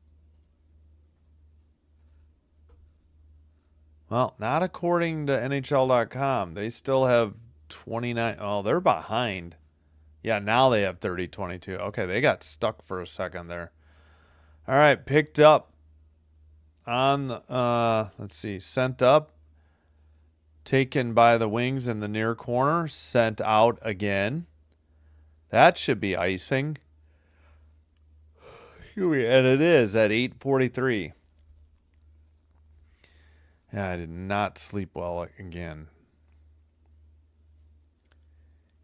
Well, not according to NHL.com. They still have 29. Oh, they're behind. Yeah, now they have 30-22. Okay, they got stuck for a second there. All right, picked up on, let's see, sent up. Taken by the Wings in the near corner. Sent out again. That should be icing. And it is at 8:43. Yeah, I did not sleep well again.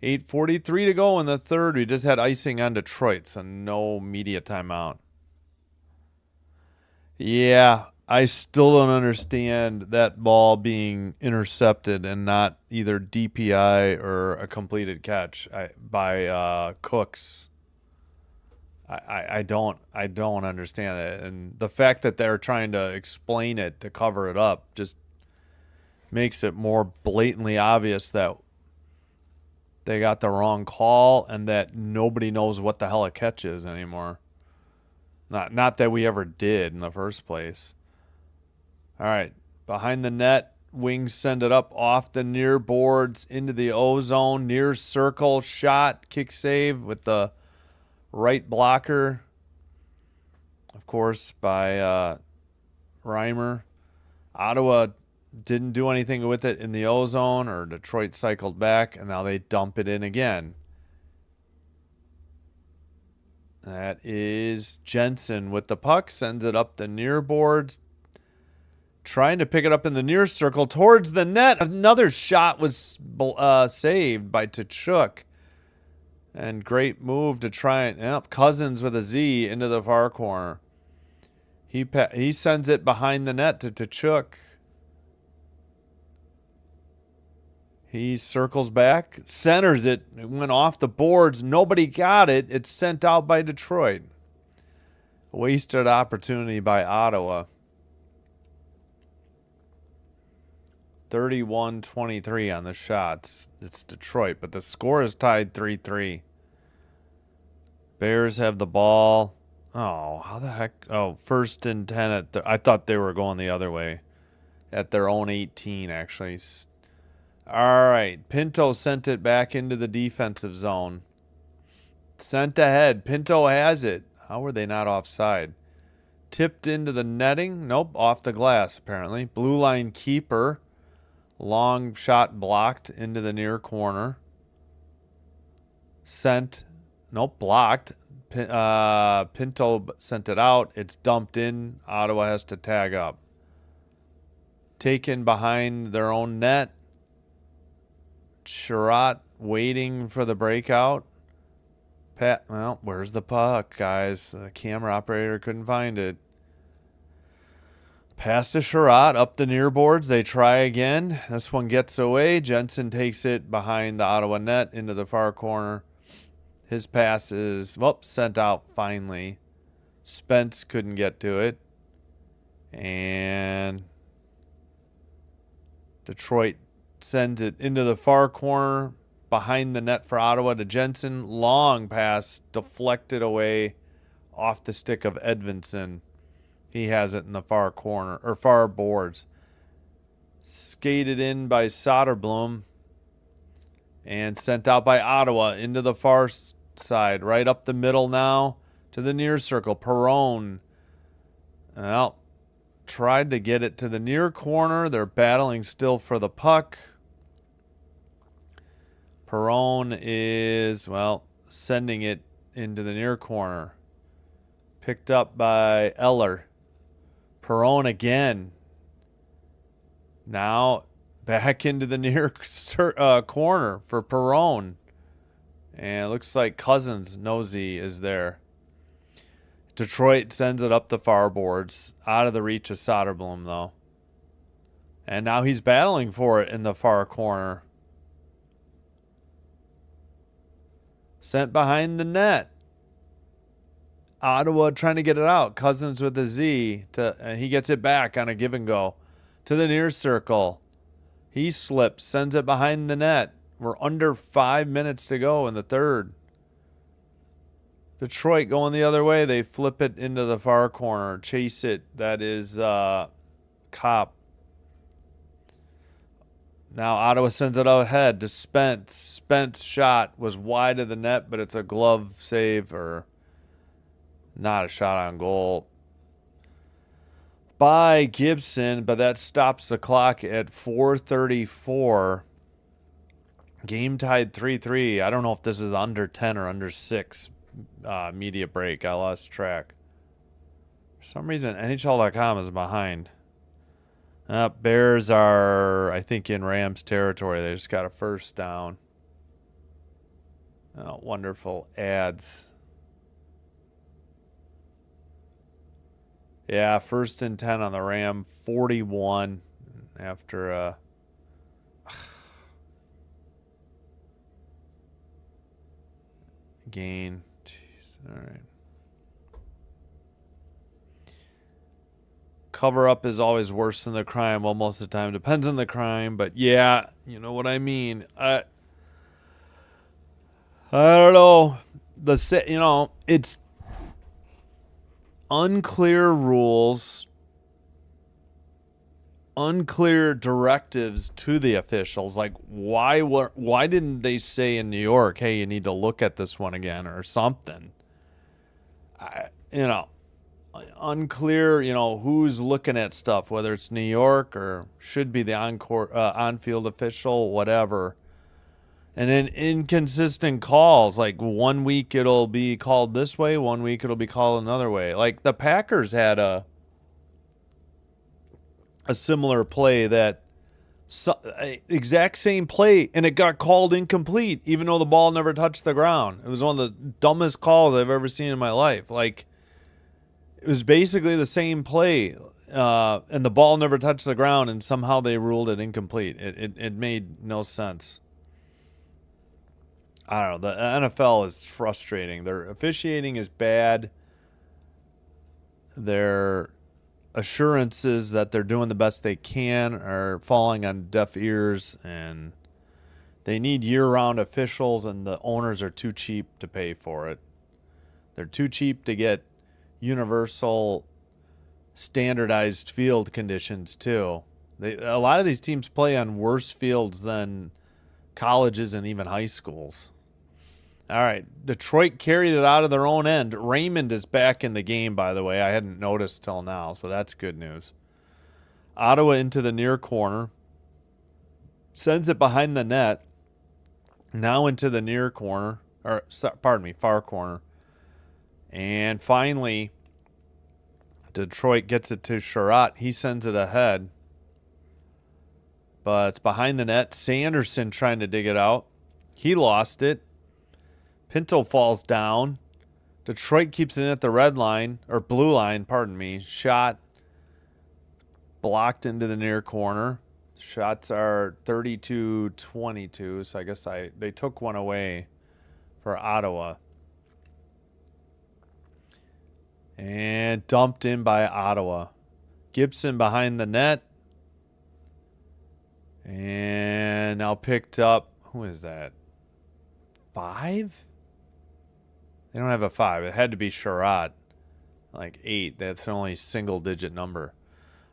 8:43 to go in the third. We just had icing on Detroit, so no media timeout. Yeah, I still don't understand that ball being intercepted and not either DPI or a completed catch by Cooks. I don't understand it, and the fact that they're trying to explain it to cover it up just makes it more blatantly obvious that they got the wrong call and that nobody knows what the hell a catch is anymore. Not that we ever did in the first place. All right, behind the net, Wings send it up off the near boards into the O zone, near circle shot, kick save with the right blocker, of course, by Reimer. Ottawa didn't do anything with it in the O zone, or Detroit cycled back, and now they dump it in again. That is Jensen with the puck, sends it up the near boards, trying to pick it up in the near circle towards the net. Another shot was saved by Tkachuk. And great move to try and Cousins with a Z into the far corner. He sends it behind the net to Tkachuk. He circles back, centers it. It went off the boards. Nobody got it. It's sent out by Detroit. Wasted opportunity by Ottawa. 31-23 on the shots. It's Detroit, but the score is tied 3-3. Bears have the ball. Oh, how the heck? Oh, 1st and 10. I thought they were going the other way. At their own 18, actually. All right. Pinto sent it back into the defensive zone. Sent ahead. Pinto has it. How were they not offside? Tipped into the netting. Nope, off the glass, apparently. Blue line keeper. Long shot blocked into the near corner. Sent. Nope, blocked. Pinto sent it out. It's dumped in. Ottawa has to tag up. Taken behind their own net. Sherratt waiting for the breakout. Well, where's the puck, guys? The camera operator couldn't find it. Pass to Sherratt, up the near boards. They try again. This one gets away. Jensen takes it behind the Ottawa net into the far corner. His pass is, sent out finally. Spence couldn't get to it. And Detroit sends it into the far corner behind the net for Ottawa to Jensen. Long pass deflected away off the stick of Edvinsson. He has it in the far corner, or far boards. Skated in by Soderblom and sent out by Ottawa into the far side. Right up the middle now to the near circle. Perron. Well, tried to get it to the near corner. They're battling still for the puck. Perron is, sending it into the near corner. Picked up by Eller. Perron again. Now back into the near corner for Perron. And it looks like Cousins, Nosy, is there. Detroit sends it up the far boards. Out of the reach of Soderblom, though. And now he's battling for it in the far corner. Sent behind the net. Ottawa trying to get it out. Cousins with a Z. He gets it back on a give and go to the near circle. He slips, sends it behind the net. We're under 5 minutes to go in the third. Detroit going the other way. They flip it into the far corner. Chase it. That is Cop. Now Ottawa sends it out ahead to Spence. Spence shot was wide of the net, but it's a glove save or not a shot on goal by Gibson, but that stops the clock at 4:34. Game tied 3-3. I don't know if this is under 10 or under 6 media break. I lost track. For some reason, NHL.com is behind. Bears are, I think, in Rams territory. They just got a first down. Oh, wonderful ads. Yeah, 1st and 10 on the Ram. 41 after a... gain. Jeez. All right. Cover up is always worse than the crime. Well, most of the time depends on the crime, but yeah, you know what I mean. I don't know. It's unclear rules, unclear directives to the officials. Like, why didn't they say in New York, hey, you need to look at this one again or something? Unclear, who's looking at stuff, whether it's New York or should be the on-field official, whatever. And then inconsistent calls. Like 1 week it'll be called this way, 1 week it'll be called another way. Like the Packers had a similar play exact same play, and it got called incomplete, even though the ball never touched the ground. It was one of the dumbest calls I've ever seen in my life. Like, it was basically the same play, and the ball never touched the ground, and somehow they ruled it incomplete. It made no sense. I don't know. The NFL is frustrating. Their officiating is bad. Their assurances that they're doing the best they can are falling on deaf ears, and they need year-round officials, and the owners are too cheap to pay for it. They're too cheap to get universal standardized field conditions too. A lot of these teams play on worse fields than colleges and even high schools. All right, Detroit carried it out of their own end. Raymond is back in the game, by the way. I hadn't noticed till now, so that's good news. Ottawa into the near corner. Sends it behind the net. Now into the near corner. Far corner. And finally, Detroit gets it to Sherratt. He sends it ahead. But it's behind the net. Sanderson trying to dig it out. He lost it. Pinto falls down. Detroit keeps it in at the red line, or blue line, pardon me. Shot blocked into the near corner. Shots are 32-22, so I guess they took one away for Ottawa. And dumped in by Ottawa. Gibson behind the net. And now picked up. Who is that? 5? They don't have a 5. It had to be Sherratt. Like 8. That's the only single-digit number.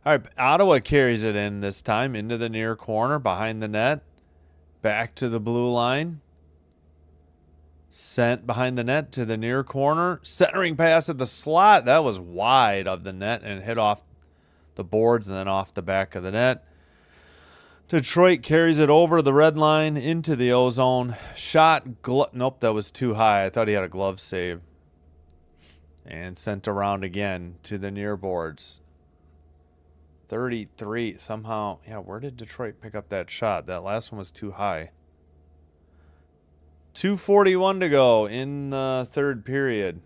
All right, Ottawa carries it in this time into the near corner behind the net. Back to the blue line. Sent behind the net to the near corner. Centering pass at the slot. That was wide of the net and hit off the boards and then off the back of the net. Detroit carries it over the red line into the O-zone. Shot. Nope, that was too high. I thought he had a glove save. And sent around again to the near boards. 33. Somehow, yeah, where did Detroit pick up that shot? That last one was too high. 2:41 to go in the third period.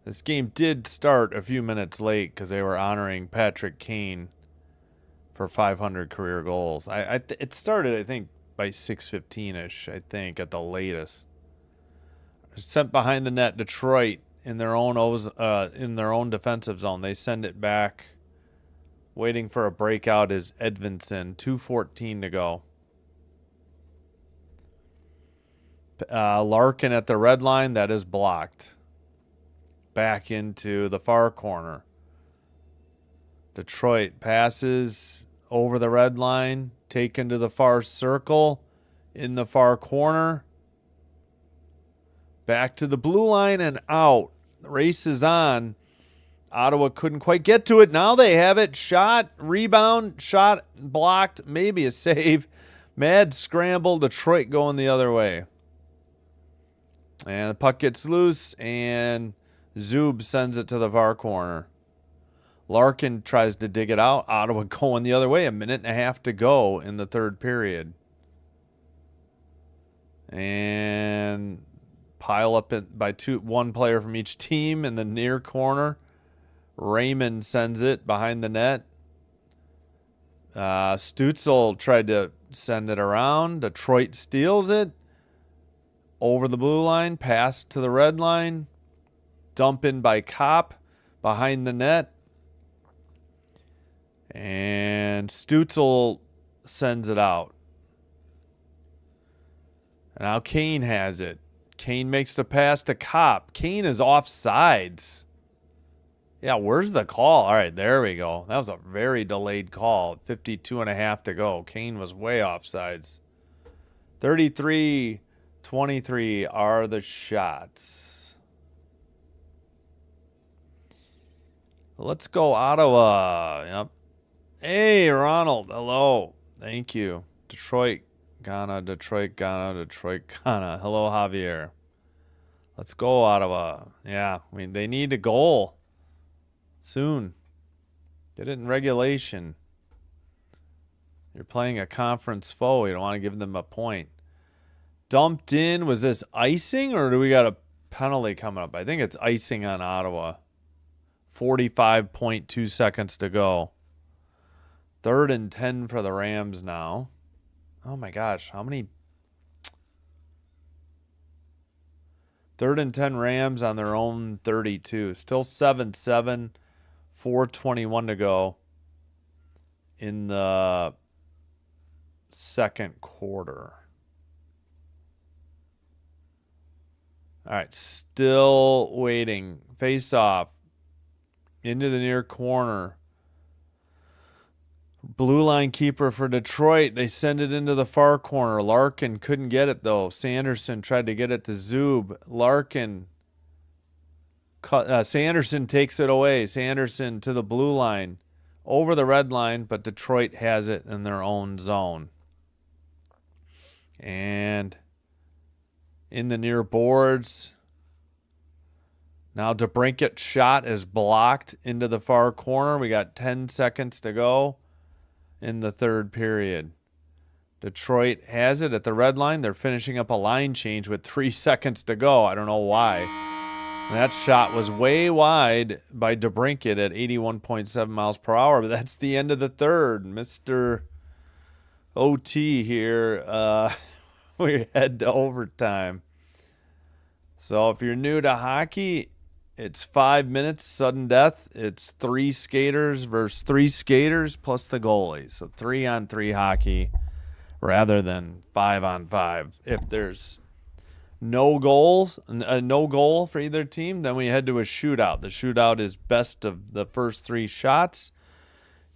This game did start a few minutes late because they were honoring Patrick Kane for 500 career goals. It started, I think, by 6:15-ish, I think, at the latest. sent behind the net. Detroit in their own defensive zone. They send it back. Waiting for a breakout is Edvinson. 2:14 to go. Larkin at the red line. That is blocked. Back into the far corner. Detroit passes over the red line. Taken to the far circle. In the far corner. Back to the blue line and out. The race is on. Ottawa couldn't quite get to it. Now they have it. Shot, rebound, shot, blocked, maybe a save. Mad scramble. Detroit going the other way. And the puck gets loose, and Zub sends it to the far corner. Larkin tries to dig it out. Ottawa going the other way. 1.5 minutes to go in the third period. And pile up by one player from each team in the near corner. Raymond sends it behind the net. Stutzel tried to send it around. Detroit steals it. Over the blue line. Pass to the red line. Dump in by Kopp behind the net. And Stutzel sends it out. And now Kane has it. Kane makes the pass to Kopp. Kane is offsides. Yeah, where's the call? All right, there we go. That was a very delayed call. 52.5 to go. Kane was way offsides. 33-23 are the shots. Let's go Ottawa. Yep. Hey, Ronald. Hello. Thank you. Detroit, Ghana, Detroit, Ghana, Detroit, Ghana. Hello, Javier. Let's go, Ottawa. Yeah, I mean, they need a goal soon. Get it in regulation. You're playing a conference foe. You don't want to give them a point. Dumped in. Was this icing, or do we got a penalty coming up? I think it's icing on Ottawa. 45.2 seconds to go. 3rd and 10 for the Rams now. Oh my gosh, how many? 3rd and 10 Rams on their own 32. Still 7-7. 4:21 to go in the second quarter. All right, still waiting. Face off into the near corner. Blue line keeper for Detroit. They send it into the far corner. Larkin couldn't get it, though. Sanderson tried to get it to Zub. Larkin. Sanderson takes it away. Sanderson to the blue line. Over the red line, but Detroit has it in their own zone. And in the near boards. Now DeBrinket's shot is blocked into the far corner. We got 10 seconds to go in the third period. Detroit has it at the red line. They're finishing up a line change with 3 seconds to go. I don't know why. And that shot was way wide by DeBrinket at 81.7 miles per hour, but that's the end of the third. Mr. OT here. We head to overtime. So if you're new to hockey, it's 5 minutes, sudden death. It's 3 skaters versus 3 skaters plus the goalie. So 3-on-3 hockey rather than 5-on-5. If there's no goals, no goal for either team, then we head to a shootout. The shootout is best of the first 3 shots.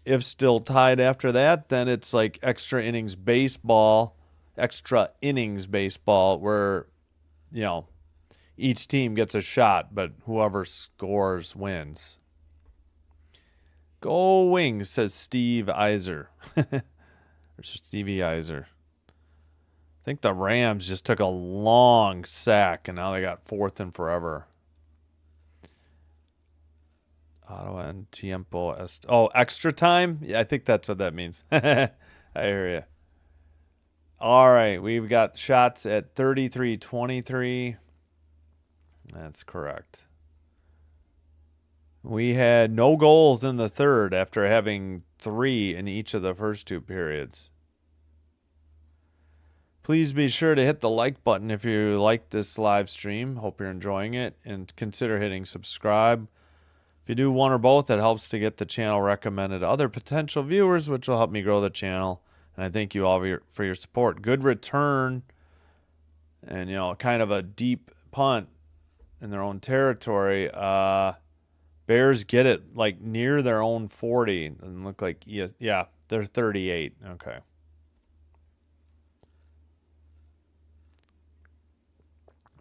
If still tied after that, then it's like extra innings baseball where, you know, each team gets a shot, but whoever scores wins. Go Wings, says Steve Iser. Or Stevie Iser. I think the Rams just took a long sack, and now they got 4th and forever. Ottawa and tiempo. Extra time? Yeah, I think that's what that means. I hear you. All right, we've got shots at 33-23. That's correct. We had no goals in the third after having 3 in each of the first 2 periods. Please be sure to hit the like button if you like this live stream. Hope you're enjoying it. And consider hitting subscribe. If you do one or both, it helps to get the channel recommended to other potential viewers, which will help me grow the channel. And I thank you all for your support. Good return. And, kind of a deep punt in their own territory. Bears get it like near their own 40. Doesn't look like, yeah, they're 38. Okay.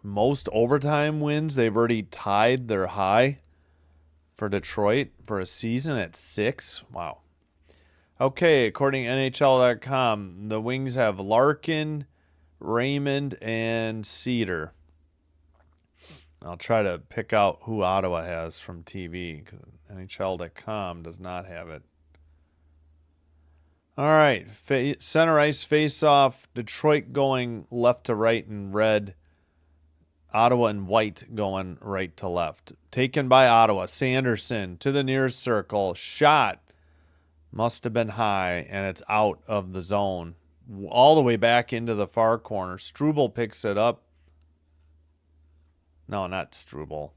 Most overtime wins, they've already tied their high for Detroit for a season at 6. Wow. Okay, according to NHL.com, the Wings have Larkin, Raymond, and Cedar. I'll try to pick out who Ottawa has from TV, because NHL.com does not have it. All right, center ice face-off, Detroit going left to right in red, Ottawa and white going right to left. Taken by Ottawa, Sanderson to the nearest circle, shot, must have been high, and it's out of the zone. All the way back into the far corner. Struble picks it up. No, not Struble.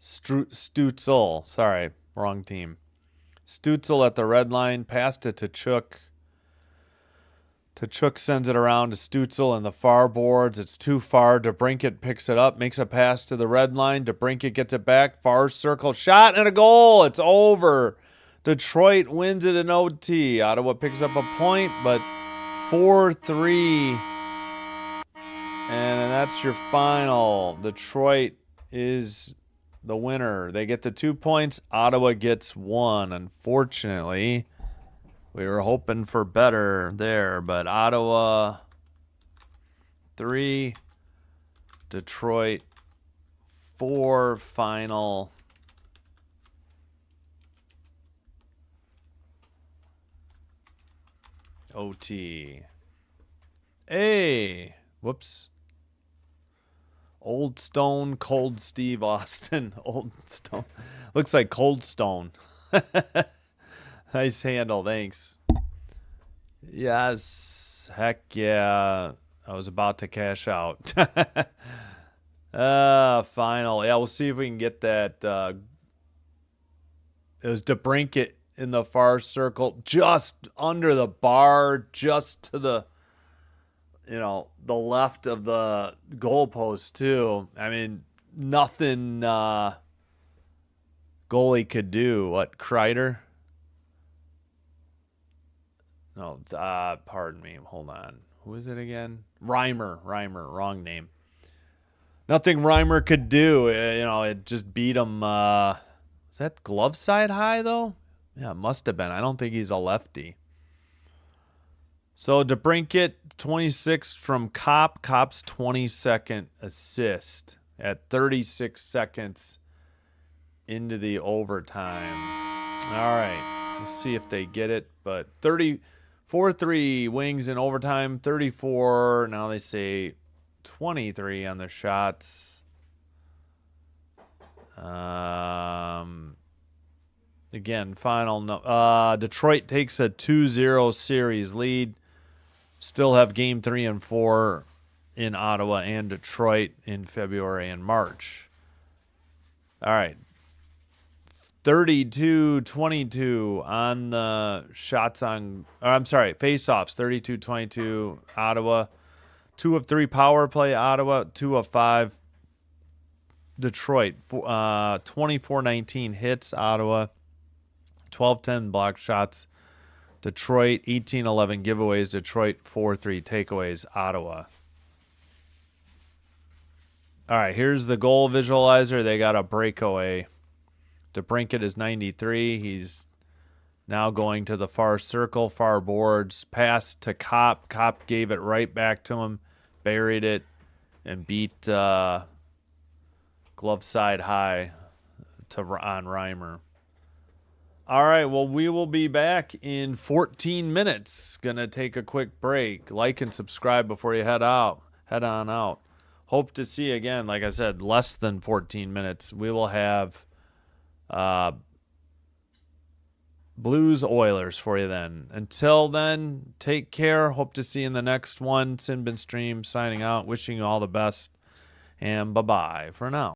Stutzel. Sorry, wrong team. Stutzel at the red line. Passed it to Chook. Chook sends it around to Stutzel in the far boards. It's too far. DeBrincat picks it up. Makes a pass to the red line. DeBrincat gets it back. Far circle. Shot and a goal. It's over. Detroit wins it in OT. Ottawa picks up a point, but 4-3. And that's your final. Detroit is the winner. They get the 2 points. Ottawa gets 1. Unfortunately, we were hoping for better there, but Ottawa 3, Detroit 4, final. OT. Hey, whoops. Old Stone, Cold Steve Austin. Old Stone. Looks like Cold Stone. Nice handle, thanks. Yes, heck yeah. I was about to cash out. Final. Yeah, we'll see if we can get that. It was DeBrincat in the far circle, just under the bar, just to the, the left of the goalpost too. I mean, nothing goalie could do. What, Kreider? No, pardon me. Hold on. Who is it again? Reimer, wrong name. Nothing Reimer could do. It just beat him. Is that glove side high, though? Yeah, it must have been. I don't think he's a lefty. So DeBrincat, 26 from Kopp. Kopp's 22nd assist at 36 seconds into the overtime. All right. We'll see if they get it. But 4-3 Wings in overtime. 34. Now they say 23 on the shots. Again, final. Detroit takes a 2-0 series lead. Still have game 3 and 4 in Ottawa and Detroit in February and March. All right. 32-22 on the shots on. Face-offs. 32-22 Ottawa. 2 of 3 power play Ottawa. 2 of 5 Detroit. 24-19 hits Ottawa. 12-10 block shots. Detroit, 18-11 giveaways. Detroit, 4-3 takeaways. Ottawa. All right, here's the goal visualizer. They got a breakaway. DeBrincat is 93. He's now going to the far circle, far boards. Pass to Kopp. Kopp gave it right back to him, buried it, and beat glove side high on Reimer. All right, well, we will be back in 14 minutes. Gonna take a quick break. Like and subscribe before you head on out. Hope to see you again. Like I said, less than 14 minutes. We will have Blues Oilers for you then. Until then, take care. Hope to see you in the next one. Sinbin Stream signing out. Wishing you all the best. And bye-bye for now.